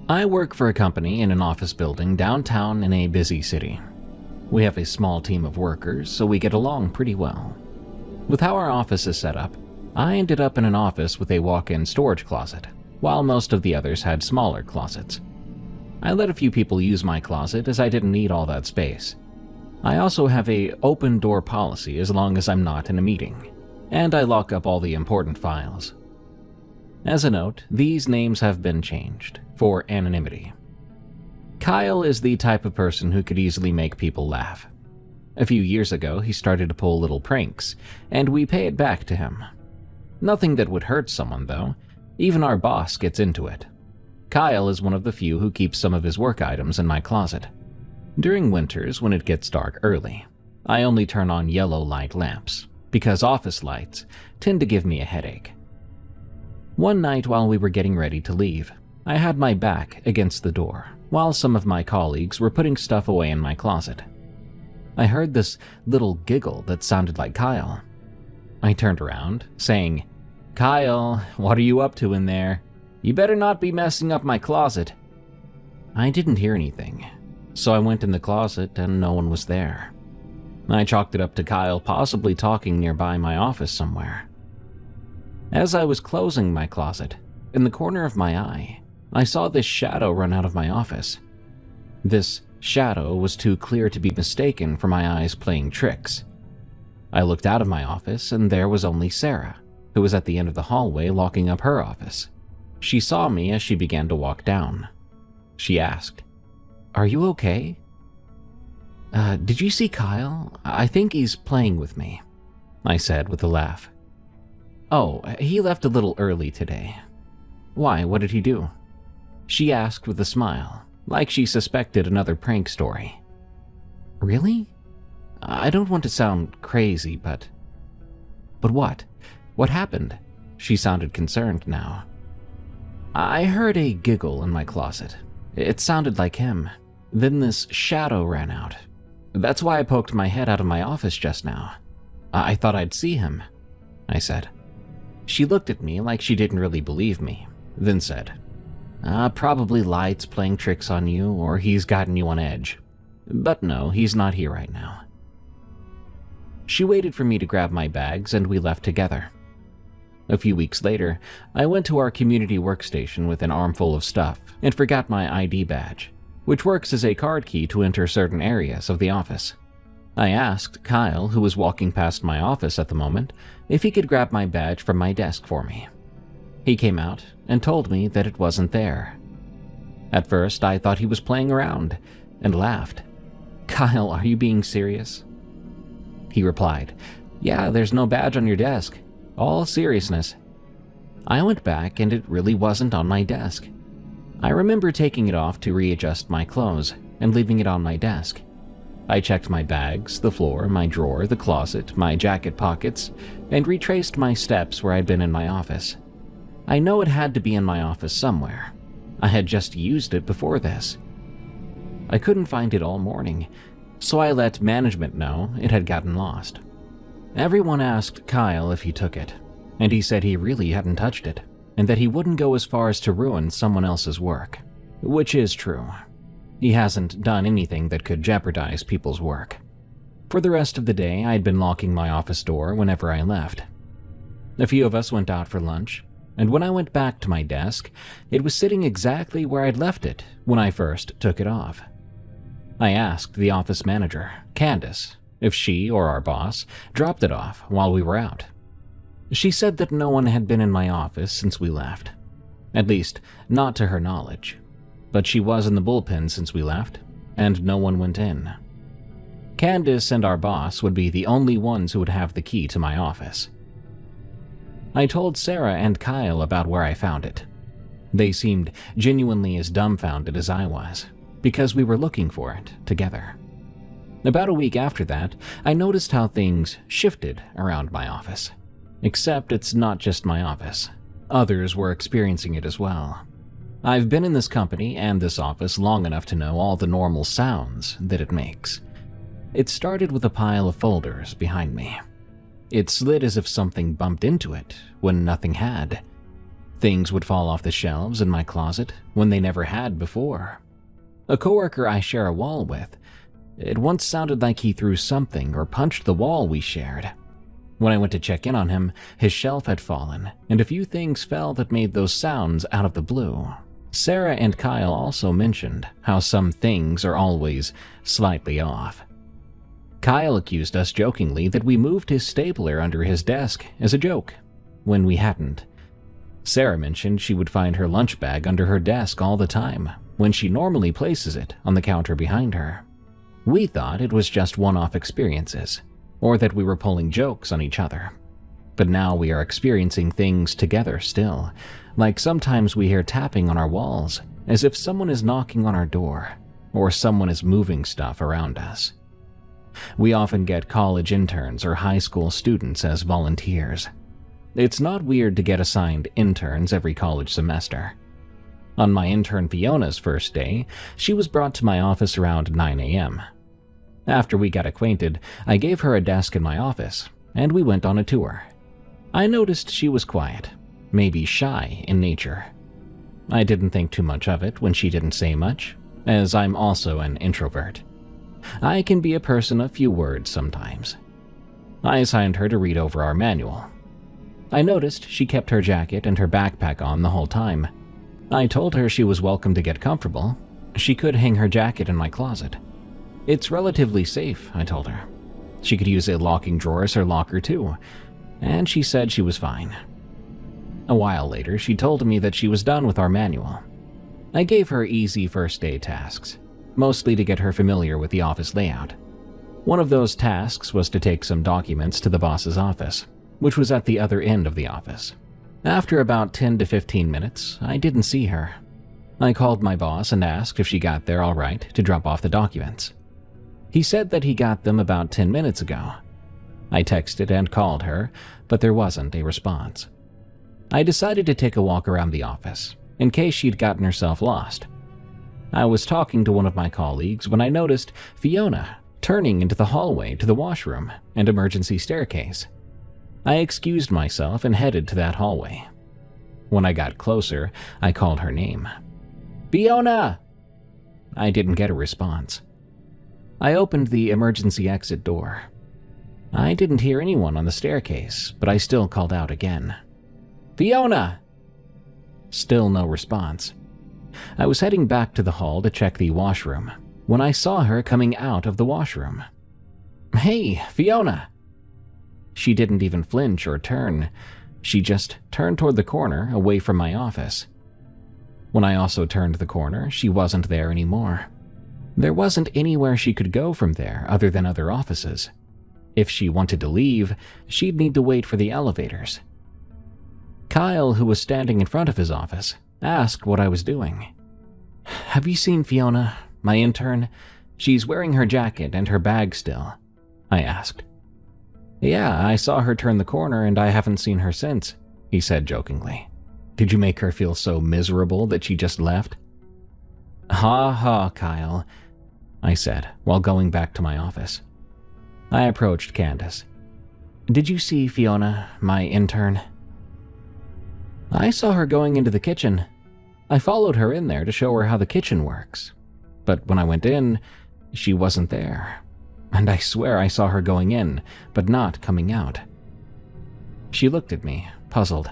I work for a company in an office building downtown in a busy city. We have a small team of workers, so we get along pretty well. With how our office is set up, I ended up in an office with a walk-in storage closet, while most of the others had smaller closets. I let a few people use my closet as I didn't need all that space. I also have a open door policy as long as I'm not in a meeting, and I lock up all the important files. As a note, these names have been changed for anonymity. Kyle is the type of person who could easily make people laugh. A few years ago, he started to pull little pranks, and we pay it back to him. Nothing that would hurt someone, though. Even our boss gets into it. Kyle is one of the few who keeps some of his work items in my closet. During winters, when it gets dark early, I only turn on yellow light lamps, because office lights tend to give me a headache. One night while we were getting ready to leave, I had my back against the door, while some of my colleagues were putting stuff away in my closet. I heard this little giggle that sounded like Kyle. I turned around, saying, "Kyle, what are you up to in there? You better not be messing up my closet." I didn't hear anything, so I went in the closet and no one was there. I chalked it up to Kyle possibly talking nearby my office somewhere. As I was closing my closet, in the corner of my eye, I saw this shadow run out of my office. This shadow was too clear to be mistaken for my eyes playing tricks. I looked out of my office and there was only Sarah, who was at the end of the hallway locking up her office. She saw me as she began to walk down. She asked, "Are you okay?" Did you see Kyle? I think he's playing with me," I said with a laugh. "Oh, he left a little early today." "Why, what did he do?" She asked with a smile, like she suspected another prank story. "Really? I don't want to sound crazy, but what? What happened?" She sounded concerned now. "I heard a giggle in my closet. It sounded like him. Then this shadow ran out. That's why I poked my head out of my office just now. I thought I'd see him," I said. She looked at me like she didn't really believe me, then said, "Probably lights playing tricks on you, or he's gotten you on edge. But no, he's not here right now." She waited for me to grab my bags and we left together. A few weeks later, I went to our community workstation with an armful of stuff and forgot my ID badge, which works as a card key to enter certain areas of the office. I asked Kyle, who was walking past my office at the moment, if he could grab my badge from my desk for me. He came out and told me that it wasn't there. At first, I thought he was playing around and laughed. "Kyle, are you being serious?" He replied, "Yeah, there's no badge on your desk. All seriousness." I went back and it really wasn't on my desk. I remember taking it off to readjust my clothes and leaving it on my desk. I checked my bags, the floor, my drawer, the closet, my jacket pockets, and retraced my steps where I'd been in my office. I know it had to be in my office somewhere. I had just used it before this. I couldn't find it all morning, so I let management know it had gotten lost. Everyone asked Kyle if he took it, and he said he really hadn't touched it, and that he wouldn't go as far as to ruin someone else's work, which is true. He hasn't done anything that could jeopardize people's work. For the rest of the day, I'd been locking my office door whenever I left. A few of us went out for lunch, and when I went back to my desk, it was sitting exactly where I'd left it when I first took it off. I asked the office manager, Candace, if she or our boss dropped it off while we were out. She said that no one had been in my office since we left, at least not to her knowledge. But she was in the bullpen since we left, and no one went in. Candace and our boss would be the only ones who would have the key to my office. I told Sarah and Kyle about where I found it. They seemed genuinely as dumbfounded as I was, because we were looking for it together. About a week after that, I noticed how things shifted around my office. Except it's not just my office. Others were experiencing it as well. I've been in this company and this office long enough to know all the normal sounds that it makes. It started with a pile of folders behind me. It slid as if something bumped into it when nothing had. Things would fall off the shelves in my closet when they never had before. A coworker I share a wall with, it once sounded like he threw something or punched the wall we shared. When I went to check in on him, his shelf had fallen, and a few things fell that made those sounds out of the blue. Sarah and Kyle also mentioned how some things are always slightly off. Kyle accused us jokingly that we moved his stapler under his desk as a joke, when we hadn't. Sarah mentioned she would find her lunch bag under her desk all the time, when she normally places it on the counter behind her. We thought it was just one-off experiences, or that we were pulling jokes on each other. But now we are experiencing things together still, like sometimes we hear tapping on our walls, as if someone is knocking on our door, or someone is moving stuff around us. We often get college interns or high school students as volunteers. It's not weird to get assigned interns every college semester. On my intern Fiona's first day, she was brought to my office around 9 a.m. After we got acquainted, I gave her a desk in my office, and we went on a tour. I noticed she was quiet, maybe shy in nature. I didn't think too much of it when she didn't say much, as I'm also an introvert. I can be a person of few words sometimes. I assigned her to read over our manual. I noticed she kept her jacket and her backpack on the whole time. I told her she was welcome to get comfortable. She could hang her jacket in my closet. It's relatively safe, I told her. She could use a locking drawer as her locker too, and she said she was fine. A while later, she told me that she was done with our manual. I gave her easy first day tasks, mostly to get her familiar with the office layout. One of those tasks was to take some documents to the boss's office, which was at the other end of the office. After about 10 to 15 minutes, I didn't see her. I called my boss and asked if she got there all right to drop off the documents. He said that he got them about 10 minutes ago. I texted and called her, but there wasn't a response. I decided to take a walk around the office, in case she'd gotten herself lost. I was talking to one of my colleagues when I noticed Fiona turning into the hallway to the washroom and emergency staircase. I excused myself and headed to that hallway. When I got closer, I called her name. "Fiona!" I didn't get a response. I opened the emergency exit door. I didn't hear anyone on the staircase, but I still called out again. "Fiona!" Still no response. I was heading back to the hall to check the washroom when I saw her coming out of the washroom. "Hey, Fiona!" She didn't even flinch or turn. She just turned toward the corner away from my office. When I also turned the corner, she wasn't there anymore. There wasn't anywhere she could go from there other than other offices. If she wanted to leave, she'd need to wait for the elevators. Kyle, who was standing in front of his office, asked what I was doing. "Have you seen Fiona, my intern? She's wearing her jacket and her bag still," I asked. "Yeah, I saw her turn the corner and I haven't seen her since," he said jokingly. "Did you make her feel so miserable that she just left?" "Ha ha, Kyle," I said while going back to my office. I approached Candace. "Did you see Fiona, my intern?" "I saw her going into the kitchen. I followed her in there to show her how the kitchen works. But when I went in, she wasn't there. And I swear I saw her going in, but not coming out." She looked at me, puzzled.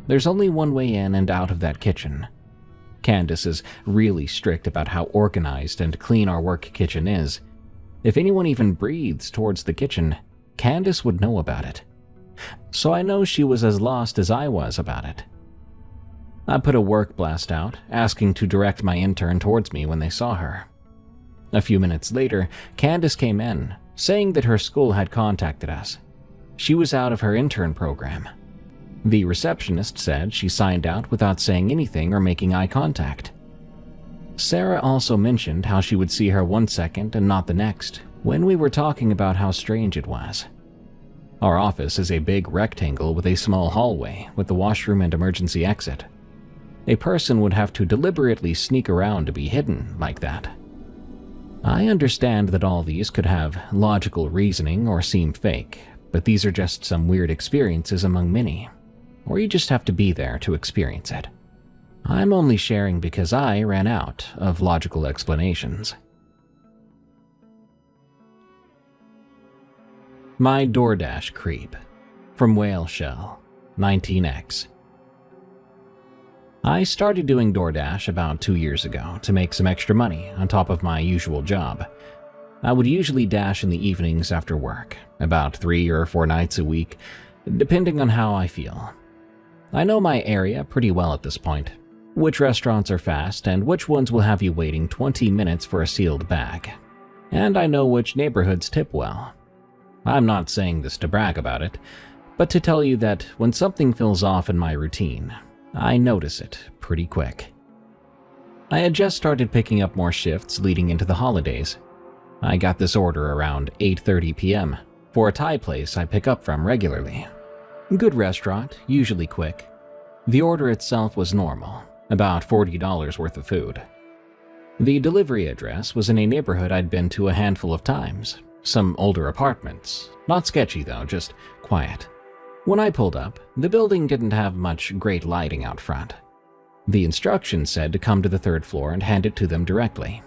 There's only one way in and out of that kitchen. Candace is really strict about how organized and clean our work kitchen is. If anyone even breathes towards the kitchen, Candace would know about it. So I know she was as lost as I was about it. I put a work blast out, asking to direct my intern towards me when they saw her. A few minutes later, Candace came in, saying that her school had contacted us. She was out of her intern program. The receptionist said she signed out without saying anything or making eye contact. Sarah also mentioned how she would see her one second and not the next when we were talking about how strange it was. Our office is a big rectangle with a small hallway with the washroom and emergency exit. A person would have to deliberately sneak around to be hidden like that. I understand that all these could have logical reasoning or seem fake, but these are just some weird experiences among many, or you just have to be there to experience it. I'm only sharing because I ran out of logical explanations. My DoorDash creep, from Whale Shell, 19X. I started doing DoorDash about 2 years ago to make some extra money on top of my usual job. I would usually dash in the evenings after work, about 3 or 4 nights a week, depending on how I feel. I know my area pretty well at this point. Which restaurants are fast and which ones will have you waiting 20 minutes for a sealed bag. And I know which neighborhoods tip well. I'm not saying this to brag about it, but to tell you that when something feels off in my routine, I notice it pretty quick. I had just started picking up more shifts leading into the holidays. I got this order around 8:30 p.m. for a Thai place I pick up from regularly. Good restaurant, usually quick. The order itself was normal, about $40 worth of food. The delivery address was in a neighborhood I'd been to a handful of times, some older apartments. Not sketchy though, just quiet. When I pulled up, the building didn't have much great lighting out front. The instructions said to come to the 3rd floor and hand it to them directly.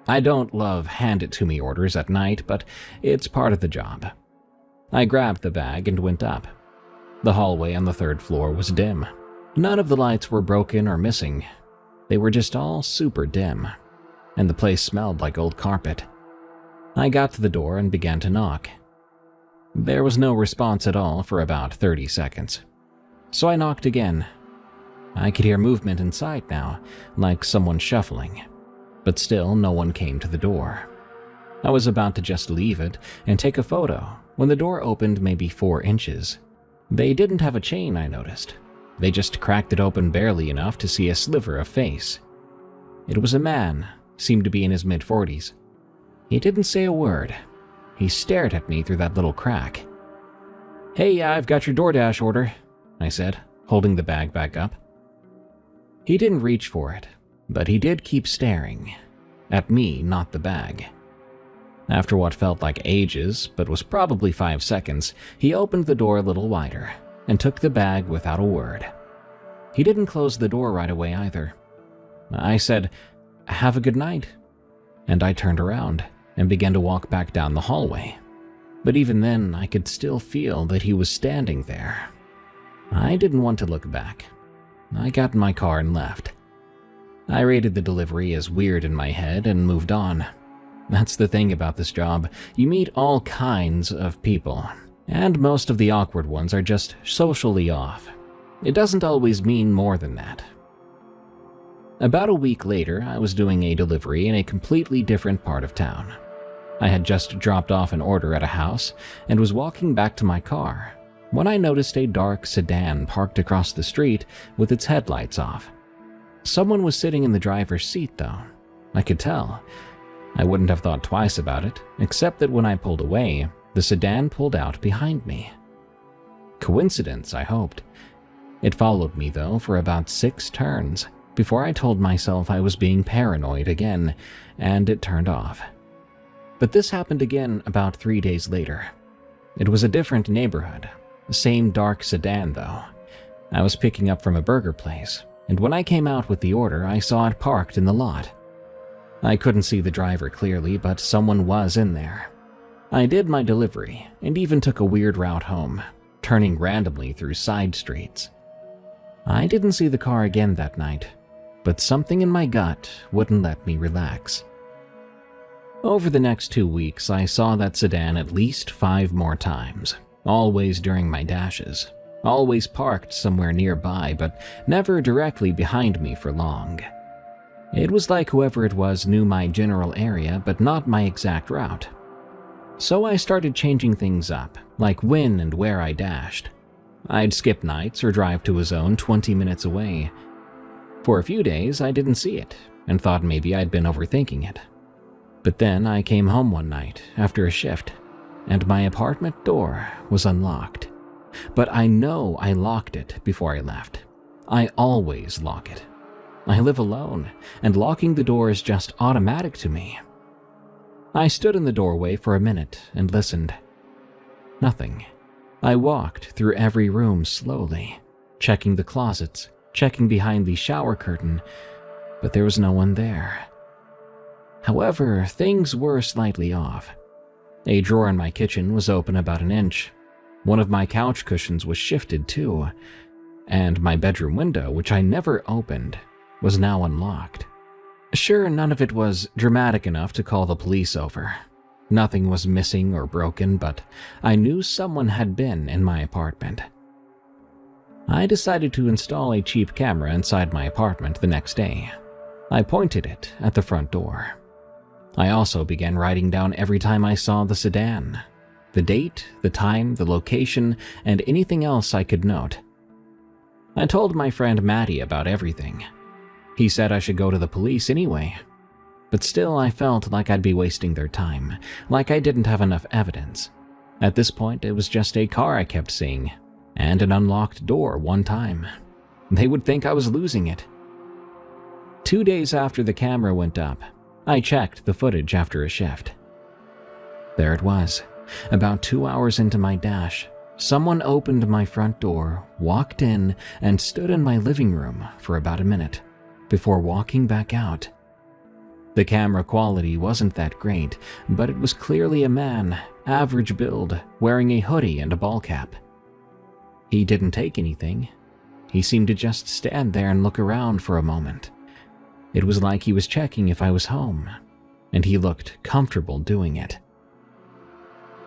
I don't love hand-it-to-me orders at night, but it's part of the job. I grabbed the bag and went up. The hallway on the 3rd floor was dim. None of the lights were broken or missing. They were just all super dim, and the place smelled like old carpet. I got to the door and began to knock. There was no response at all for about 30 seconds. So I knocked again. I could hear movement inside now, like someone shuffling, but still no one came to the door. I was about to just leave it and take a photo when the door opened maybe 4 inches. They didn't have a chain, I noticed. They just cracked it open barely enough to see a sliver of face. It was a man, seemed to be in his mid-40s. He didn't say a word. He stared at me through that little crack. "Hey, I've got your DoorDash order," I said, holding the bag back up. He didn't reach for it, but he did keep staring. At me, not the bag. After what felt like ages, but was probably 5 seconds, he opened the door a little wider and took the bag without a word. He didn't close the door right away either. I said, "Have a good night," and I turned around and began to walk back down the hallway. But even then, I could still feel that he was standing there. I didn't want to look back. I got in my car and left. I rated the delivery as weird in my head and moved on. That's the thing about this job. You meet all kinds of people, and most of the awkward ones are just socially off. It doesn't always mean more than that. About a week later, I was doing a delivery in a completely different part of town. I had just dropped off an order at a house and was walking back to my car when I noticed a dark sedan parked across the street with its headlights off. Someone was sitting in the driver's seat though. I could tell. I wouldn't have thought twice about it, except that when I pulled away, the sedan pulled out behind me. Coincidence, I hoped. It followed me though for about 6 turns before I told myself I was being paranoid again, and it turned off. But this happened again about 3 days later. It was a different neighborhood, the same dark sedan though. I was picking up from a burger place, and when I came out with the order, I saw it parked in the lot. I couldn't see the driver clearly, but someone was in there. I did my delivery, and even took a weird route home, turning randomly through side streets. I didn't see the car again that night, but something in my gut wouldn't let me relax. Over the next 2 weeks, I saw that sedan at least 5 more times, always during my dashes, always parked somewhere nearby, but never directly behind me for long. It was like whoever it was knew my general area, but not my exact route. So I started changing things up, like when and where I dashed. I'd skip nights or drive to a zone 20 minutes away. For a few days, I didn't see it, and thought maybe I'd been overthinking it. But then I came home one night after a shift, and my apartment door was unlocked. But I know I locked it before I left. I always lock it. I live alone, and locking the door is just automatic to me. I stood in the doorway for a minute and listened. Nothing. I walked through every room slowly, checking the closets, checking behind the shower curtain, but there was no one there. However, things were slightly off. A drawer in my kitchen was open about an inch. One of my couch cushions was shifted too, and my bedroom window, which I never opened, was now unlocked. Sure, none of it was dramatic enough to call the police over. Nothing was missing or broken, but I knew someone had been in my apartment. I decided to install a cheap camera inside my apartment the next day. I pointed it at the front door. I also began writing down every time I saw the sedan, the date, the time, the location, and anything else I could note. I told my friend Matty about everything. He said I should go to the police anyway, but still I felt like I'd be wasting their time, like I didn't have enough evidence. At this point, it was just a car I kept seeing, and an unlocked door one time. They would think I was losing it. 2 days after the camera went up, I checked the footage after a shift. There it was. About 2 hours into my dash, someone opened my front door, walked in, and stood in my living room for about a minute before walking back out. The camera quality wasn't that great, but it was clearly a man, average build, wearing a hoodie and a ball cap. He didn't take anything. He seemed to just stand there and look around for a moment. It was like he was checking if I was home, and he looked comfortable doing it.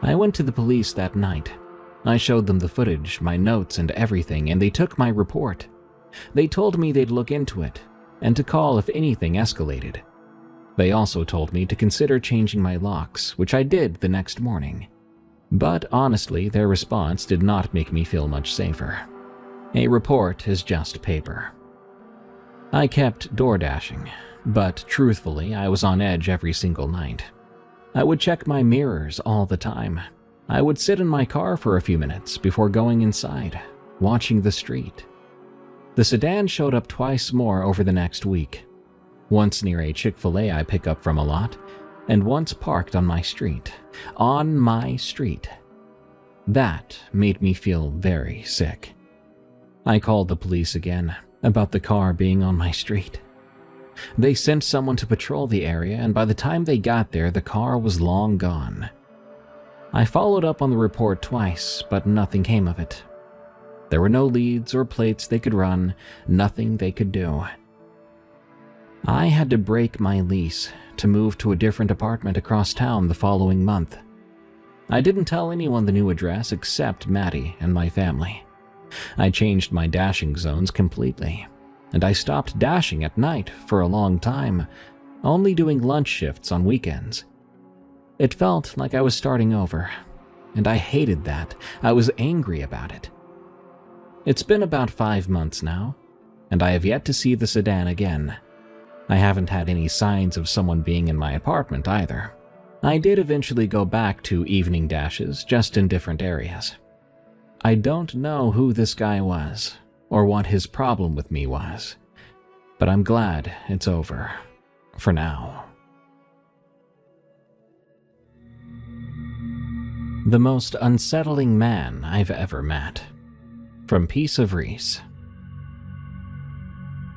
I went to the police that night. I showed them the footage, my notes, and everything, and they took my report. They told me they'd look into it, and to call if anything escalated. They also told me to consider changing my locks, which I did the next morning. But honestly, their response did not make me feel much safer. A report is just paper. I kept door dashing, but truthfully, I was on edge every single night. I would check my mirrors all the time. I would sit in my car for a few minutes before going inside, watching the street. The sedan showed up twice more over the next week. Once near a Chick-fil-A I pick up from a lot, and once parked on my street. On my street. That made me feel very sick. I called the police again about the car being on my street. They sent someone to patrol the area, and by the time they got there, the car was long gone. I followed up on the report twice, but nothing came of it. There were no leads or plates they could run, nothing they could do. I had to break my lease to move to a different apartment across town the following month. I didn't tell anyone the new address except Maddie and my family. I changed my dashing zones completely, and I stopped dashing at night for a long time, only doing lunch shifts on weekends. It felt like I was starting over, and I hated that. I was angry about it. It's been about 5 months now, and I have yet to see the sedan again. I haven't had any signs of someone being in my apartment either. I did eventually go back to evening dashes, just in different areas. I don't know who this guy was, or what his problem with me was, but I'm glad it's over, for now. The most unsettling man I've ever met. From Piece of Reese.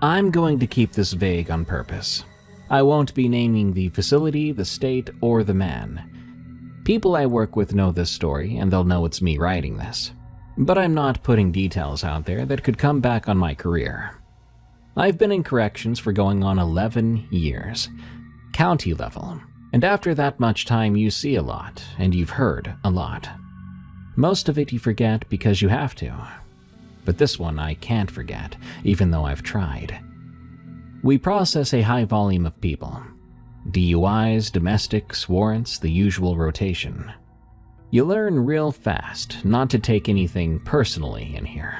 I'm going to keep this vague on purpose. I won't be naming the facility, the state, or the man. People I work with know this story, and they'll know it's me writing this. But I'm not putting details out there that could come back on my career. I've been in corrections for going on 11 years, county level, and after that much time you see a lot, and you've heard a lot. Most of it you forget because you have to. But this one I can't forget, even though I've tried. We process a high volume of people. DUIs, domestics, warrants, the usual rotation. You learn real fast not to take anything personally in here.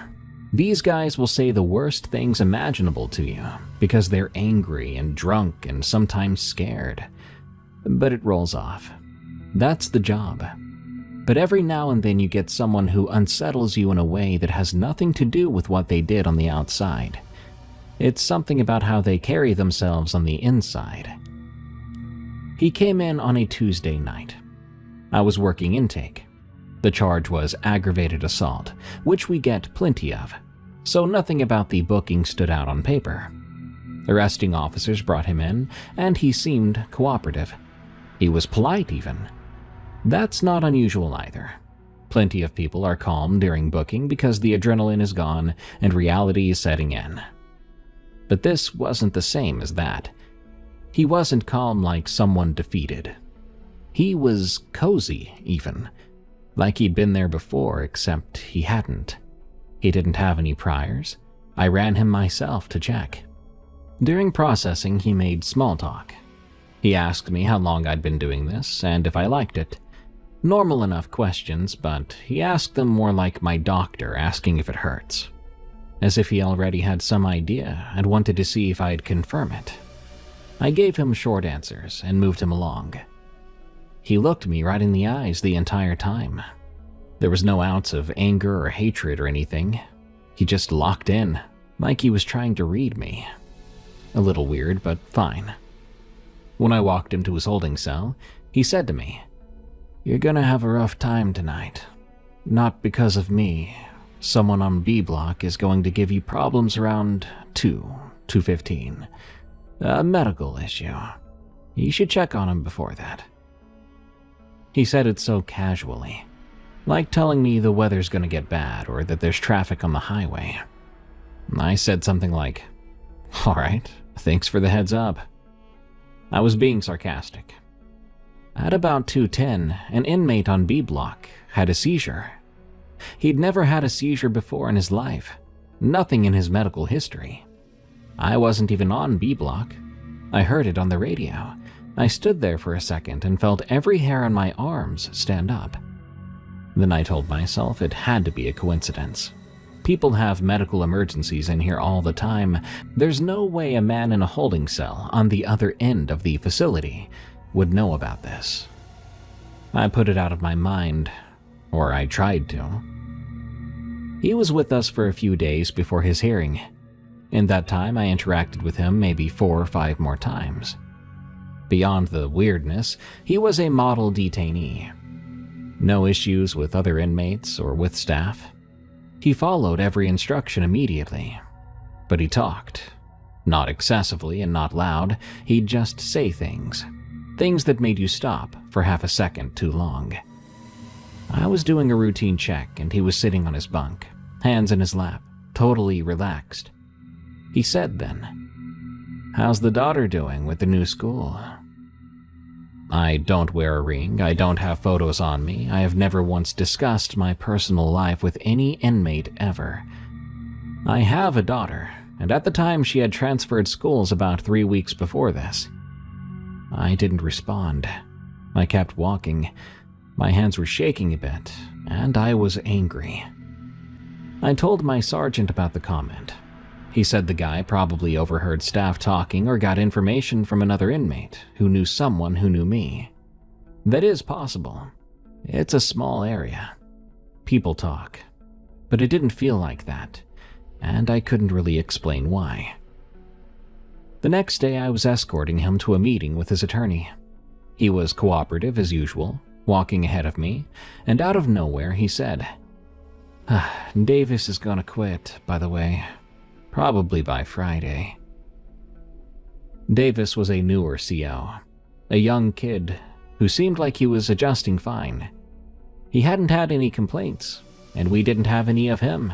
These guys will say the worst things imaginable to you because they're angry and drunk and sometimes scared. But it rolls off. That's the job. But every now and then you get someone who unsettles you in a way that has nothing to do with what they did on the outside. It's something about how they carry themselves on the inside. He came in on a Tuesday night. I was working intake. The charge was aggravated assault, which we get plenty of, so nothing about the booking stood out on paper. Arresting officers brought him in, and he seemed cooperative. He was polite even. That's not unusual either. Plenty of people are calm during booking because the adrenaline is gone and reality is setting in. But this wasn't the same as that. He wasn't calm like someone defeated. He was cozy, even. Like he'd been there before, except he hadn't. He didn't have any priors. I ran him myself to check. During processing, he made small talk. He asked me how long I'd been doing this and if I liked it. Normal enough questions, but he asked them more like my doctor asking if it hurts. As if he already had some idea and wanted to see if I'd confirm it. I gave him short answers and moved him along. He looked me right in the eyes the entire time. There was no ounce of anger or hatred or anything. He just locked in, like he was trying to read me. A little weird, but fine. When I walked him to his holding cell, he said to me, "You're gonna have a rough time tonight. Not because of me. Someone on B block is going to give you problems around 2:15. A medical issue. You should check on him before that." He said it so casually, like telling me the weather's gonna get bad or that there's traffic on the highway. I said something like, "Alright, thanks for the heads up." I was being sarcastic. At about 2:10, an inmate on B block had a seizure. He'd never had a seizure before in his life, nothing in his medical history. I wasn't even on B block. I heard it on the radio. I stood there for a second and felt every hair on my arms stand up. Then I told myself it had to be a coincidence. People have medical emergencies in here all the time. There's no way a man in a holding cell on the other end of the facility would know about this. I put it out of my mind, or I tried to. He was with us for a few days before his hearing. In that time, I interacted with him maybe 4 or 5 more times. Beyond the weirdness, he was a model detainee. No issues with other inmates or with staff. He followed every instruction immediately, but he talked. Not excessively and not loud, he'd just say things that made you stop for half a second too long. I was doing a routine check and he was sitting on his bunk, hands in his lap, totally relaxed. He said then, "How's the daughter doing with the new school?" I don't wear a ring, I don't have photos on me, I have never once discussed my personal life with any inmate ever. I have a daughter, and at the time she had transferred schools about 3 weeks before this. I didn't respond. I kept walking. My hands were shaking a bit, and I was angry. I told my sergeant about the comment. He said the guy probably overheard staff talking or got information from another inmate who knew someone who knew me. That is possible. It's a small area. People talk. But it didn't feel like that, and I couldn't really explain why. The next day I was escorting him to a meeting with his attorney. He was cooperative as usual, walking ahead of me, and out of nowhere he said, "Davis is gonna quit, by the way. Probably by Friday." Davis was a newer CO, a young kid who seemed like he was adjusting fine. He hadn't had any complaints, and we didn't have any of him.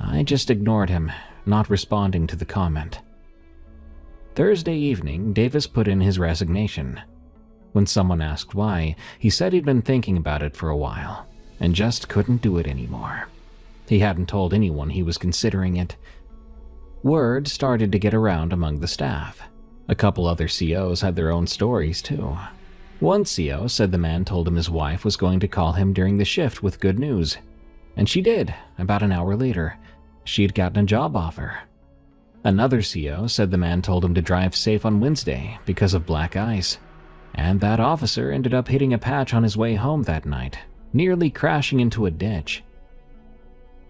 I just ignored him, not responding to the comment. Thursday evening, Davis put in his resignation. When someone asked why, he said he'd been thinking about it for a while, and just couldn't do it anymore. He hadn't told anyone he was considering it. Word started to get around among the staff. A couple other COs had their own stories too. One CO said the man told him his wife was going to call him during the shift with good news. And she did, about an hour later. She'd gotten a job offer. Another CO said the man told him to drive safe on Wednesday because of black ice. And that officer ended up hitting a patch on his way home that night, nearly crashing into a ditch.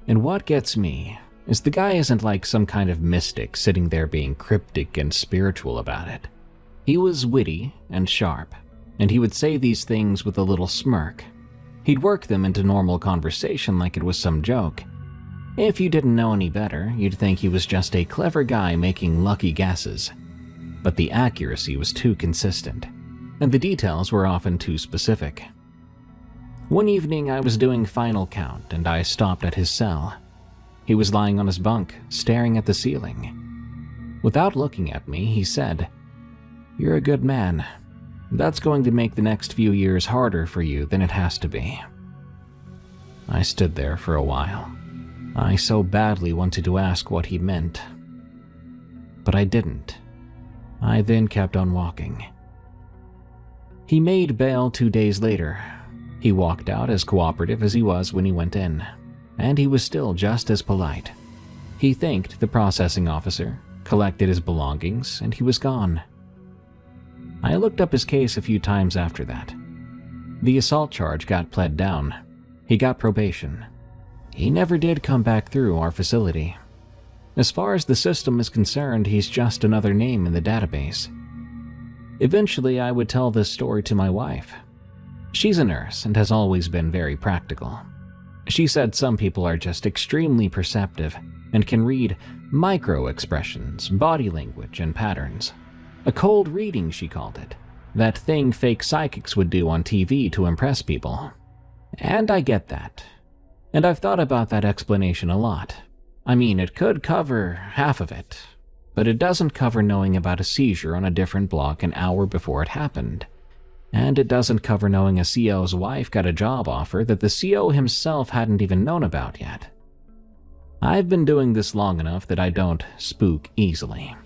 And what gets me is the guy isn't like some kind of mystic sitting there being cryptic and spiritual about it. He was witty and sharp, and he would say these things with a little smirk. He'd work them into normal conversation like it was some joke. If you didn't know any better, you'd think he was just a clever guy making lucky guesses. But the accuracy was too consistent, and the details were often too specific. One evening I was doing final count and I stopped at his cell. He was lying on his bunk, staring at the ceiling. Without looking at me, he said, "You're a good man. That's going to make the next few years harder for you than it has to be." I stood there for a while. I so badly wanted to ask what he meant, but I didn't. I then kept on walking. He made bail 2 days later. He walked out as cooperative as he was when he went in, and he was still just as polite. He thanked the processing officer, collected his belongings, and he was gone. I looked up his case a few times after that. The assault charge got pled down. He got probation. He never did come back through our facility. As far as the system is concerned, he's just another name in the database. Eventually, I would tell this story to my wife. She's a nurse and has always been very practical. She said some people are just extremely perceptive and can read micro-expressions, body language, and patterns. A cold reading, she called it. That thing fake psychics would do on TV to impress people. And I get that. And I've thought about that explanation a lot. I mean, it could cover half of it, but it doesn't cover knowing about a seizure on a different block an hour before it happened. And it doesn't cover knowing a CO's wife got a job offer that the CO himself hadn't even known about yet. I've been doing this long enough that I don't spook easily.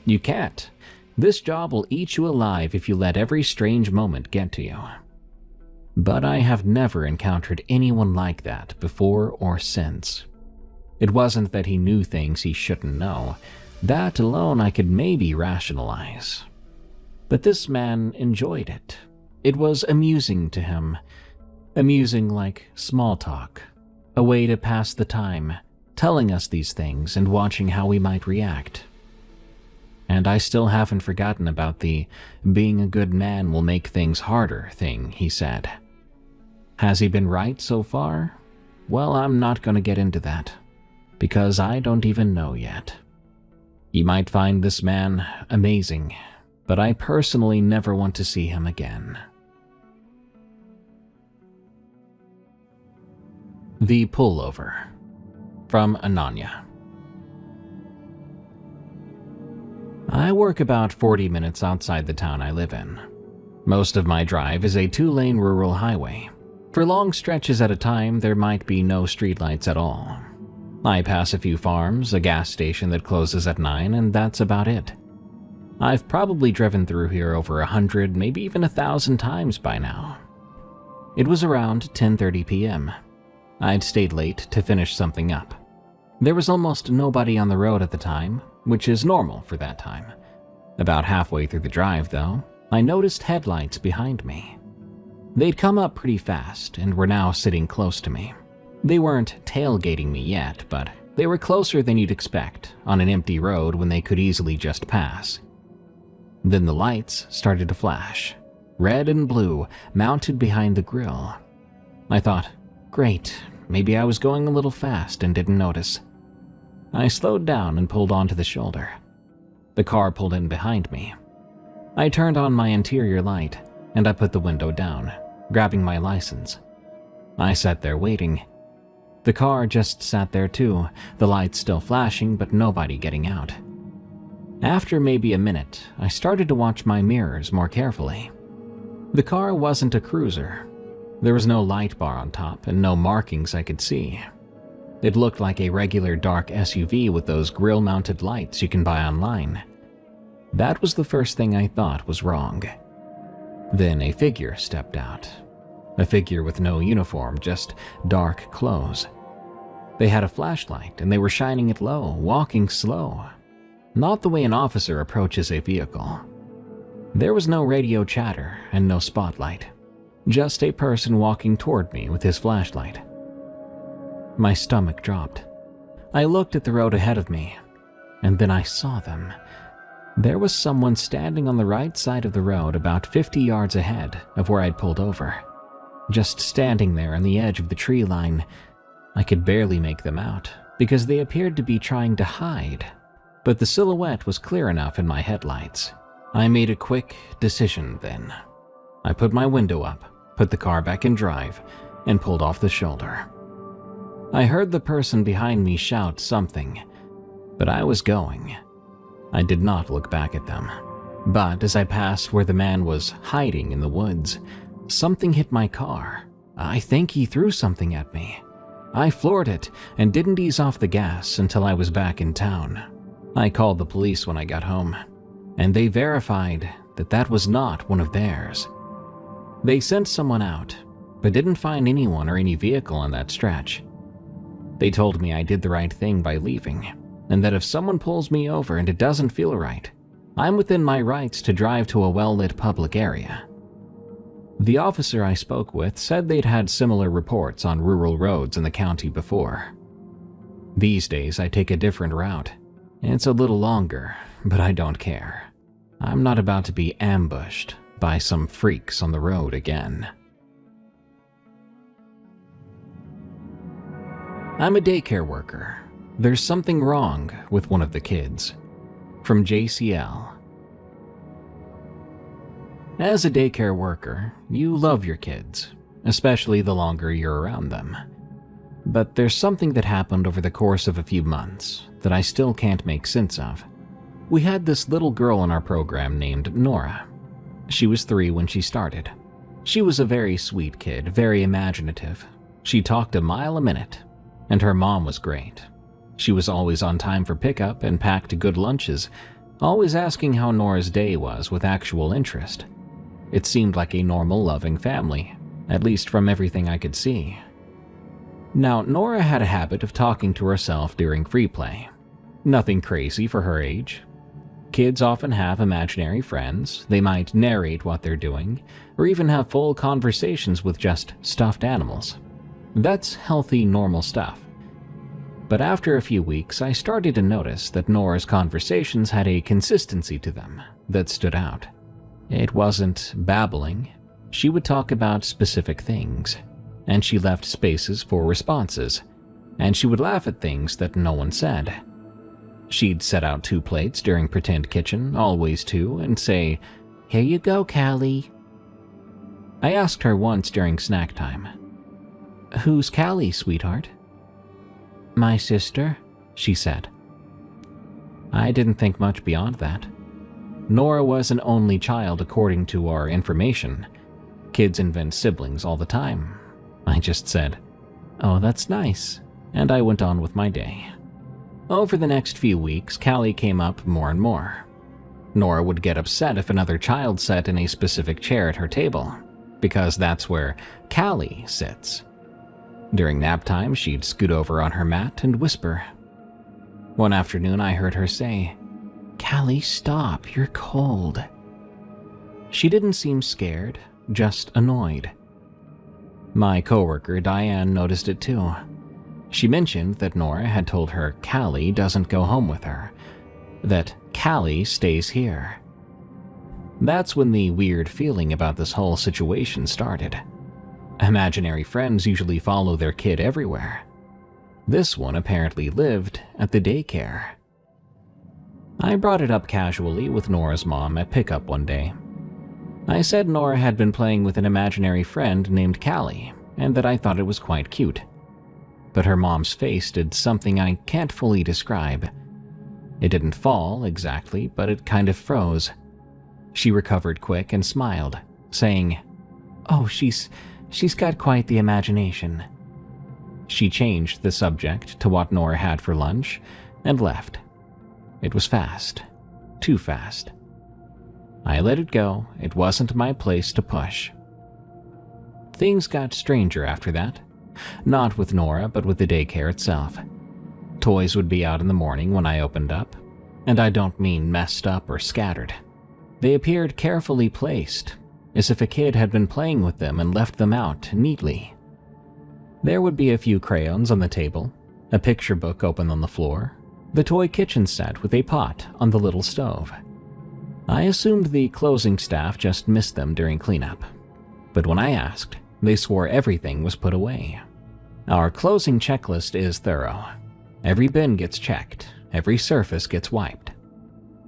You can't. This job will eat you alive if you let every strange moment get to you. But I have never encountered anyone like that before or since. It wasn't that he knew things he shouldn't know. That alone I could maybe rationalize. But this man enjoyed it. It was amusing to him. Amusing like small talk. A way to pass the time, telling us these things and watching how we might react. And I still haven't forgotten about the being a good man will make things harder thing he said. Has he been right so far? Well, I'm not going to get into that, because I don't even know yet. You might find this man amazing, but I personally never want to see him again. The Pullover, from Ananya. I work about 40 minutes outside the town I live in. Most of my drive is a 2-lane rural highway. For long stretches at a time, there might be no streetlights at all. I pass a few farms, a gas station that closes at 9, and that's about it. I've probably driven through here over 100, maybe even 1,000 times by now. It was around 10:30 p.m. I'd stayed late to finish something up. There was almost nobody on the road at the time, which is normal for that time. About halfway through the drive, though, I noticed headlights behind me. They'd come up pretty fast and were now sitting close to me. They weren't tailgating me yet, but they were closer than you'd expect on an empty road when they could easily just pass. Then the lights started to flash, red and blue, mounted behind the grille. I thought, great, maybe I was going a little fast and didn't notice. I slowed down and pulled onto the shoulder. The car pulled in behind me. I turned on my interior light, and I put the window down, grabbing my license. I sat there waiting. The car just sat there too, the lights still flashing but nobody getting out. After maybe a minute, I started to watch my mirrors more carefully. The car wasn't a cruiser. There was no light bar on top and no markings I could see. It looked like a regular dark SUV with those grille-mounted lights you can buy online. That was the first thing I thought was wrong. Then a figure stepped out. A figure with no uniform, just dark clothes. They had a flashlight and they were shining it low, walking slow. Not the way an officer approaches a vehicle. There was no radio chatter and no spotlight. Just a person walking toward me with his flashlight. My stomach dropped. I looked at the road ahead of me, and then I saw them. There was someone standing on the right side of the road about 50 yards ahead of where I'd pulled over. Just standing there on the edge of the tree line. I could barely make them out, because they appeared to be trying to hide. But the silhouette was clear enough in my headlights. I made a quick decision then. I put my window up, put the car back in drive, and pulled off the shoulder. I heard the person behind me shout something, but I was going. I did not look back at them. But as I passed where the man was hiding in the woods, something hit my car. I think he threw something at me. I floored it and didn't ease off the gas until I was back in town. I called the police when I got home, and they verified that that was not one of theirs. They sent someone out, but didn't find anyone or any vehicle on that stretch. They told me I did the right thing by leaving, and that if someone pulls me over and it doesn't feel right, I'm within my rights to drive to a well-lit public area. The officer I spoke with said they'd had similar reports on rural roads in the county before. These days I take a different route. It's a little longer, but I don't care. I'm not about to be ambushed by some freaks on the road again. I'm a daycare worker. There's something wrong with one of the kids. From JCL. As a daycare worker, you love your kids, especially the longer you're around them. But there's something that happened over the course of a few months that I still can't make sense of. We had this little girl in our program named Nora. She was 3 when she started. She was a very sweet kid, very imaginative. She talked a mile a minute, and her mom was great. She was always on time for pickup and packed good lunches, always asking how Nora's day was with actual interest. It seemed like a normal, loving family, at least from everything I could see. Now, Nora had a habit of talking to herself during free play. Nothing crazy for her age. Kids often have imaginary friends. They might narrate what they're doing, or even have full conversations with just stuffed animals. That's healthy, normal stuff. But after a few weeks, I started to notice that Nora's conversations had a consistency to them that stood out. It wasn't babbling. She would talk about specific things, and she left spaces for responses, and she would laugh at things that no one said. She'd set out 2 plates during pretend kitchen, always 2, and say, "Here you go, Callie." I asked her once during snack time, "Who's Callie, sweetheart?" "My sister," she said. I didn't think much beyond that. Nora was an only child according to our information. Kids invent siblings all the time. I just said, "Oh, that's nice," and I went on with my day. Over the next few weeks, Callie came up more and more. Nora would get upset if another child sat in a specific chair at her table, because that's where Callie sits. During nap time, she'd scoot over on her mat and whisper. One afternoon, I heard her say, "Callie, stop, you're cold." She didn't seem scared, just annoyed. My coworker, Diane, noticed it too. She mentioned that Nora had told her Callie doesn't go home with her, that Callie stays here. That's when the weird feeling about this whole situation started. Imaginary friends usually follow their kid everywhere. This one apparently lived at the daycare. I brought it up casually with Nora's mom at pickup one day. I said Nora had been playing with an imaginary friend named Callie, and that I thought it was quite cute. But her mom's face did something I can't fully describe. It didn't fall exactly, but it kind of froze. She recovered quick and smiled, saying, "Oh, she's got quite the imagination." She changed the subject to what Nora had for lunch and left. It was fast. Too fast. I let it go. It wasn't my place to push. Things got stranger after that. Not with Nora, but with the daycare itself. Toys would be out in the morning when I opened up, and I don't mean messed up or scattered. They appeared carefully placed, as if a kid had been playing with them and left them out neatly. There would be a few crayons on the table, a picture book open on the floor, the toy kitchen set with a pot on the little stove. I assumed the closing staff just missed them during cleanup, but when I asked, they swore everything was put away. Our closing checklist is thorough. Every bin gets checked, every surface gets wiped.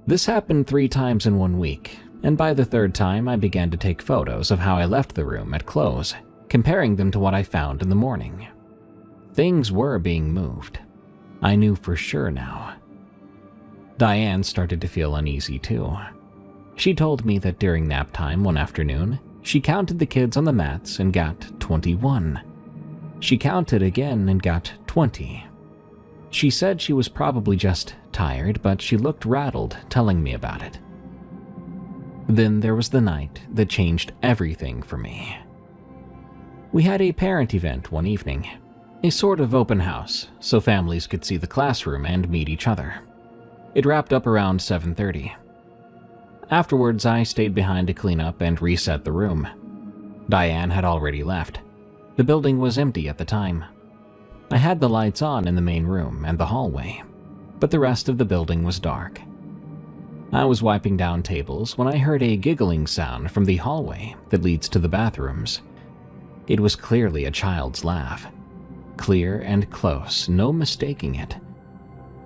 This happened 3 times in 1 week, and by the 3rd time I began to take photos of how I left the room at close, comparing them to what I found in the morning. Things were being moved. I knew for sure now. Diane started to feel uneasy too. She told me that during nap time one afternoon, she counted the kids on the mats and got 21. She counted again and got 20. She said she was probably just tired, but she looked rattled telling me about it. Then there was the night that changed everything for me. We had a parent event one evening, a sort of open house, so families could see the classroom and meet each other. It wrapped up around 7:30. Afterwards, I stayed behind to clean up and reset the room. Diane had already left. The building was empty at the time. I had the lights on in the main room and the hallway, but the rest of the building was dark. I was wiping down tables when I heard a giggling sound from the hallway that leads to the bathrooms. It was clearly a child's laugh. Clear and close, no mistaking it.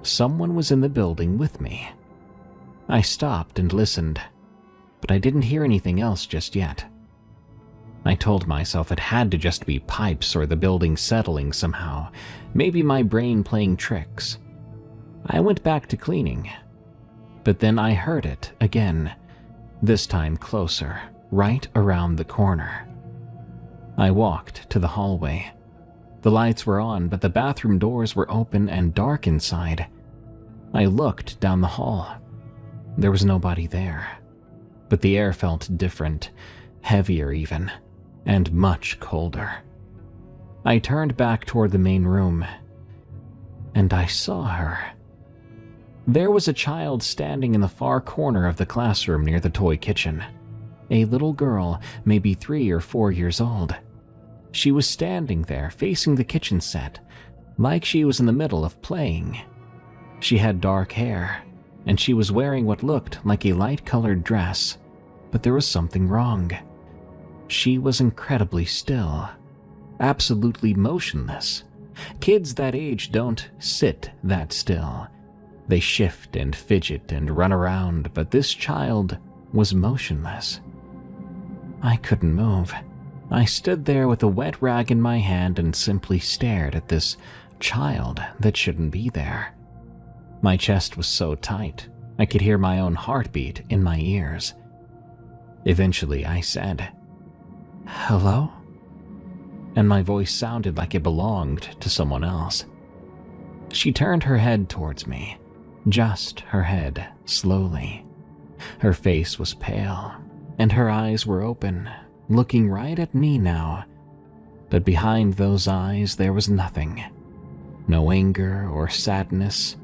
Someone was in the building with me. I stopped and listened, but I didn't hear anything else just yet. I told myself it had to just be pipes or the building settling somehow, maybe my brain playing tricks. I went back to cleaning, but then I heard it again, this time closer, right around the corner. I walked to the hallway. The lights were on, but the bathroom doors were open and dark inside. I looked down the hall. There was nobody there, but the air felt different, heavier even, and much colder. I turned back toward the main room, and I saw her. There was a child standing in the far corner of the classroom near the toy kitchen. A little girl, maybe 3 or 4 years old. She was standing there facing the kitchen set, like she was in the middle of playing. She had dark hair, and she was wearing what looked like a light-colored dress, but there was something wrong. She was incredibly still, absolutely motionless. Kids that age don't sit that still. They shift and fidget and run around, but this child was motionless. I couldn't move. I stood there with a wet rag in my hand and simply stared at this child that shouldn't be there. My chest was so tight, I could hear my own heartbeat in my ears. Eventually, I said, "Hello?" And my voice sounded like it belonged to someone else. She turned her head towards me, just her head, slowly. Her face was pale, and her eyes were open, looking right at me now. But behind those eyes there was nothing. No anger or sadness,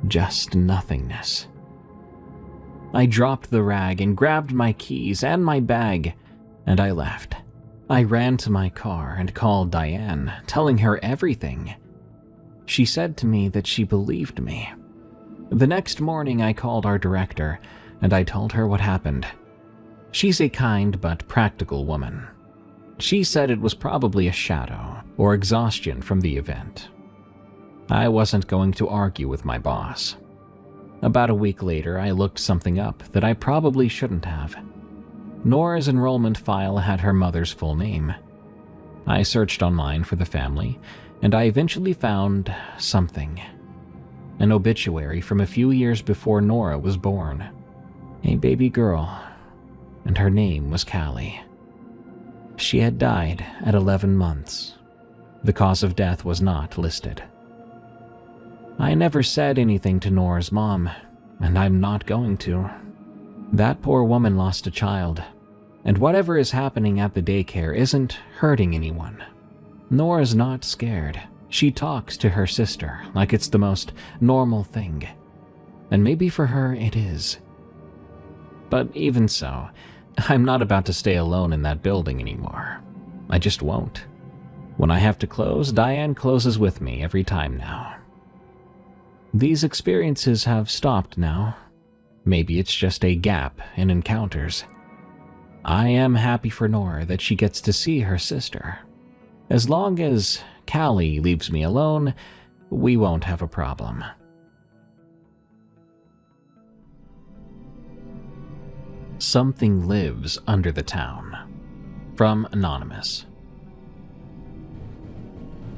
just nothingness. I dropped the rag and grabbed my keys and my bag, and I left. I ran to my car and called Diane, telling her everything. She said to me that she believed me. The next morning I called our director, and I told her what happened. She's a kind but practical woman. She said it was probably a shadow or exhaustion from the event. I wasn't going to argue with my boss. About a week later, I looked something up that I probably shouldn't have. Nora's enrollment file had her mother's full name. I searched online for the family, and I eventually found something. An obituary from a few years before Nora was born. A baby girl, and her name was Callie. She had died at 11 months. The cause of death was not listed. I never said anything to Nora's mom, and I'm not going to. That poor woman lost a child, and whatever is happening at the daycare isn't hurting anyone. Nora's not scared. She talks to her sister like it's the most normal thing, and maybe for her it is. But even so, I'm not about to stay alone in that building anymore. I just won't. When I have to close, Diane closes with me every time now. These experiences have stopped now. Maybe it's just a gap in encounters. I am happy for Nora that she gets to see her sister. As long as Callie leaves me alone, we won't have a problem. Something lives under the town. From Anonymous.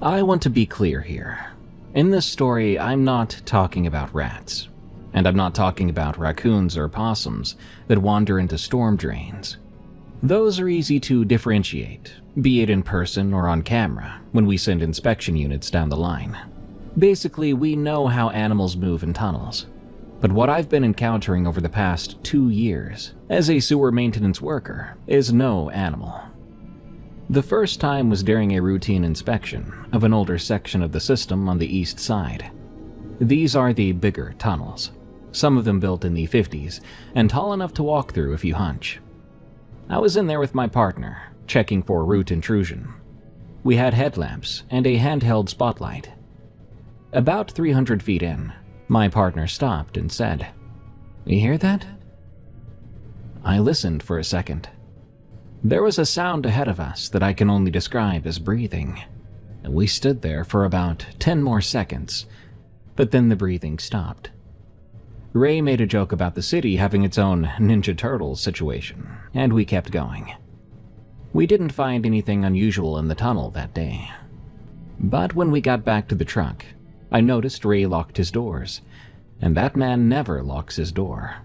I want to be clear here. In this story, I'm not talking about rats, and I'm not talking about raccoons or possums that wander into storm drains. Those are easy to differentiate, be it in person or on camera, when we send inspection units down the line. Basically, we know how animals move in tunnels. But what I've been encountering over the past 2 years as a sewer maintenance worker is no animal. The first time was during a routine inspection of an older section of the system on the east side. These are the bigger tunnels, some of them built in the 50s and tall enough to walk through if you hunch. I was in there with my partner, checking for root intrusion. We had headlamps and a handheld spotlight. About 300 feet in, my partner stopped and said, "You hear that?" I listened for a second. There was a sound ahead of us that I can only describe as breathing. We stood there for about 10 more seconds, but then the breathing stopped. Ray made a joke about the city having its own Ninja Turtles situation, and we kept going. We didn't find anything unusual in the tunnel that day. But when we got back to the truck, I noticed Ray locked his doors, and that man never locks his door.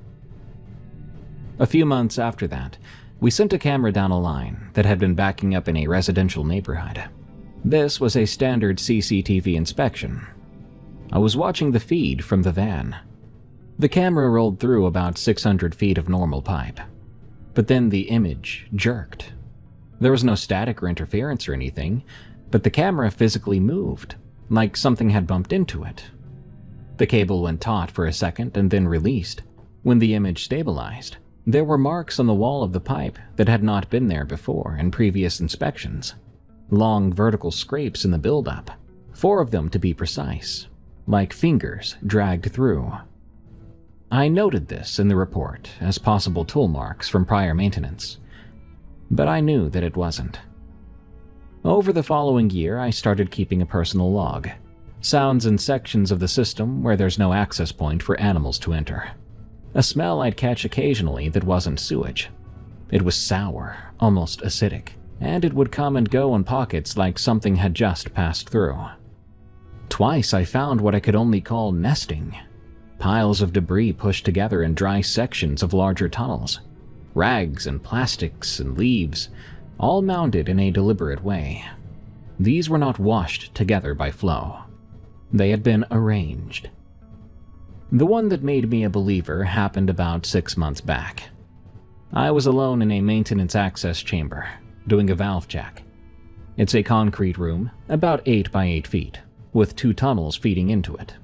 A few months after that, we sent a camera down a line that had been backing up in a residential neighborhood. This was a standard CCTV inspection. I was watching the feed from the van. The camera rolled through about 600 feet of normal pipe, but then the image jerked. There was no static or interference or anything, but the camera physically moved, like something had bumped into it. The cable went taut for a second and then released. When the image stabilized, there were marks on the wall of the pipe that had not been there before in previous inspections. Long vertical scrapes in the buildup, 4 of them to be precise, like fingers dragged through. I noted this in the report as possible tool marks from prior maintenance, but I knew that it wasn't. Over the following year, I started keeping a personal log, sounds in sections of the system where there's no access point for animals to enter. A smell I'd catch occasionally that wasn't sewage. It was sour, almost acidic, and it would come and go in pockets like something had just passed through. Twice I found what I could only call nesting. Piles of debris pushed together in dry sections of larger tunnels. Rags and plastics and leaves, all mounded in a deliberate way. These were not washed together by flow. They had been arranged. The one that made me a believer happened about 6 months back. I was alone in a maintenance access chamber, doing a valve check. It's a concrete room, about 8 by 8 feet, with 2 tunnels feeding into it.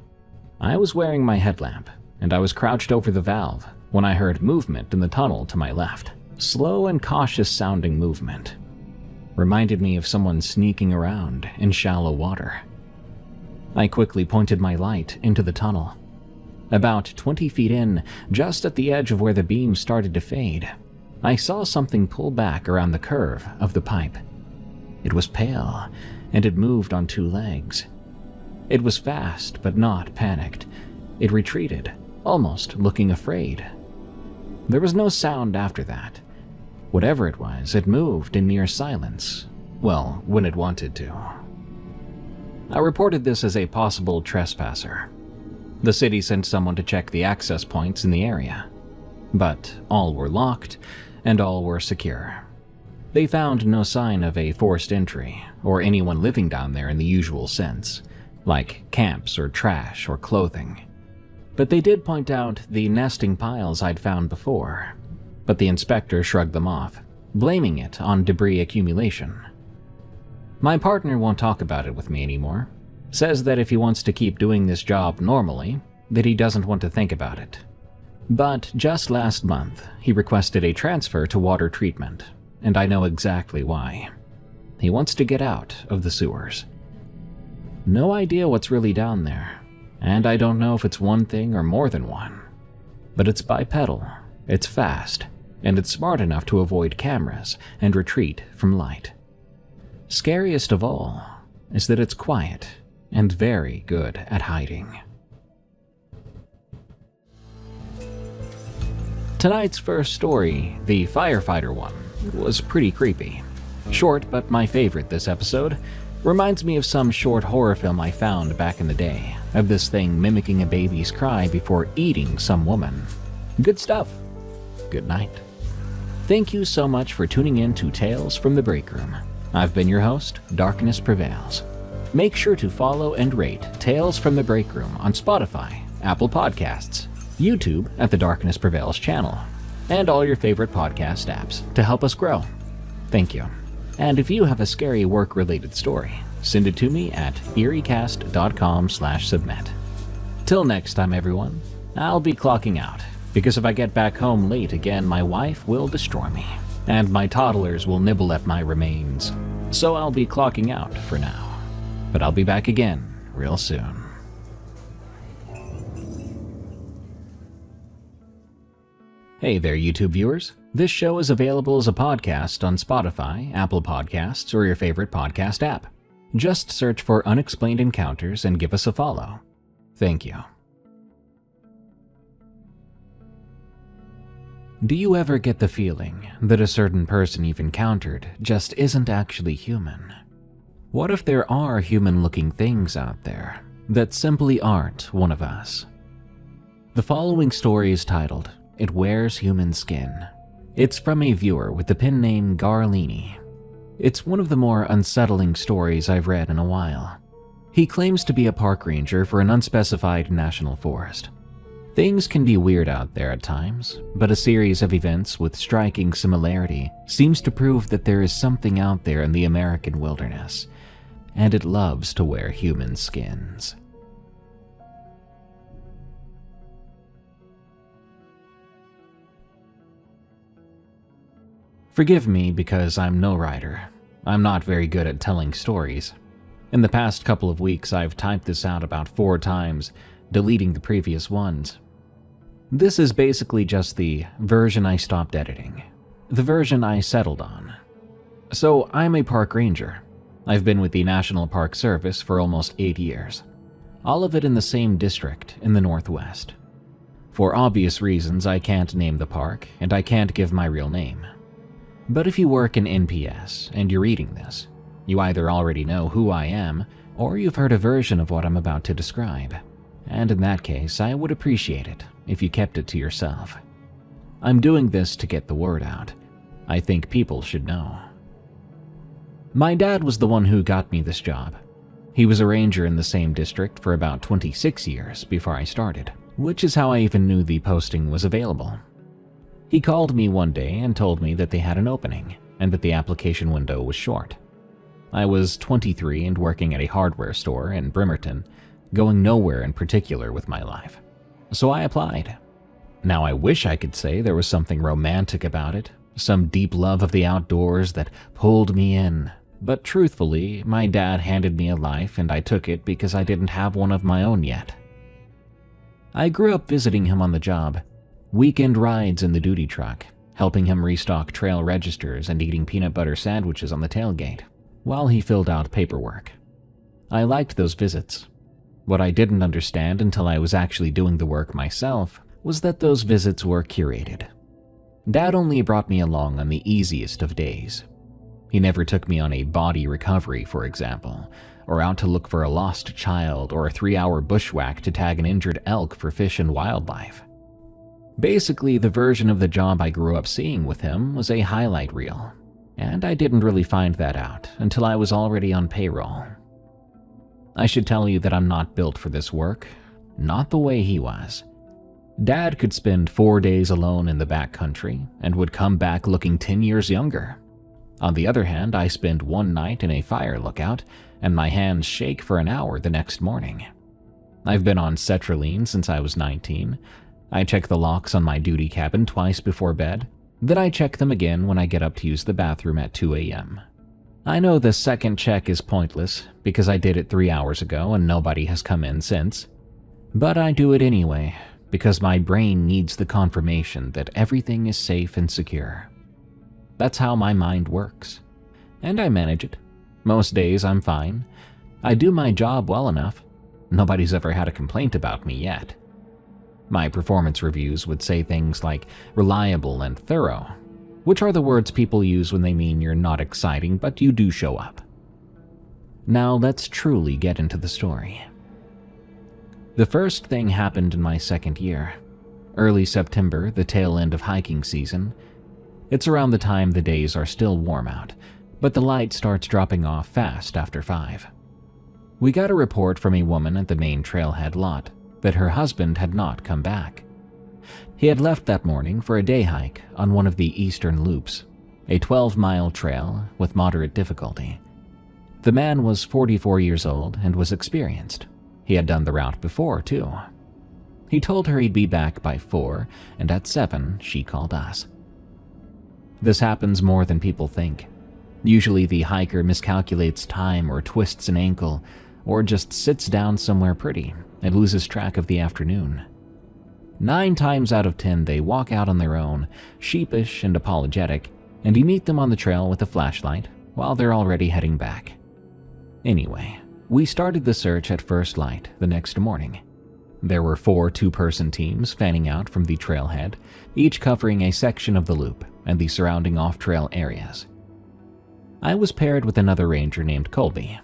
I was wearing my headlamp, and I was crouched over the valve when I heard movement in the tunnel to my left. Slow and cautious sounding movement. Reminded me of someone sneaking around in shallow water. I quickly pointed my light into the tunnel. About 20 feet in, just at the edge of where the beam started to fade, I saw something pull back around the curve of the pipe. It was pale, and it moved on 2 legs. It was fast, but not panicked. It retreated, almost looking afraid. There was no sound after that. Whatever it was, it moved in near silence. Well, when it wanted to. I reported this as a possible trespasser. The city sent someone to check the access points in the area, but all were locked and all were secure. They found no sign of a forced entry or anyone living down there in the usual sense, like camps or trash or clothing. But they did point out the nesting piles I'd found before, but the inspector shrugged them off, blaming it on debris accumulation. My partner won't talk about it with me anymore, says that if he wants to keep doing this job normally, that he doesn't want to think about it. But just last month, he requested a transfer to water treatment, and I know exactly why. He wants to get out of the sewers. No idea what's really down there, and I don't know if it's one thing or more than one. But it's bipedal, it's fast, and it's smart enough to avoid cameras and retreat from light. Scariest of all is that it's quiet and very good at hiding. Tonight's first story, the firefighter one, was pretty creepy. Short, but my favorite this episode. Reminds me of some short horror film I found back in the day, of this thing mimicking a baby's cry before eating some woman. Good stuff. Good night. Thank you so much for tuning in to Tales from the Break Room. I've been your host, Darkness Prevails. Make sure to follow and rate Tales from the Break Room on Spotify, Apple Podcasts, YouTube at the Darkness Prevails channel, and all your favorite podcast apps to help us grow. Thank you. And if you have a scary work-related story, send it to me at eeriecast.com/submit. Till next time, everyone, I'll be clocking out, because if I get back home late again, my wife will destroy me, and my toddlers will nibble at my remains. So I'll be clocking out for now. But I'll be back again real soon. Hey there, YouTube viewers. This show is available as a podcast on Spotify, Apple Podcasts, or your favorite podcast app. Just search for Unexplained Encounters and give us a follow. Thank you. Do you ever get the feeling that a certain person you've encountered just isn't actually human? What if there are human-looking things out there that simply aren't one of us? The following story is titled, "It Wears Human Skin." It's from a viewer with the pen name Garlini. It's one of the more unsettling stories I've read in a while. He claims to be a park ranger for an unspecified national forest. Things can be weird out there at times, but a series of events with striking similarity seems to prove that there is something out there in the American wilderness, and it loves to wear human skins. Forgive me because I'm no writer. I'm not very good at telling stories. In the past couple of weeks, I've typed this out about 4 times, deleting the previous ones. This is basically just the version I stopped editing, the version I settled on. So I'm a park ranger. I've been with the National Park Service for almost 8 years, all of it in the same district in the Northwest. For obvious reasons, I can't name the park, and I can't give my real name. But if you work in NPS and you're reading this, you either already know who I am, or you've heard a version of what I'm about to describe. And in that case, I would appreciate it if you kept it to yourself. I'm doing this to get the word out. I think people should know. My dad was the one who got me this job. He was a ranger in the same district for about 26 years before I started, which is how I even knew the posting was available. He called me one day and told me that they had an opening, and that the application window was short. I was 23 and working at a hardware store in Bremerton, going nowhere in particular with my life. So I applied. Now I wish I could say there was something romantic about it, some deep love of the outdoors that pulled me in, but truthfully, my dad handed me a life and I took it because I didn't have one of my own yet. I grew up visiting him on the job, weekend rides in the duty truck, helping him restock trail registers and eating peanut butter sandwiches on the tailgate, while he filled out paperwork. I liked those visits. What I didn't understand until I was actually doing the work myself was that those visits were curated. Dad only brought me along on the easiest of days. He never took me on a body recovery, for example, or out to look for a lost child or a 3-hour bushwhack to tag an injured elk for Fish and Wildlife. Basically, the version of the job I grew up seeing with him was a highlight reel, and I didn't really find that out until I was already on payroll. I should tell you that I'm not built for this work, not the way he was. Dad could spend 4 days alone in the backcountry and would come back looking 10 years younger. On the other hand, I spend one night in a fire lookout and my hands shake for an hour the next morning. I've been on sertraline since I was 19. I check the locks on my duty cabin twice before bed, then I check them again when I get up to use the bathroom at 2 a.m. I know the second check is pointless because I did it 3 hours ago and nobody has come in since. But I do it anyway because my brain needs the confirmation that everything is safe and secure. That's how my mind works. And I manage it. Most days I'm fine. I do my job well enough. Nobody's ever had a complaint about me yet. My performance reviews would say things like reliable and thorough, which are the words people use when they mean you're not exciting but you do show up. Now let's truly get into the story. The first thing happened in my second year. Early September, the tail end of hiking season. It's around the time the days are still warm out, but the light starts dropping off fast after 5. We got a report from a woman at the main trailhead lot that her husband had not come back. He had left that morning for a day hike on one of the eastern loops, a 12-mile trail with moderate difficulty. The man was 44 years old and was experienced. He had done the route before, too. He told her he'd be back by 4, and at 7, she called us. This happens more than people think. Usually the hiker miscalculates time or twists an ankle, or just sits down somewhere pretty and loses track of the afternoon. 9 times out of 10 they walk out on their own, sheepish and apologetic, and you meet them on the trail with a flashlight while they're already heading back. Anyway, we started the search at first light the next morning. There were 4 two-person teams fanning out from the trailhead, each covering a section of the loop and the surrounding off-trail areas. I was paired with another ranger named Colby.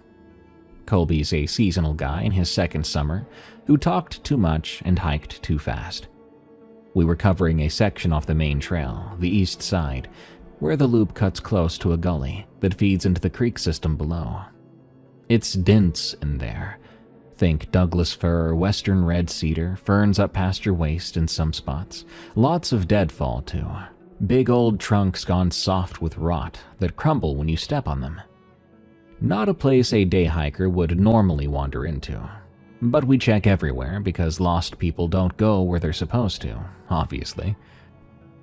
Colby's a seasonal guy in his second summer who talked too much and hiked too fast. We were covering a section off the main trail, the east side, where the loop cuts close to a gully that feeds into the creek system below. It's dense in there. Think Douglas fir, western red cedar, ferns up past your waist in some spots. Lots of deadfall, too. Big old trunks gone soft with rot that crumble when you step on them. Not a place a day hiker would normally wander into. But we check everywhere because lost people don't go where they're supposed to, obviously.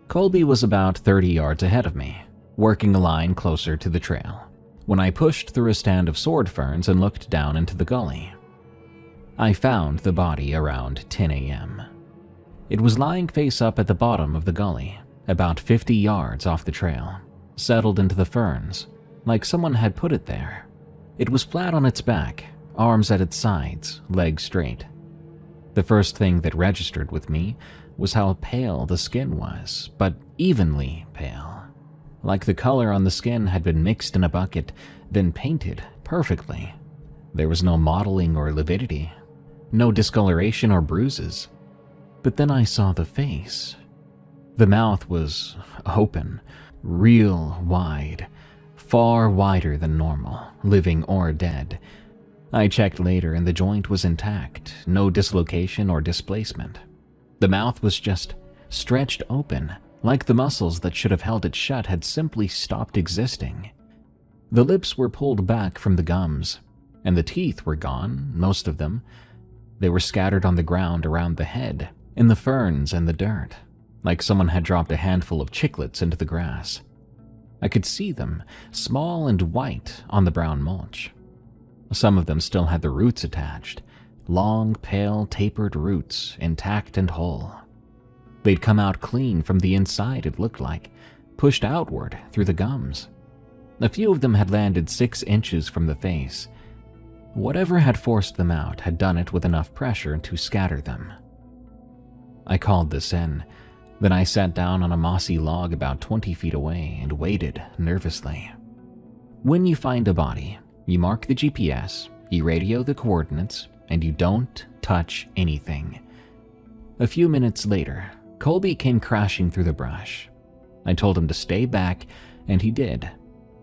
Colby was about 30 yards ahead of me, working a line closer to the trail, when I pushed through a stand of sword ferns and looked down into the gully. I found the body around 10 a.m. It was lying face up at the bottom of the gully, about 50 yards off the trail, settled into the ferns, like someone had put it there. It was flat on its back, arms at its sides, legs straight. The first thing that registered with me was how pale the skin was, but evenly pale. Like the color on the skin had been mixed in a bucket, then painted perfectly. There was no mottling or lividity, no discoloration or bruises. But then I saw the face. The mouth was open, real wide, far wider than normal, living or dead. I checked later and the joint was intact, no dislocation or displacement. The mouth was just stretched open, like the muscles that should have held it shut had simply stopped existing. The lips were pulled back from the gums, and the teeth were gone, most of them. They were scattered on the ground around the head, in the ferns and the dirt, like someone had dropped a handful of chiclets into the grass. I could see them, small and white, on the brown mulch. Some of them still had the roots attached, long, pale, tapered roots, intact and whole. They'd come out clean from the inside, it looked like, pushed outward through the gums. A few of them had landed 6 inches from the face. Whatever had forced them out had done it with enough pressure to scatter them. I called this in. Then I sat down on a mossy log about 20 feet away and waited nervously. When you find a body, you mark the GPS, you radio the coordinates, and you don't touch anything. A few minutes later, Colby came crashing through the brush. I told him to stay back, and he did,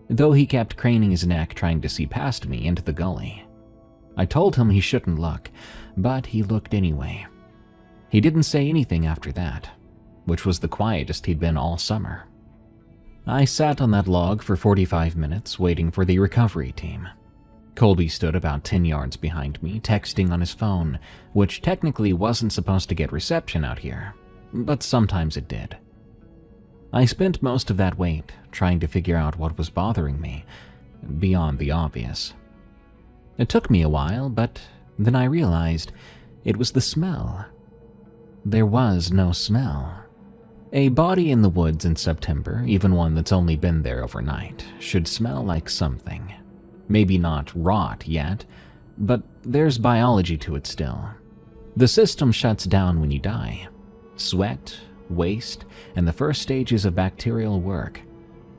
though he kept craning his neck trying to see past me into the gully. I told him he shouldn't look, but he looked anyway. He didn't say anything after that, which was the quietest he'd been all summer. I sat on that log for 45 minutes waiting for the recovery team. Colby stood about 10 yards behind me, texting on his phone, which technically wasn't supposed to get reception out here, but sometimes it did. I spent most of that wait trying to figure out what was bothering me, beyond the obvious. It took me a while, but then I realized it was the smell. There was no smell. A body in the woods in September, even one that's only been there overnight, should smell like something. Maybe not rot yet, but there's biology to it still. The system shuts down when you die. Sweat, waste, and the first stages of bacterial work.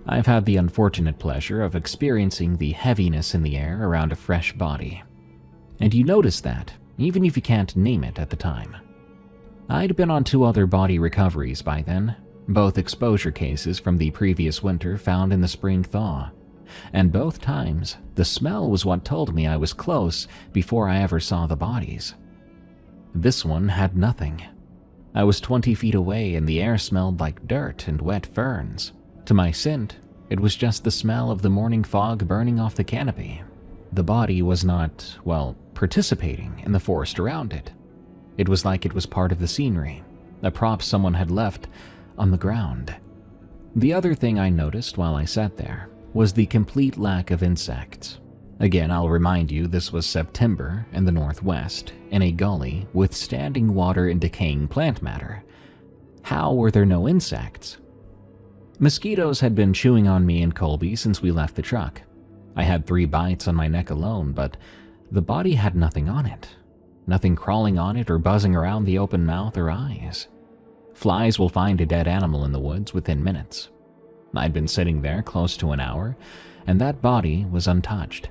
I've had the unfortunate pleasure of experiencing the heaviness in the air around a fresh body. And you notice that, even if you can't name it at the time. I'd been on 2 other body recoveries by then, both exposure cases from the previous winter found in the spring thaw, and both times the smell was what told me I was close before I ever saw the bodies. This one had nothing. I was 20 feet away and the air smelled like dirt and wet ferns. To my scent, it was just the smell of the morning fog burning off the canopy. The body was not, well, participating in the forest around it. It was like it was part of the scenery, a prop someone had left on the ground. The other thing I noticed while I sat there was the complete lack of insects. Again, I'll remind you this was September in the Northwest, in a gully with standing water and decaying plant matter. How were there no insects? Mosquitoes had been chewing on me and Colby since we left the truck. I had 3 bites on my neck alone, but the body had nothing on it. Nothing crawling on it or buzzing around the open mouth or eyes. Flies will find a dead animal in the woods within minutes. I'd been sitting there close to an hour, and that body was untouched.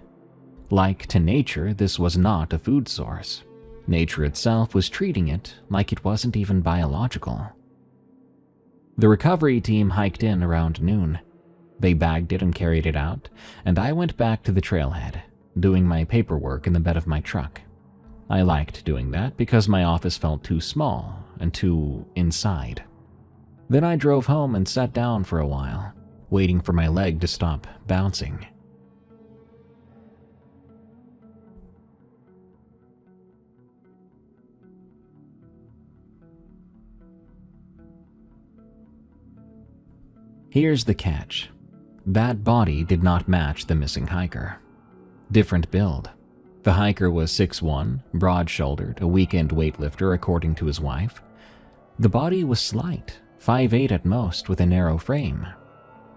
Like to nature, this was not a food source. Nature itself was treating it like it wasn't even biological. The recovery team hiked in around noon. They bagged it and carried it out, and I went back to the trailhead, doing my paperwork in the bed of my truck. I liked doing that because my office felt too small and too inside. Then I drove home and sat down for a while, waiting for my leg to stop bouncing. Here's the catch. That body did not match the missing hiker. Different build. The hiker was 6'1", broad-shouldered, a weekend weightlifter according to his wife. The body was slight, 5'8" at most with a narrow frame.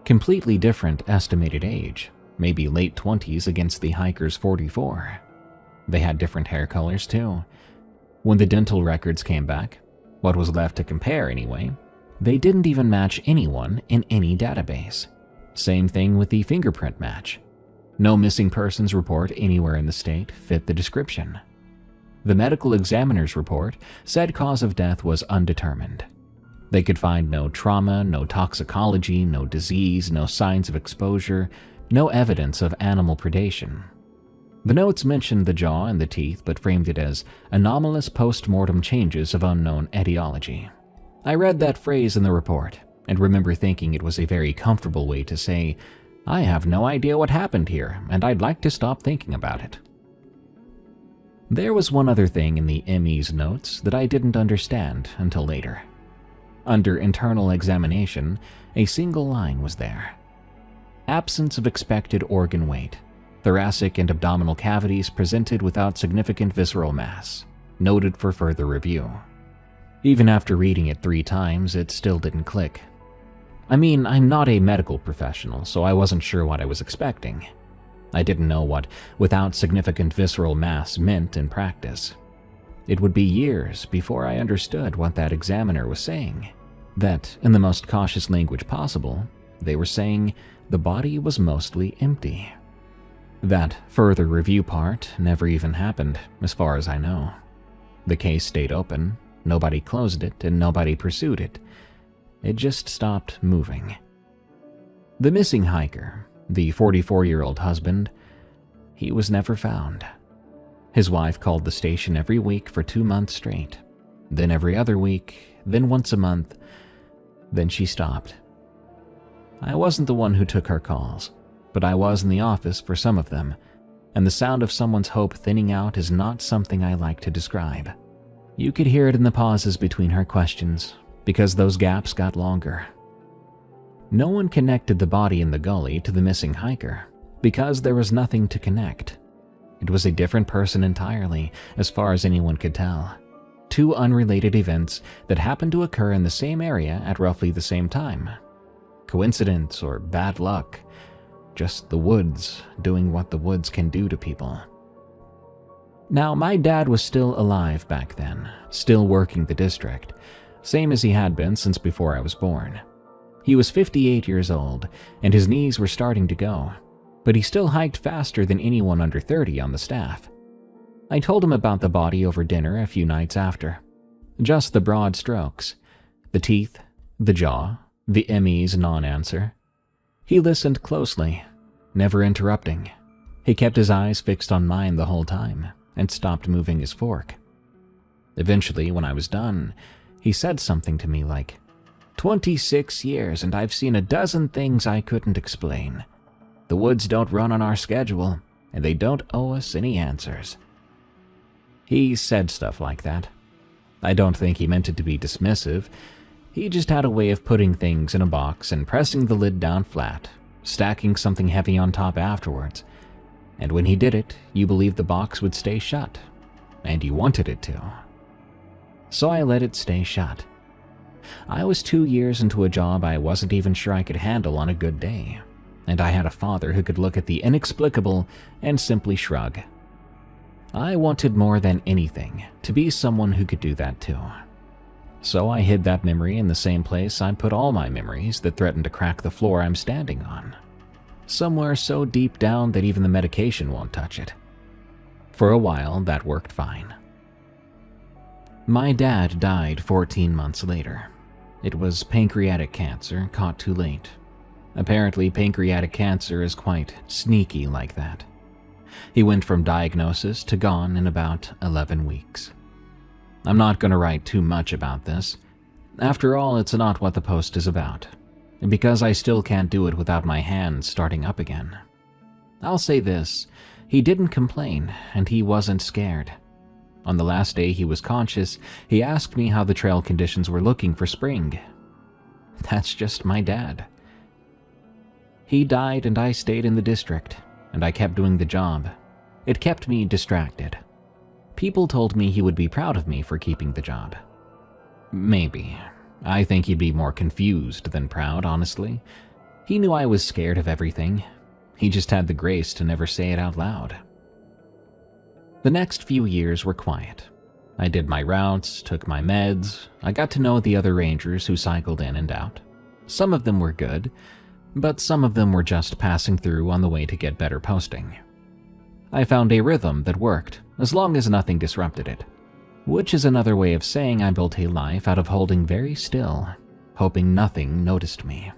Completely different estimated age, maybe late 20s against the hiker's 44. They had different hair colors too. When the dental records came back, what was left to compare anyway, they didn't even match anyone in any database. Same thing with the fingerprint match. No missing persons report anywhere in the state fit the description. The medical examiner's report said cause of death was undetermined. They could find no trauma, no toxicology, no disease, no signs of exposure, no evidence of animal predation. The notes mentioned the jaw and the teeth but framed it as anomalous post-mortem changes of unknown etiology. I read that phrase in the report and remember thinking it was a very comfortable way to say, I have no idea what happened here, and I'd like to stop thinking about it. There was one other thing in the ME's notes that I didn't understand until later. Under internal examination, a single line was there. Absence of expected organ weight. Thoracic and abdominal cavities presented without significant visceral mass. Noted for further review. Even after reading it 3 times, it still didn't click. I mean, I'm not a medical professional, so I wasn't sure what I was expecting. I didn't know what without significant visceral mass meant in practice. It would be years before I understood what that examiner was saying. That, in the most cautious language possible, they were saying the body was mostly empty. That further review part never even happened, as far as I know. The case stayed open, nobody closed it, and nobody pursued it. It just stopped moving. The missing hiker, the 44-year-old husband, he was never found. His wife called the station every week for 2 months straight, then every other week, then once a month, then she stopped. I wasn't the one who took her calls, but I was in the office for some of them, and the sound of someone's hope thinning out is not something I like to describe. You could hear it in the pauses between her questions, because those gaps got longer. No one connected the body in the gully to the missing hiker, because there was nothing to connect. It was a different person entirely, as far as anyone could tell. 2 unrelated events that happened to occur in the same area at roughly the same time. Coincidence or bad luck? Just the woods doing what the woods can do to people. Now, my dad was still alive back then, still working the district, same as he had been since before I was born. He was 58 years old, and his knees were starting to go, but he still hiked faster than anyone under 30 on the staff. I told him about the body over dinner a few nights after. Just the broad strokes. The teeth, the jaw, The ME's non-answer. He listened closely, never interrupting. He kept his eyes fixed on mine the whole time and stopped moving his fork. Eventually, when I was done, he said something to me like, 26 years and I've seen a dozen things I couldn't explain. The woods don't run on our schedule, and they don't owe us any answers. He said stuff like that. I don't think he meant it to be dismissive. He just had a way of putting things in a box and pressing the lid down flat, stacking something heavy on top afterwards. And when he did it, you believed the box would stay shut, and you wanted it to. So I let it stay shut. I was 2 years into a job I wasn't even sure I could handle on a good day, and I had a father who could look at the inexplicable and simply shrug. I wanted more than anything to be someone who could do that too. So I hid that memory in the same place I put all my memories that threatened to crack the floor I'm standing on. Somewhere so deep down that even the medication won't touch it. For a while, that worked fine. My dad died 14 months later. It was pancreatic cancer, caught too late. Apparently, pancreatic cancer is quite sneaky like that. He went from diagnosis to gone in about 11 weeks. I'm not going to write too much about this. After all, it's not what the post is about. Because I still can't do it without my hands starting up again. I'll say this, he didn't complain, and he wasn't scared. On the last day he was conscious, he asked me how the trail conditions were looking for spring. That's just my dad. He died and I stayed in the district, and I kept doing the job. It kept me distracted. People told me he would be proud of me for keeping the job. Maybe. I think he'd be more confused than proud, honestly. He knew I was scared of everything. He just had the grace to never say it out loud. The next few years were quiet. I did my routes, took my meds. I got to know the other rangers who cycled in and out. Some of them were good, but some of them were just passing through on the way to get better posting. I found a rhythm that worked, as long as nothing disrupted it. Which is another way of saying I built a life out of holding very still, hoping nothing noticed me.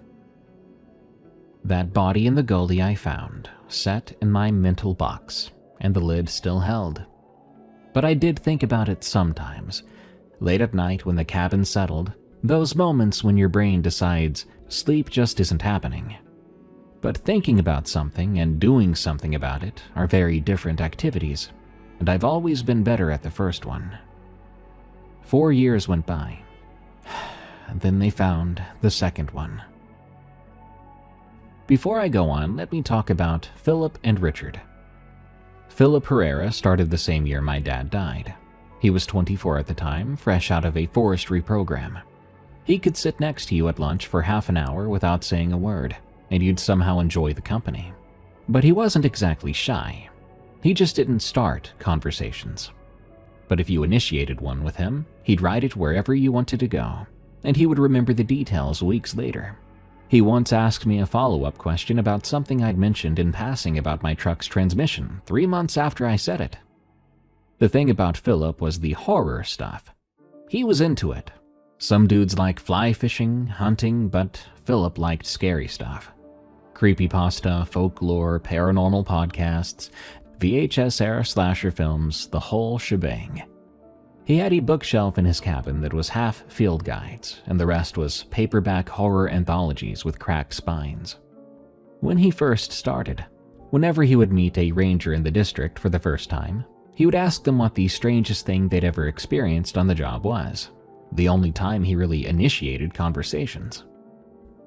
That body in the gully I found, sat in my mental box, and the lid still held. But I did think about it sometimes, late at night when the cabin settled, those moments when your brain decides sleep just isn't happening. But thinking about something and doing something about it are very different activities, and I've always been better at the first one. 4 years went by. Then they found the second one. Before I go on, let me talk about Philip and Richard. Philip Herrera started the same year my dad died. He was 24 at the time, fresh out of a forestry program. He could sit next to you at lunch for half an hour without saying a word, and you'd somehow enjoy the company. But he wasn't exactly shy. He just didn't start conversations. But if you initiated one with him, he'd ride it wherever you wanted to go, and he would remember the details weeks later. He once asked me a follow-up question about something I'd mentioned in passing about my truck's transmission 3 months after I said it. The thing about Philip was the horror stuff. He was into it. Some dudes like fly fishing, hunting, but Philip liked scary stuff. Creepypasta, folklore, paranormal podcasts, VHS-era slasher films, the whole shebang. He had a bookshelf in his cabin that was half field guides, and the rest was paperback horror anthologies with cracked spines. When he first started, whenever he would meet a ranger in the district for the first time, he would ask them what the strangest thing they'd ever experienced on the job was, the only time he really initiated conversations.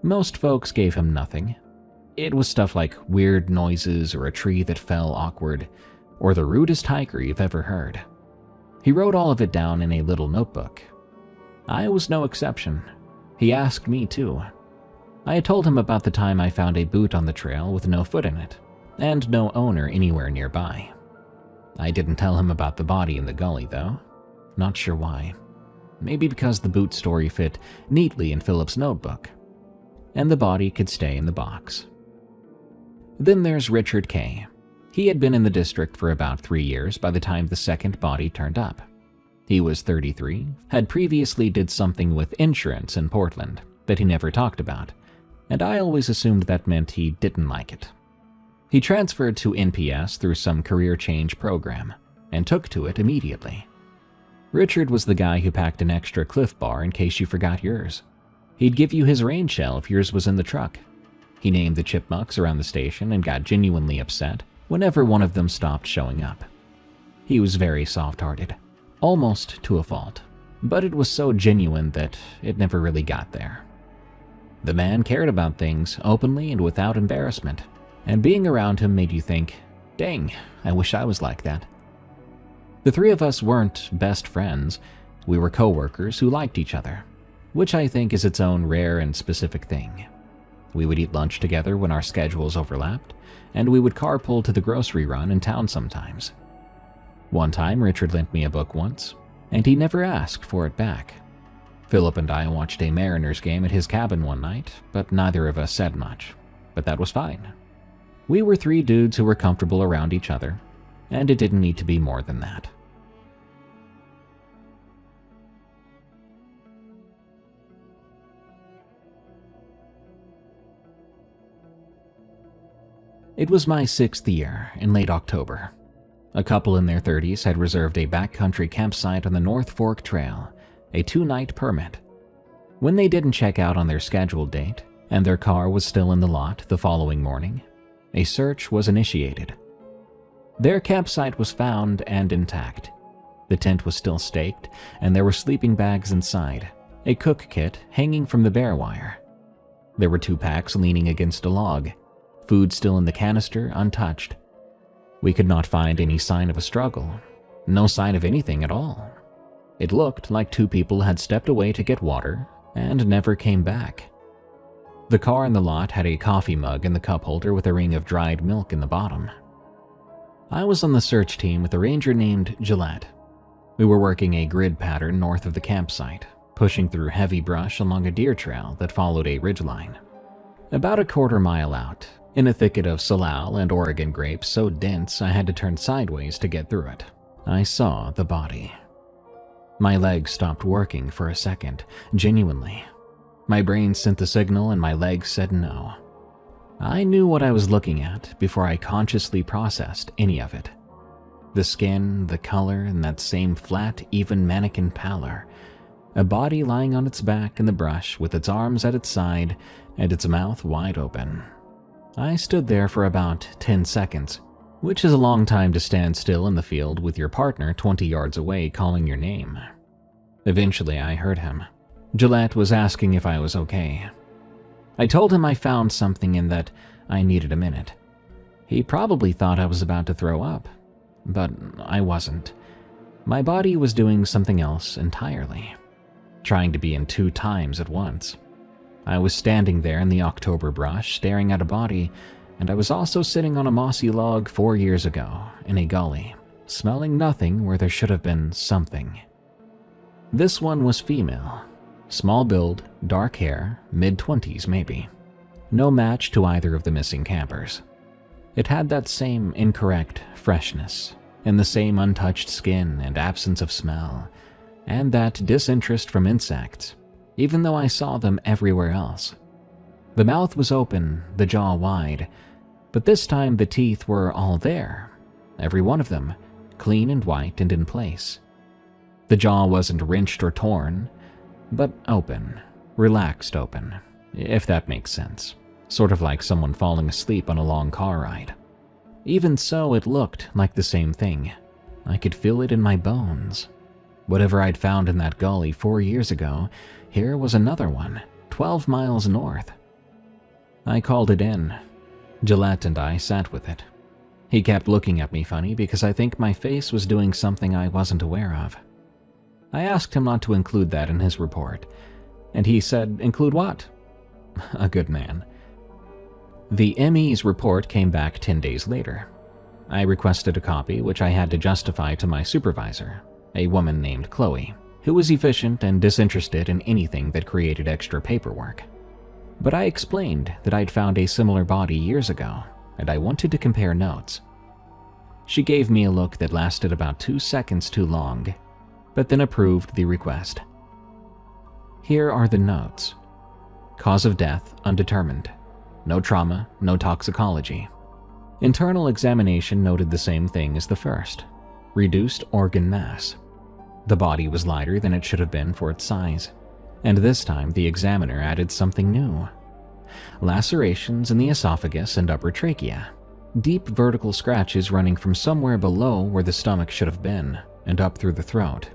Most folks gave him nothing. It was stuff like weird noises or a tree that fell awkward, or the rudest hiker you've ever heard. He wrote all of it down in a little notebook. I was no exception. He asked me too. I had told him about the time I found a boot on the trail with no foot in it, and no owner anywhere nearby. I didn't tell him about the body in the gully though. Not sure why. Maybe because the boot story fit neatly in Philip's notebook, and the body could stay in the box. Then there's Richard K. He had been in the district for about 3 years by the time the second body turned up. He was 33, had previously did something with insurance in Portland, that he never talked about, and I always assumed that meant he didn't like it. He transferred to NPS through some career change program, and took to it immediately. Richard was the guy who packed an extra Cliff Bar in case you forgot yours. He'd give you his rain shell if yours was in the truck. He named the chipmunks around the station and got genuinely upset whenever one of them stopped showing up. He was very soft-hearted, almost to a fault, but it was so genuine that it never really got there. The man cared about things openly and without embarrassment, and being around him made you think, dang, I wish I was like that. The three of us weren't best friends, we were co-workers who liked each other, which I think is its own rare and specific thing. We would eat lunch together when our schedules overlapped, and we would carpool to the grocery run in town sometimes. One time, Richard lent me a book once, and he never asked for it back. Philip and I watched a Mariners game at his cabin one night, but neither of us said much. But that was fine. We were three dudes who were comfortable around each other, and it didn't need to be more than that. It was my 6th year in late October. A couple in their 30s had reserved a backcountry campsite on the North Fork Trail, a 2-night permit. When they didn't check out on their scheduled date, and their car was still in the lot the following morning, a search was initiated. Their campsite was found and intact. The tent was still staked, and there were sleeping bags inside, a cook kit hanging from the bear wire. There were 2 packs leaning against a log, food still in the canister, untouched. We could not find any sign of a struggle, no sign of anything at all. It looked like 2 people had stepped away to get water and never came back. The car in the lot had a coffee mug in the cup holder with a ring of dried milk in the bottom. I was on the search team with a ranger named Gillette. We were working a grid pattern north of the campsite, pushing through heavy brush along a deer trail that followed a ridgeline. About a quarter mile out, in a thicket of salal and Oregon grapes so dense I had to turn sideways to get through it, I saw the body. My legs stopped working for a second, genuinely. My brain sent the signal and my legs said no. I knew what I was looking at before I consciously processed any of it. The skin, the color, and that same flat, even mannequin pallor. A body lying on its back in the brush with its arms at its side and its mouth wide open. I stood there for about 10 seconds, which is a long time to stand still in the field with your partner 20 yards away calling your name. Eventually, I heard him. Gillette was asking if I was okay. I told him I found something and that I needed a minute. He probably thought I was about to throw up, but I wasn't. My body was doing something else entirely, trying to be in 2 times at once. I was standing there in the October brush, staring at a body, and I was also sitting on a mossy log 4 years ago, in a gully, smelling nothing where there should have been something. This one was female. Small build, dark hair, mid-20s maybe. No match to either of the missing campers. It had that same incorrect freshness, and the same untouched skin and absence of smell, and that disinterest from insects, even though I saw them everywhere else. The mouth was open, the jaw wide, but this time the teeth were all there, every one of them, clean and white and in place. The jaw wasn't wrenched or torn, but open, relaxed open, if that makes sense, sort of like someone falling asleep on a long car ride. Even so, it looked like the same thing. I could feel it in my bones. Whatever I'd found in that gully 4 years ago, here was another one, 12 miles north. I called it in. Gillette and I sat with it. He kept looking at me funny because I think my face was doing something I wasn't aware of. I asked him not to include that in his report, and he said, "Include what?" A good man. The ME's report came back 10 days later. I requested a copy, which I had to justify to my supervisor, a woman named Chloe, who was efficient and disinterested in anything that created extra paperwork. But I explained that I'd found a similar body years ago, and I wanted to compare notes. She gave me a look that lasted about 2 seconds too long, but then approved the request. Here are the notes. Cause of death undetermined. No trauma, no toxicology. Internal examination noted the same thing as the first. Reduced organ mass. The body was lighter than it should have been for its size. And this time the examiner added something new. Lacerations in the esophagus and upper trachea. Deep vertical scratches running from somewhere below where the stomach should have been and up through the throat,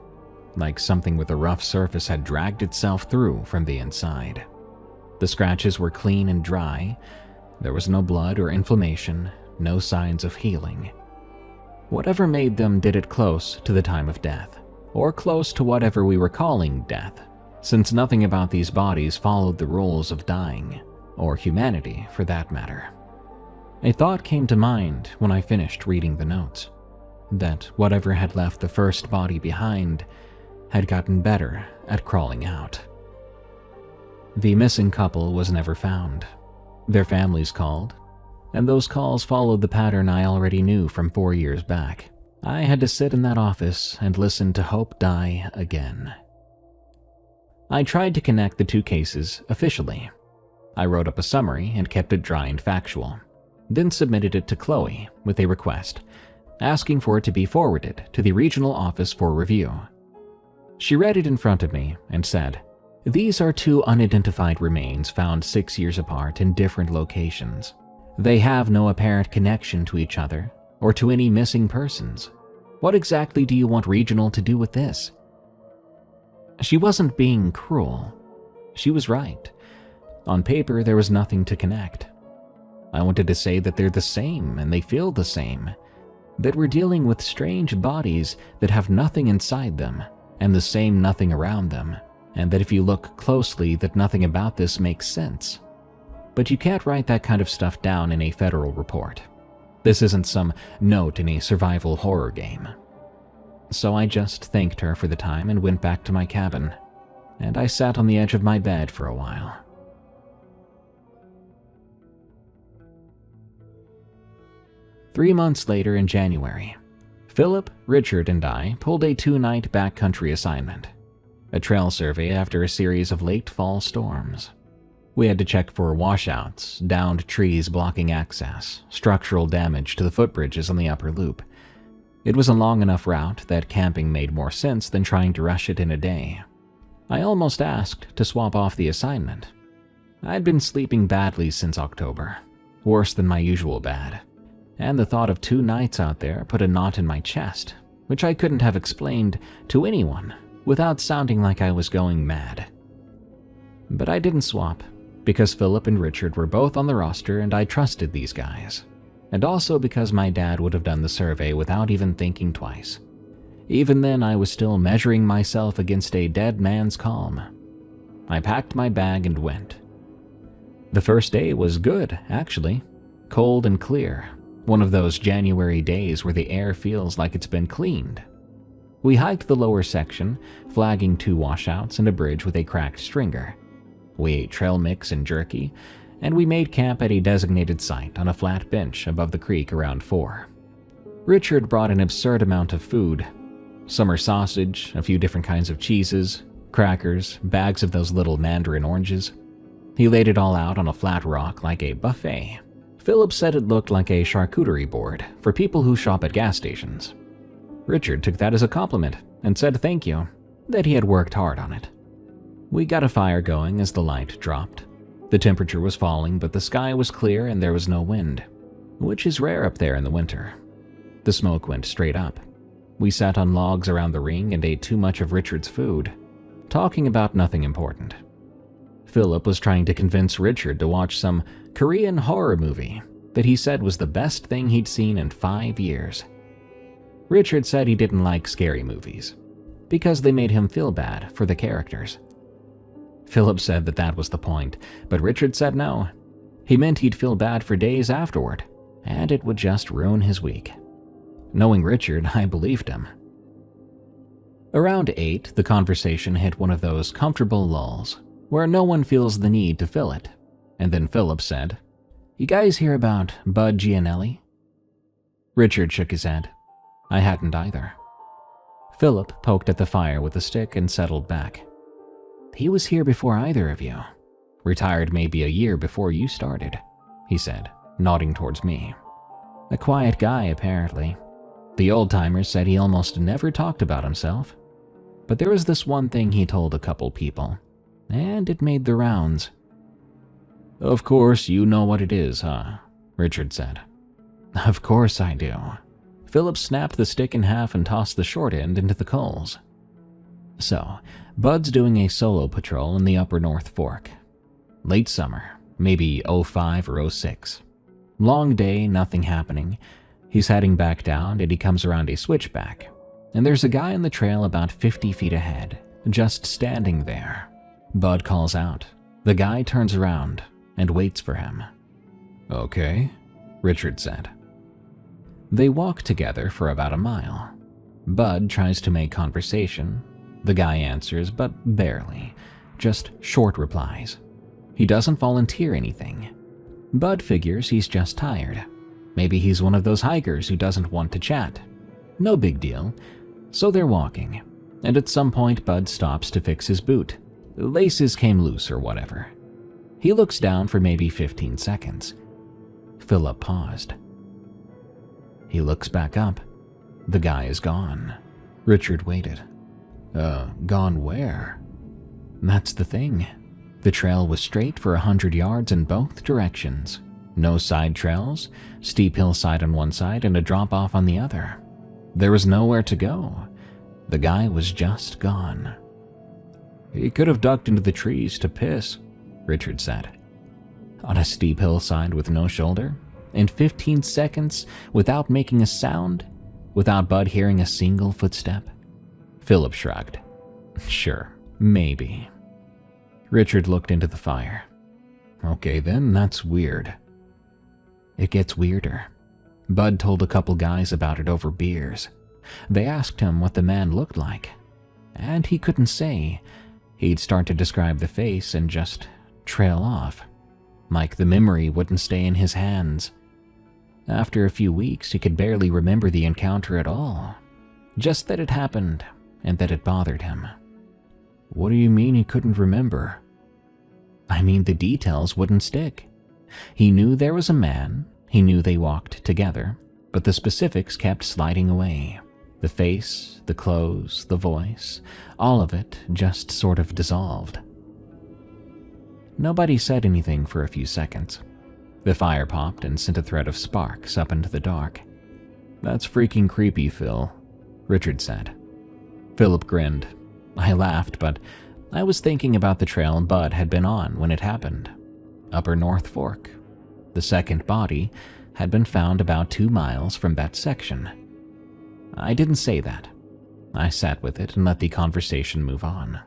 like something with a rough surface had dragged itself through from the inside. The scratches were clean and dry. There was no blood or inflammation, no signs of healing. Whatever made them did it close to the time of death, or close to whatever we were calling death, since nothing about these bodies followed the rules of dying, or humanity for that matter. A thought came to mind when I finished reading the notes, that whatever had left the first body behind had gotten better at crawling out. The missing couple was never found. Their families called, and those calls followed the pattern I already knew from 4 years back. I had to sit in that office and listen to hope die again. I tried to connect the two cases officially. I wrote up a summary and kept it dry and factual, then submitted it to Chloe with a request, asking for it to be forwarded to the regional office for review. She read it in front of me and said, "These are two unidentified remains found 6 years apart in different locations. They have no apparent connection to each other or to any missing persons. What exactly do you want regional to do with this?" She wasn't being cruel. She was right. On paper, there was nothing to connect. I wanted to say that they're the same and they feel the same, that we're dealing with strange bodies that have nothing inside them and the same nothing around them, and that if you look closely that nothing about this makes sense. But you can't write that kind of stuff down in a federal report. This isn't some note in a survival horror game. So I just thanked her for the time and went back to my cabin, and I sat on the edge of my bed for a while. Three months later in January, Philip, Richard, and I pulled a 2-night backcountry assignment, a trail survey after a series of late fall storms. We had to check for washouts, downed trees blocking access, structural damage to the footbridges on the upper loop. It was a long enough route that camping made more sense than trying to rush it in a day. I almost asked to swap off the assignment. I'd been sleeping badly since October, worse than my usual bad, and the thought of 2 nights out there put a knot in my chest, which I couldn't have explained to anyone without sounding like I was going mad. But I didn't swap, because Philip and Richard were both on the roster and I trusted these guys, and also because my dad would have done the survey without even thinking twice. Even then, I was still measuring myself against a dead man's calm. I packed my bag and went. The first day was good, actually. Cold and clear. One of those January days where the air feels like it's been cleaned. We hiked the lower section, flagging 2 washouts and a bridge with a cracked stringer. We ate trail mix and jerky, and we made camp at a designated site on a flat bench above the creek around 4. Richard brought an absurd amount of food. Summer sausage, a few different kinds of cheeses, crackers, bags of those little mandarin oranges. He laid it all out on a flat rock like a buffet. Philip said it looked like a charcuterie board for people who shop at gas stations. Richard took that as a compliment and said thank you, that he had worked hard on it. We got a fire going as the light dropped. The temperature was falling, but the sky was clear and there was no wind, which is rare up there in the winter. The smoke went straight up. We sat on logs around the ring and ate too much of Richard's food, talking about nothing important. Philip was trying to convince Richard to watch some Korean horror movie that he said was the best thing he'd seen in 5 years. Richard said he didn't like scary movies because they made him feel bad for the characters. Philip said that that was the point, but Richard said no. He meant he'd feel bad for days afterward, and it would just ruin his week. Knowing Richard, I believed him. Around 8, the conversation hit one of those comfortable lulls where no one feels the need to fill it, and then Philip said, "You guys hear about Bud Gianelli?" Richard shook his head. I hadn't either. Philip poked at the fire with a stick and settled back. "He was here before either of you. Retired maybe a year before you started, he said, nodding towards me. A quiet guy, apparently. The old-timers said he almost never talked about himself. But there was this one thing he told a couple people, and it made the rounds. Of course you know what it is, huh? Richard said. Of course I do. Philip snapped the stick in half and tossed the short end into the coals. So, Bud's doing a solo patrol in the upper North Fork. Late summer, maybe 05 or 06. Long day, nothing happening. He's heading back down and he comes around a switchback. And there's a guy on the trail about 50 feet ahead, just standing there. Bud calls out. The guy turns around and waits for him. Okay, Richard said. They walk together for about a mile. Bud tries to make conversation. The guy answers, but barely. Just short replies. He doesn't volunteer anything. Bud figures he's just tired. Maybe he's one of those hikers who doesn't want to chat. No big deal. So they're walking, and at some point Bud stops to fix his boot. The laces came loose or whatever. He looks down for maybe 15 seconds. Philip paused. He looks back up. The guy is gone. Richard waited. Gone where? That's the thing. The trail was straight for 100 yards in both directions. No side trails, steep hillside on one side and a drop-off on the other. There was nowhere to go. The guy was just gone. He could have ducked into the trees to piss, Richard said. On a steep hillside with no shoulder? In 15 seconds, without making a sound? Without Bud hearing a single footstep? Philip shrugged. Sure, maybe. Richard looked into the fire. Okay then, that's weird. It gets weirder. Bud told a couple guys about it over beers. They asked him what the man looked like, and he couldn't say. He'd start to describe the face and just trail off, like the memory wouldn't stay in his hands. After a few weeks, he could barely remember the encounter at all, just that it happened and that it bothered him. What do you mean he couldn't remember? I mean the details wouldn't stick. He knew there was a man, he knew they walked together, but the specifics kept sliding away. The face, the clothes, the voice, all of it just sort of dissolved. Nobody said anything for a few seconds. The fire popped and sent a thread of sparks up into the dark. That's freaking creepy, Phil, Richard said. Philip grinned. I laughed, but I was thinking about the trail Bud had been on when it happened. Upper North Fork. The second body had been found about 2 miles from that section. I didn't say that. I sat with it and let the conversation move on.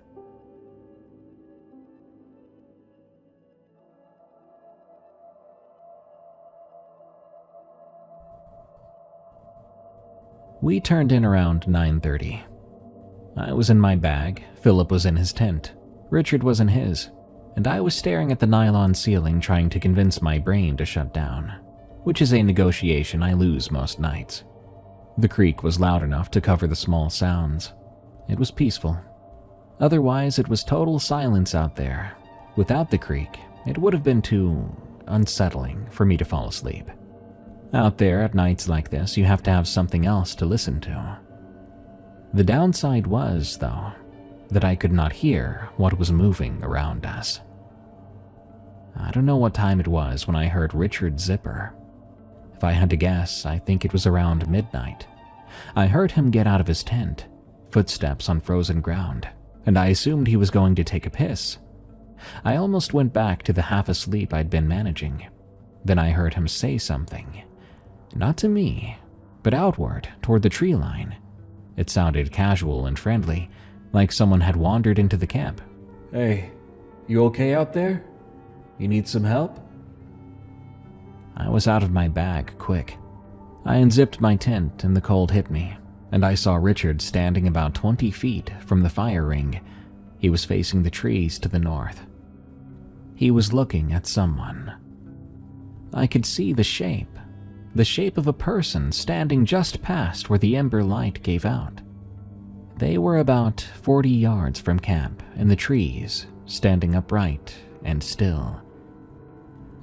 We turned in around 9:30. I was in my bag, Philip was in his tent, Richard was in his, and I was staring at the nylon ceiling trying to convince my brain to shut down, which is a negotiation I lose most nights. The creek was loud enough to cover the small sounds. It was peaceful. Otherwise, it was total silence out there. Without the creek, it would have been too unsettling for me to fall asleep. Out there at nights like this, you have to have something else to listen to. The downside was, though, that I could not hear what was moving around us. I don't know what time it was when I heard Richard's zipper. If I had to guess, I think it was around midnight. I heard him get out of his tent, footsteps on frozen ground, and I assumed he was going to take a piss. I almost went back to the half-asleep I'd been managing. Then I heard him say something. Not to me, but outward, toward the tree line. It sounded casual and friendly, like someone had wandered into the camp. Hey, you okay out there? You need some help? I was out of my bag quick. I unzipped my tent and the cold hit me, and I saw Richard standing about 20 feet from the fire ring. He was facing the trees to the north. He was looking at someone. I could see the shape of a person standing just past where the ember light gave out. They were about 40 yards from camp in the trees, standing upright, and still.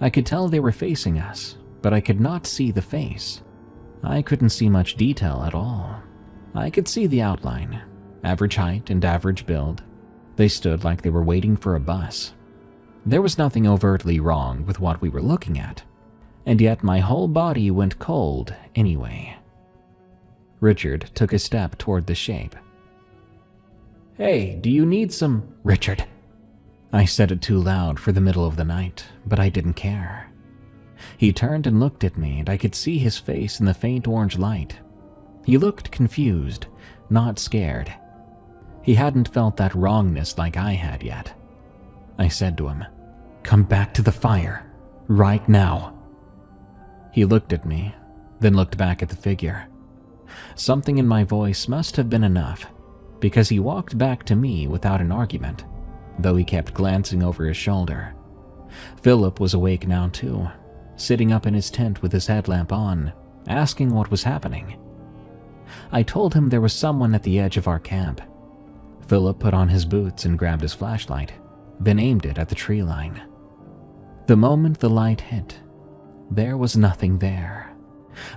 I could tell they were facing us, but I could not see the face. I couldn't see much detail at all. I could see the outline, average height and average build. They stood like they were waiting for a bus. There was nothing overtly wrong with what we were looking at, and yet my whole body went cold anyway. Richard took a step toward the shape. "Hey, do you need some—" "Richard." I said it too loud for the middle of the night, but I didn't care. He turned and looked at me, and I could see his face in the faint orange light. He looked confused, not scared. He hadn't felt that wrongness like I had yet. I said to him, "Come back to the fire, right now." He looked at me, then looked back at the figure. Something in my voice must have been enough, because he walked back to me without an argument, though he kept glancing over his shoulder. Philip was awake now too, sitting up in his tent with his headlamp on, asking what was happening. I told him there was someone at the edge of our camp. Philip put on his boots and grabbed his flashlight, then aimed it at the tree line. The moment the light hit, there was nothing there.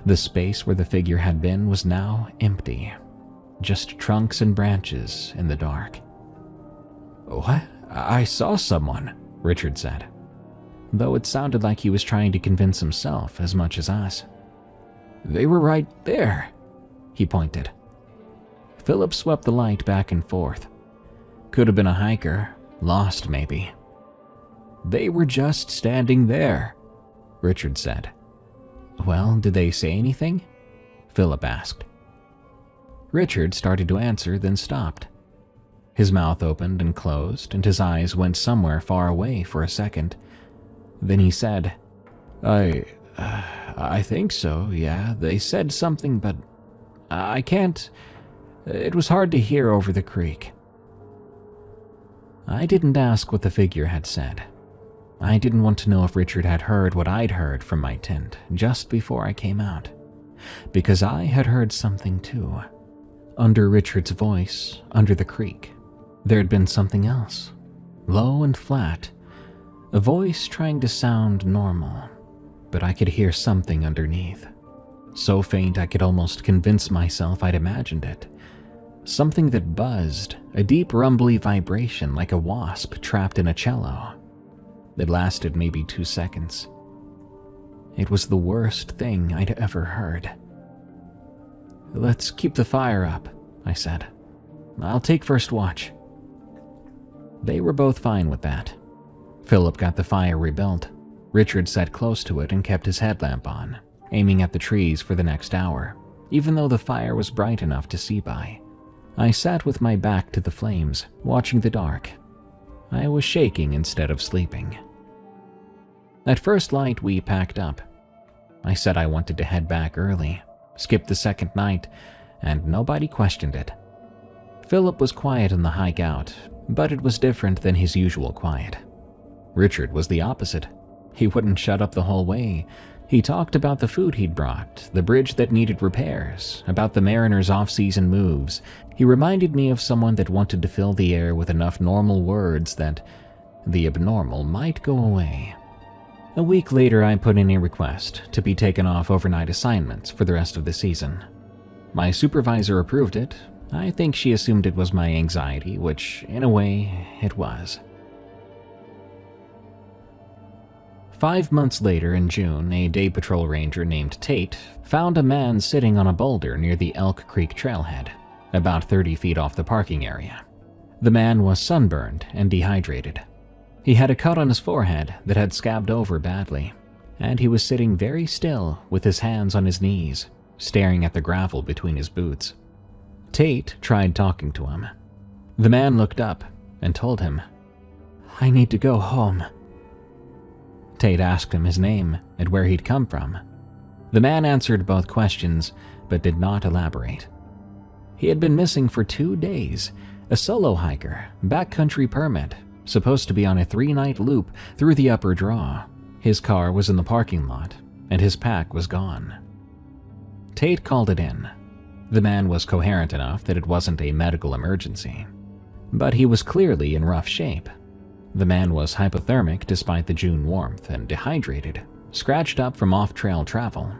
The space where the figure had been was now empty, just trunks and branches in the dark. "What? I saw someone," Richard said, though it sounded like he was trying to convince himself as much as us. "They were right there," he pointed. Philip swept the light back and forth. "Could have been a hiker, lost maybe." "They were just standing there," Richard said. "Well, did they say anything?" Philip asked. Richard started to answer, then stopped. His mouth opened and closed, and his eyes went somewhere far away for a second. Then he said, I think so, yeah. They said something, but I can't. It was hard to hear over the creek." I didn't ask what the figure had said. I didn't want to know if Richard had heard what I'd heard from my tent just before I came out, because I had heard something too. Under Richard's voice, under the creek, there had been something else, low and flat, a voice trying to sound normal, but I could hear something underneath. So faint I could almost convince myself I'd imagined it. Something that buzzed, a deep rumbly vibration like a wasp trapped in a cello. It lasted maybe 2 seconds. It was the worst thing I'd ever heard. "Let's keep the fire up," I said. "I'll take first watch." They were both fine with that. Philip got the fire rebuilt. Richard sat close to it and kept his headlamp on, aiming at the trees for the next hour, even though the fire was bright enough to see by. I sat with my back to the flames, watching the dark. I was shaking instead of sleeping. At first light, we packed up. I said I wanted to head back early, skip the second night, and nobody questioned it. Philip was quiet on the hike out, but it was different than his usual quiet. Richard was the opposite. He wouldn't shut up the whole way. He talked about the food he'd brought, the bridge that needed repairs, about the Mariners' off-season moves. He reminded me of someone that wanted to fill the air with enough normal words that the abnormal might go away. A week later, I put in a request to be taken off overnight assignments for the rest of the season. My supervisor approved it. I think she assumed it was my anxiety, which, in a way, it was. 5 months later, in June, a day patrol ranger named Tate found a man sitting on a boulder near the Elk Creek trailhead, about 30 feet off the parking area. The man was sunburned and dehydrated. He had a cut on his forehead that had scabbed over badly, and he was sitting very still with his hands on his knees, staring at the gravel between his boots. Tate tried talking to him. The man looked up and told him, "I need to go home." Tate asked him his name and where he'd come from. The man answered both questions, but did not elaborate. He had been missing for 2 days, a solo hiker, backcountry permit, supposed to be on a 3-night loop through the upper draw. His car was in the parking lot, and his pack was gone. Tate called it in. The man was coherent enough that it wasn't a medical emergency, but he was clearly in rough shape. The man was hypothermic despite the June warmth and dehydrated, scratched up from off-trail travel.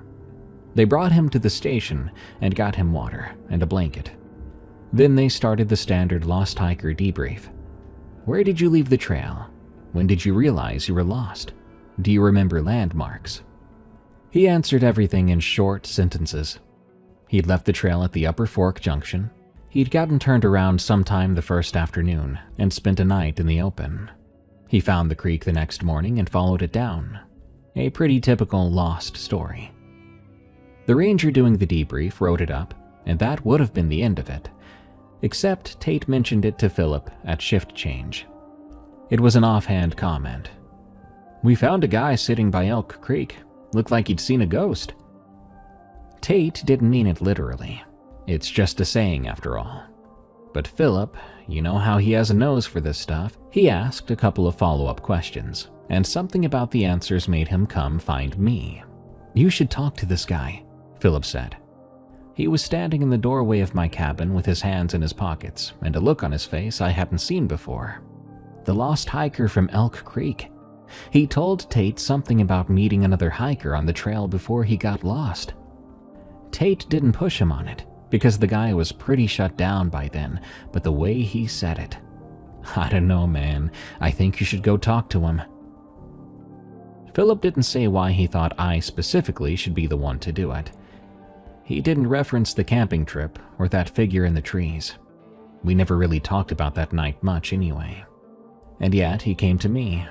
They brought him to the station and got him water and a blanket. Then they started the standard lost hiker debrief. Where did you leave the trail? When did you realize you were lost? Do you remember landmarks? He answered everything in short sentences. He'd left the trail at the Upper Fork Junction. He'd gotten turned around sometime the first afternoon and spent a night in the open. He found the creek the next morning and followed it down. A pretty typical lost story. The ranger doing the debrief wrote it up, and that would have been the end of it, except Tate mentioned it to Philip at shift change. It was an offhand comment. We found a guy sitting by Elk Creek. Looked like he'd seen a ghost. Tate didn't mean it literally. It's just a saying after all. But Philip, you know how he has a nose for this stuff, he asked a couple of follow-up questions, and something about the answers made him come find me. You should talk to this guy, Philip said. He was standing in the doorway of my cabin with his hands in his pockets and a look on his face I hadn't seen before. The lost hiker from Elk Creek. He told Tate something about meeting another hiker on the trail before he got lost. Tate didn't push him on it, because the guy was pretty shut down by then, but the way he said it. I don't know, man. I think you should go talk to him. Philip didn't say why he thought I specifically should be the one to do it. He didn't reference the camping trip or that figure in the trees. We never really talked about that night much anyway. And yet he came to me,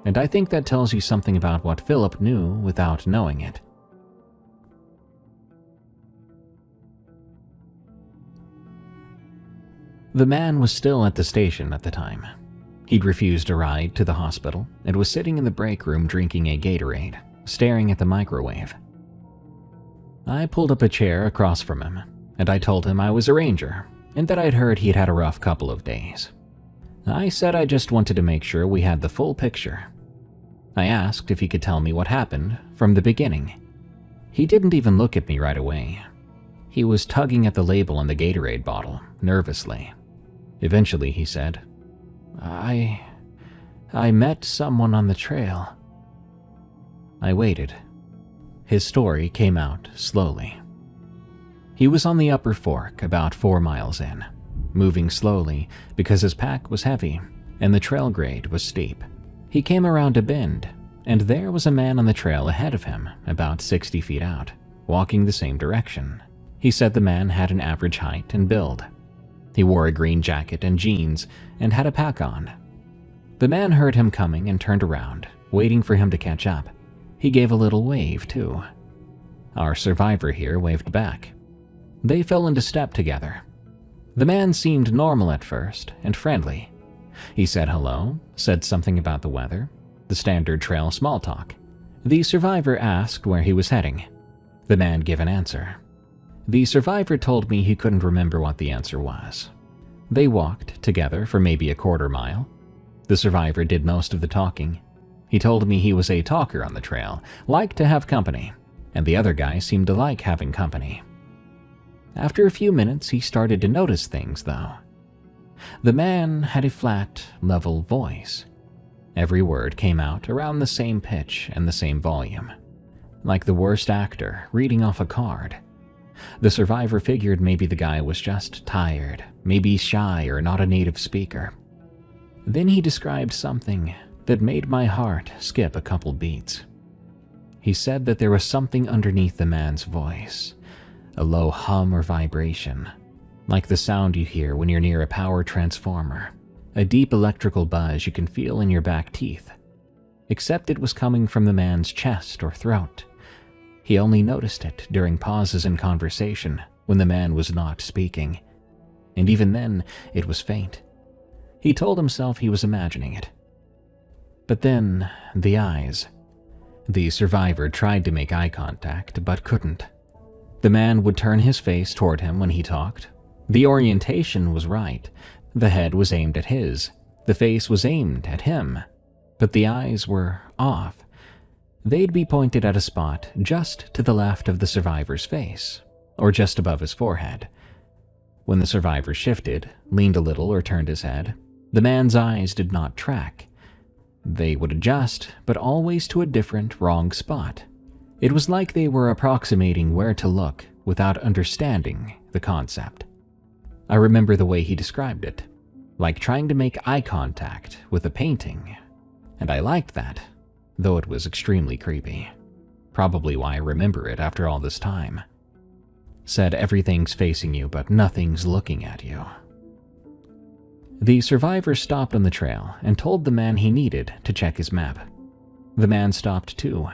and I think that tells you something about what Philip knew without knowing it. The man was still at the station at the time. He'd refused a ride to the hospital and was sitting in the break room drinking a Gatorade, staring at the microwave. I pulled up a chair across from him, and I told him I was a ranger and that I'd heard he'd had a rough couple of days. I said I just wanted to make sure we had the full picture. I asked if he could tell me what happened from the beginning. He didn't even look at me right away. He was tugging at the label on the Gatorade bottle, nervously. Eventually he said, I met someone on the trail. I waited. His story came out slowly. He was on the Upper Fork about 4 miles in, moving slowly because his pack was heavy and the trail grade was steep. He came around a bend, and there was a man on the trail ahead of him, about 60 feet out, walking the same direction. He said the man had an average height and build. He wore a green jacket and jeans and had a pack on. The man heard him coming and turned around, waiting for him to catch up. He gave a little wave, too. Our survivor here waved back. They fell into step together. The man seemed normal at first and friendly. He said hello, said something about the weather, the standard trail small talk. The survivor asked where he was heading. The man gave an answer. The survivor told me he couldn't remember what the answer was. They walked together for maybe a quarter mile. The survivor did most of the talking. He told me he was a talker on the trail, liked to have company, and the other guy seemed to like having company. After a few minutes, he started to notice things, though. The man had a flat, level voice. Every word came out around the same pitch and the same volume, like the worst actor reading off a card. The survivor figured maybe the guy was just tired, maybe shy or not a native speaker. Then he described something that made my heart skip a couple beats. He said that there was something underneath the man's voice, a low hum or vibration, like the sound you hear when you're near a power transformer, a deep electrical buzz you can feel in your back teeth, except it was coming from the man's chest or throat. He only noticed it during pauses in conversation when the man was not speaking, and even then it was faint. He told himself he was imagining it. But then, the eyes. The survivor tried to make eye contact, but couldn't. The man would turn his face toward him when he talked. The orientation was right. The head was aimed at his. The face was aimed at him. But the eyes were off. They'd be pointed at a spot just to the left of the survivor's face, or just above his forehead. When the survivor shifted, leaned a little or turned his head, the man's eyes did not track. They would adjust, but always to a different, wrong spot. It was like they were approximating where to look without understanding the concept. I remember the way he described it, like trying to make eye contact with a painting, and I liked that, though it was extremely creepy. Probably why I remember it after all this time. Said everything's facing you, but nothing's looking at you. The survivor stopped on the trail and told the man he needed to check his map. The man stopped too.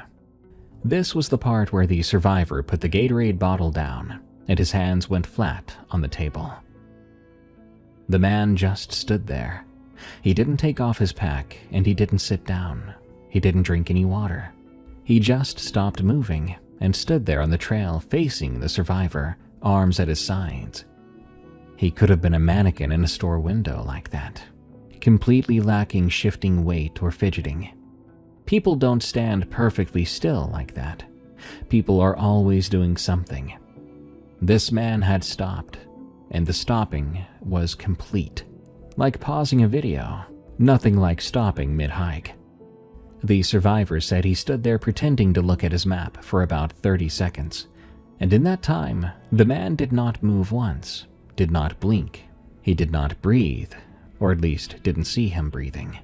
This was the part where the survivor put the Gatorade bottle down and his hands went flat on the table. The man just stood there. He didn't take off his pack and he didn't sit down. He didn't drink any water. He just stopped moving and stood there on the trail facing the survivor, arms at his sides. He could have been a mannequin in a store window like that, completely lacking shifting weight or fidgeting. People don't stand perfectly still like that. People are always doing something. This man had stopped, and the stopping was complete. Like pausing a video, nothing like stopping mid-hike. The survivor said he stood there pretending to look at his map for about 30 seconds, and in that time, the man did not move once, did not blink, he did not breathe, or at least didn't see him breathing.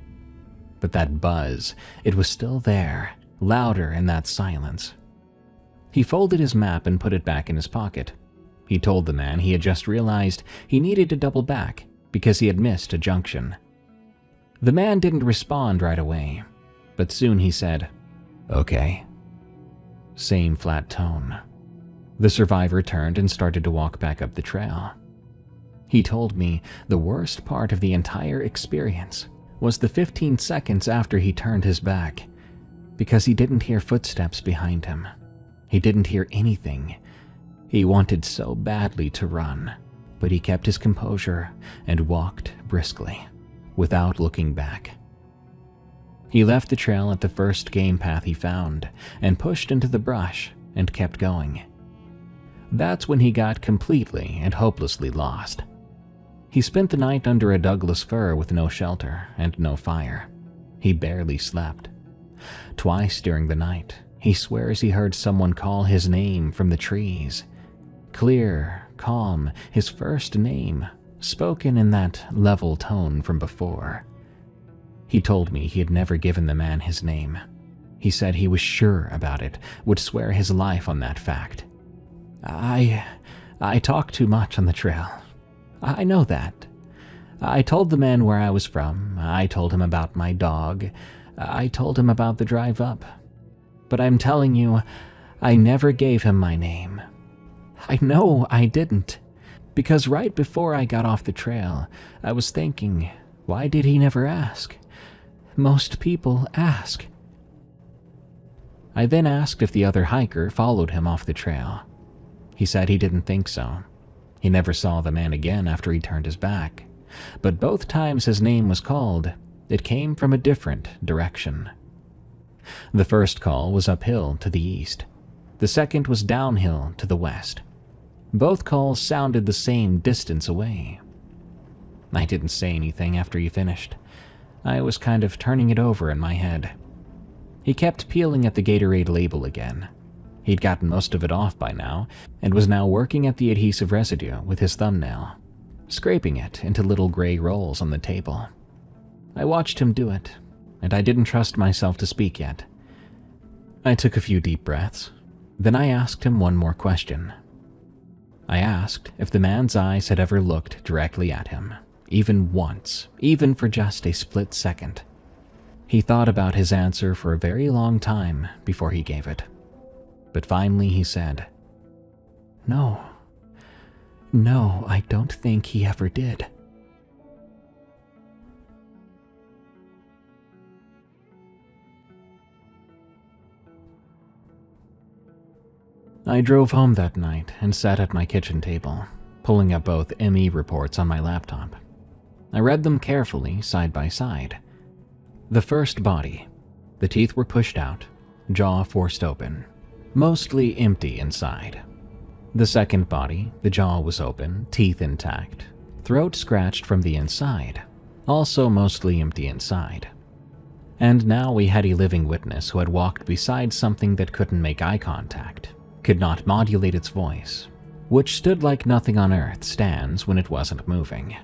But that buzz, it was still there, louder in that silence. He folded his map and put it back in his pocket. He told the man he had just realized he needed to double back because he had missed a junction. The man didn't respond right away, but soon he said, "Okay." Same flat tone. The survivor turned and started to walk back up the trail. He told me the worst part of the entire experience was the 15 seconds after he turned his back, because he didn't hear footsteps behind him. He didn't hear anything. He wanted so badly to run, but he kept his composure and walked briskly, without looking back. He left the trail at the first game path he found and pushed into the brush and kept going. That's when he got completely and hopelessly lost. He spent the night under a Douglas fir with no shelter and no fire. He barely slept. Twice during the night, he swears he heard someone call his name from the trees. Clear, calm, his first name, spoken in that level tone from before. He told me he had never given the man his name. He said he was sure about it, would swear his life on that fact. I talk too much on the trail. I know that. I told the man where I was from. I told him about my dog. I told him about the drive up. But I'm telling you, I never gave him my name. I know I didn't. Because right before I got off the trail, I was thinking, why did he never ask? Most people ask. I then asked if the other hiker followed him off the trail. He said he didn't think so. He never saw the man again after he turned his back, but both times his name was called, it came from a different direction. The first call was uphill to the east. The second was downhill to the west. Both calls sounded the same distance away. I didn't say anything after he finished. I was kind of turning it over in my head. He kept peeling at the Gatorade label again. He'd gotten most of it off by now, and was now working at the adhesive residue with his thumbnail, scraping it into little gray rolls on the table. I watched him do it, and I didn't trust myself to speak yet. I took a few deep breaths. Then I asked him one more question. I asked if the man's eyes had ever looked directly at him, even once, even for just a split second. He thought about his answer for a very long time before he gave it. But finally he said, No, I don't think he ever did. I drove home that night and sat at my kitchen table, pulling up both ME reports on my laptop. I read them carefully, side by side. The first body. The teeth were pushed out, jaw forced open, mostly empty inside. The second body, the jaw was open, teeth intact, throat scratched from the inside, also mostly empty inside. And now we had a living witness who had walked beside something that couldn't make eye contact, could not modulate its voice, which stood like nothing on earth stands when it wasn't moving.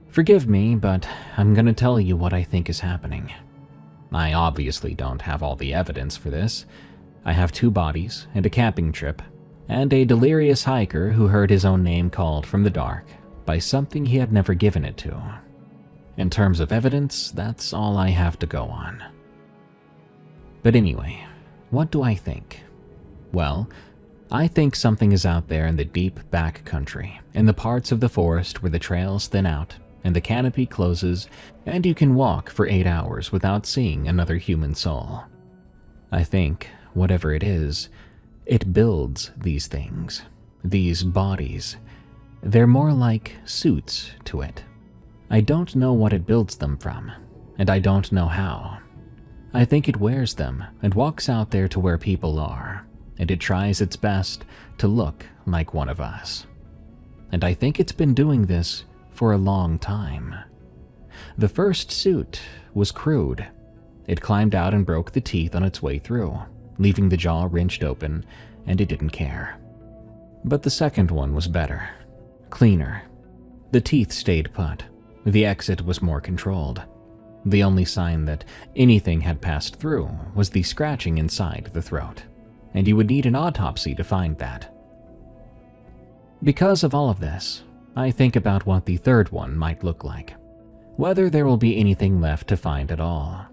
Forgive me, but I'm gonna tell you what I think is happening. I obviously don't have all the evidence for this. I have 2 bodies and a camping trip, and a delirious hiker who heard his own name called from the dark by something he had never given it to. In terms of evidence, that's all I have to go on. But anyway, what do I think? Well, I think something is out there in the deep back country, in the parts of the forest where the trails thin out and the canopy closes and you can walk for 8 hours without seeing another human soul. I think, whatever it is, it builds these things, these bodies. They're more like suits to it. I don't know what it builds them from, and I don't know how. I think it wears them and walks out there to where people are, and it tries its best to look like one of us. And I think it's been doing this for a long time. The first suit was crude. It climbed out and broke the teeth on its way through, leaving the jaw wrenched open, and it didn't care. But the second one was better, cleaner. The teeth stayed put. The exit was more controlled. The only sign that anything had passed through was the scratching inside the throat, and you would need an autopsy to find that. Because of all of this, I think about what the third one might look like, whether there will be anything left to find at all,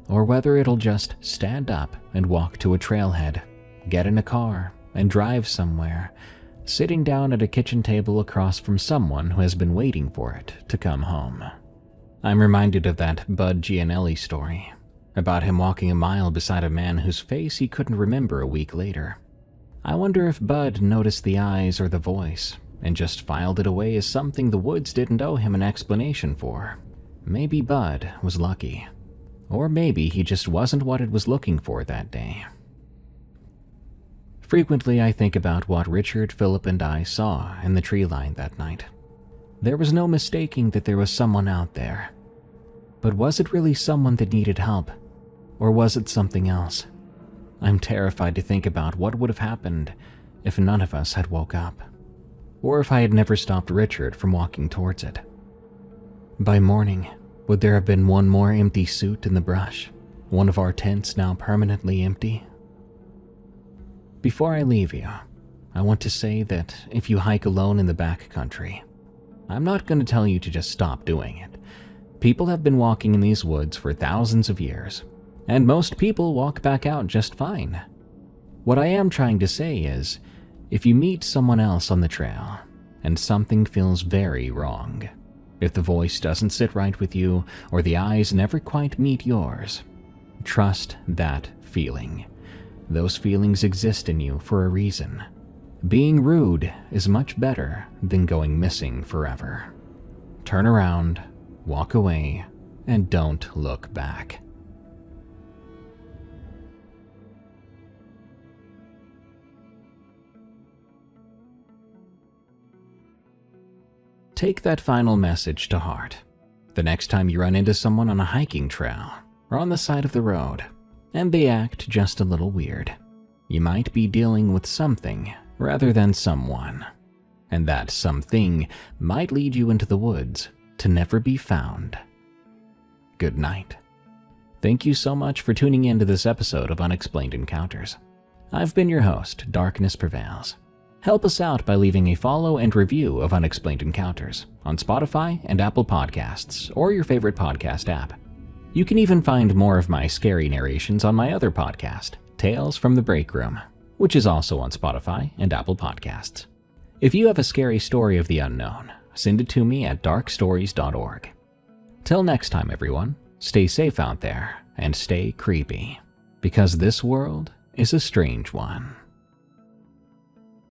or whether it'll just stand up and walk to a trailhead, get in a car, and drive somewhere, sitting down at a kitchen table across from someone who has been waiting for it to come home. I'm reminded of that Bud Gianelli story, about him walking a mile beside a man whose face he couldn't remember a week later. I wonder if Bud noticed the eyes or the voice, and just filed it away as something the woods didn't owe him an explanation for. Maybe Bud was lucky. Or maybe he just wasn't what it was looking for that day. Frequently I think about what Richard, Philip, and I saw in the tree line that night. There was no mistaking that there was someone out there. But was it really someone that needed help? Or was it something else? I'm terrified to think about what would have happened if none of us had woke up. Or if I had never stopped Richard from walking towards it. By morning, would there have been one more empty suit in the brush? One of our tents now permanently empty? Before I leave you, I want to say that if you hike alone in the backcountry, I'm not going to tell you to just stop doing it. People have been walking in these woods for thousands of years, and most people walk back out just fine. What I am trying to say is, if you meet someone else on the trail, and something feels very wrong, if the voice doesn't sit right with you, or the eyes never quite meet yours, trust that feeling. Those feelings exist in you for a reason. Being rude is much better than going missing forever. Turn around, walk away, and don't look back. Take that final message to heart. The next time you run into someone on a hiking trail or on the side of the road, and they act just a little weird, you might be dealing with something rather than someone. And that something might lead you into the woods to never be found. Good night. Thank you so much for tuning in to this episode of Unexplained Encounters. I've been your host, Darkness Prevails. Help us out by leaving a follow and review of Unexplained Encounters on Spotify and Apple Podcasts or your favorite podcast app. You can even find more of my scary narrations on my other podcast, Tales from the Break Room, which is also on Spotify and Apple Podcasts. If you have a scary story of the unknown, send it to me at darkstories.org. Till next time, everyone, stay safe out there and stay creepy, because this world is a strange one.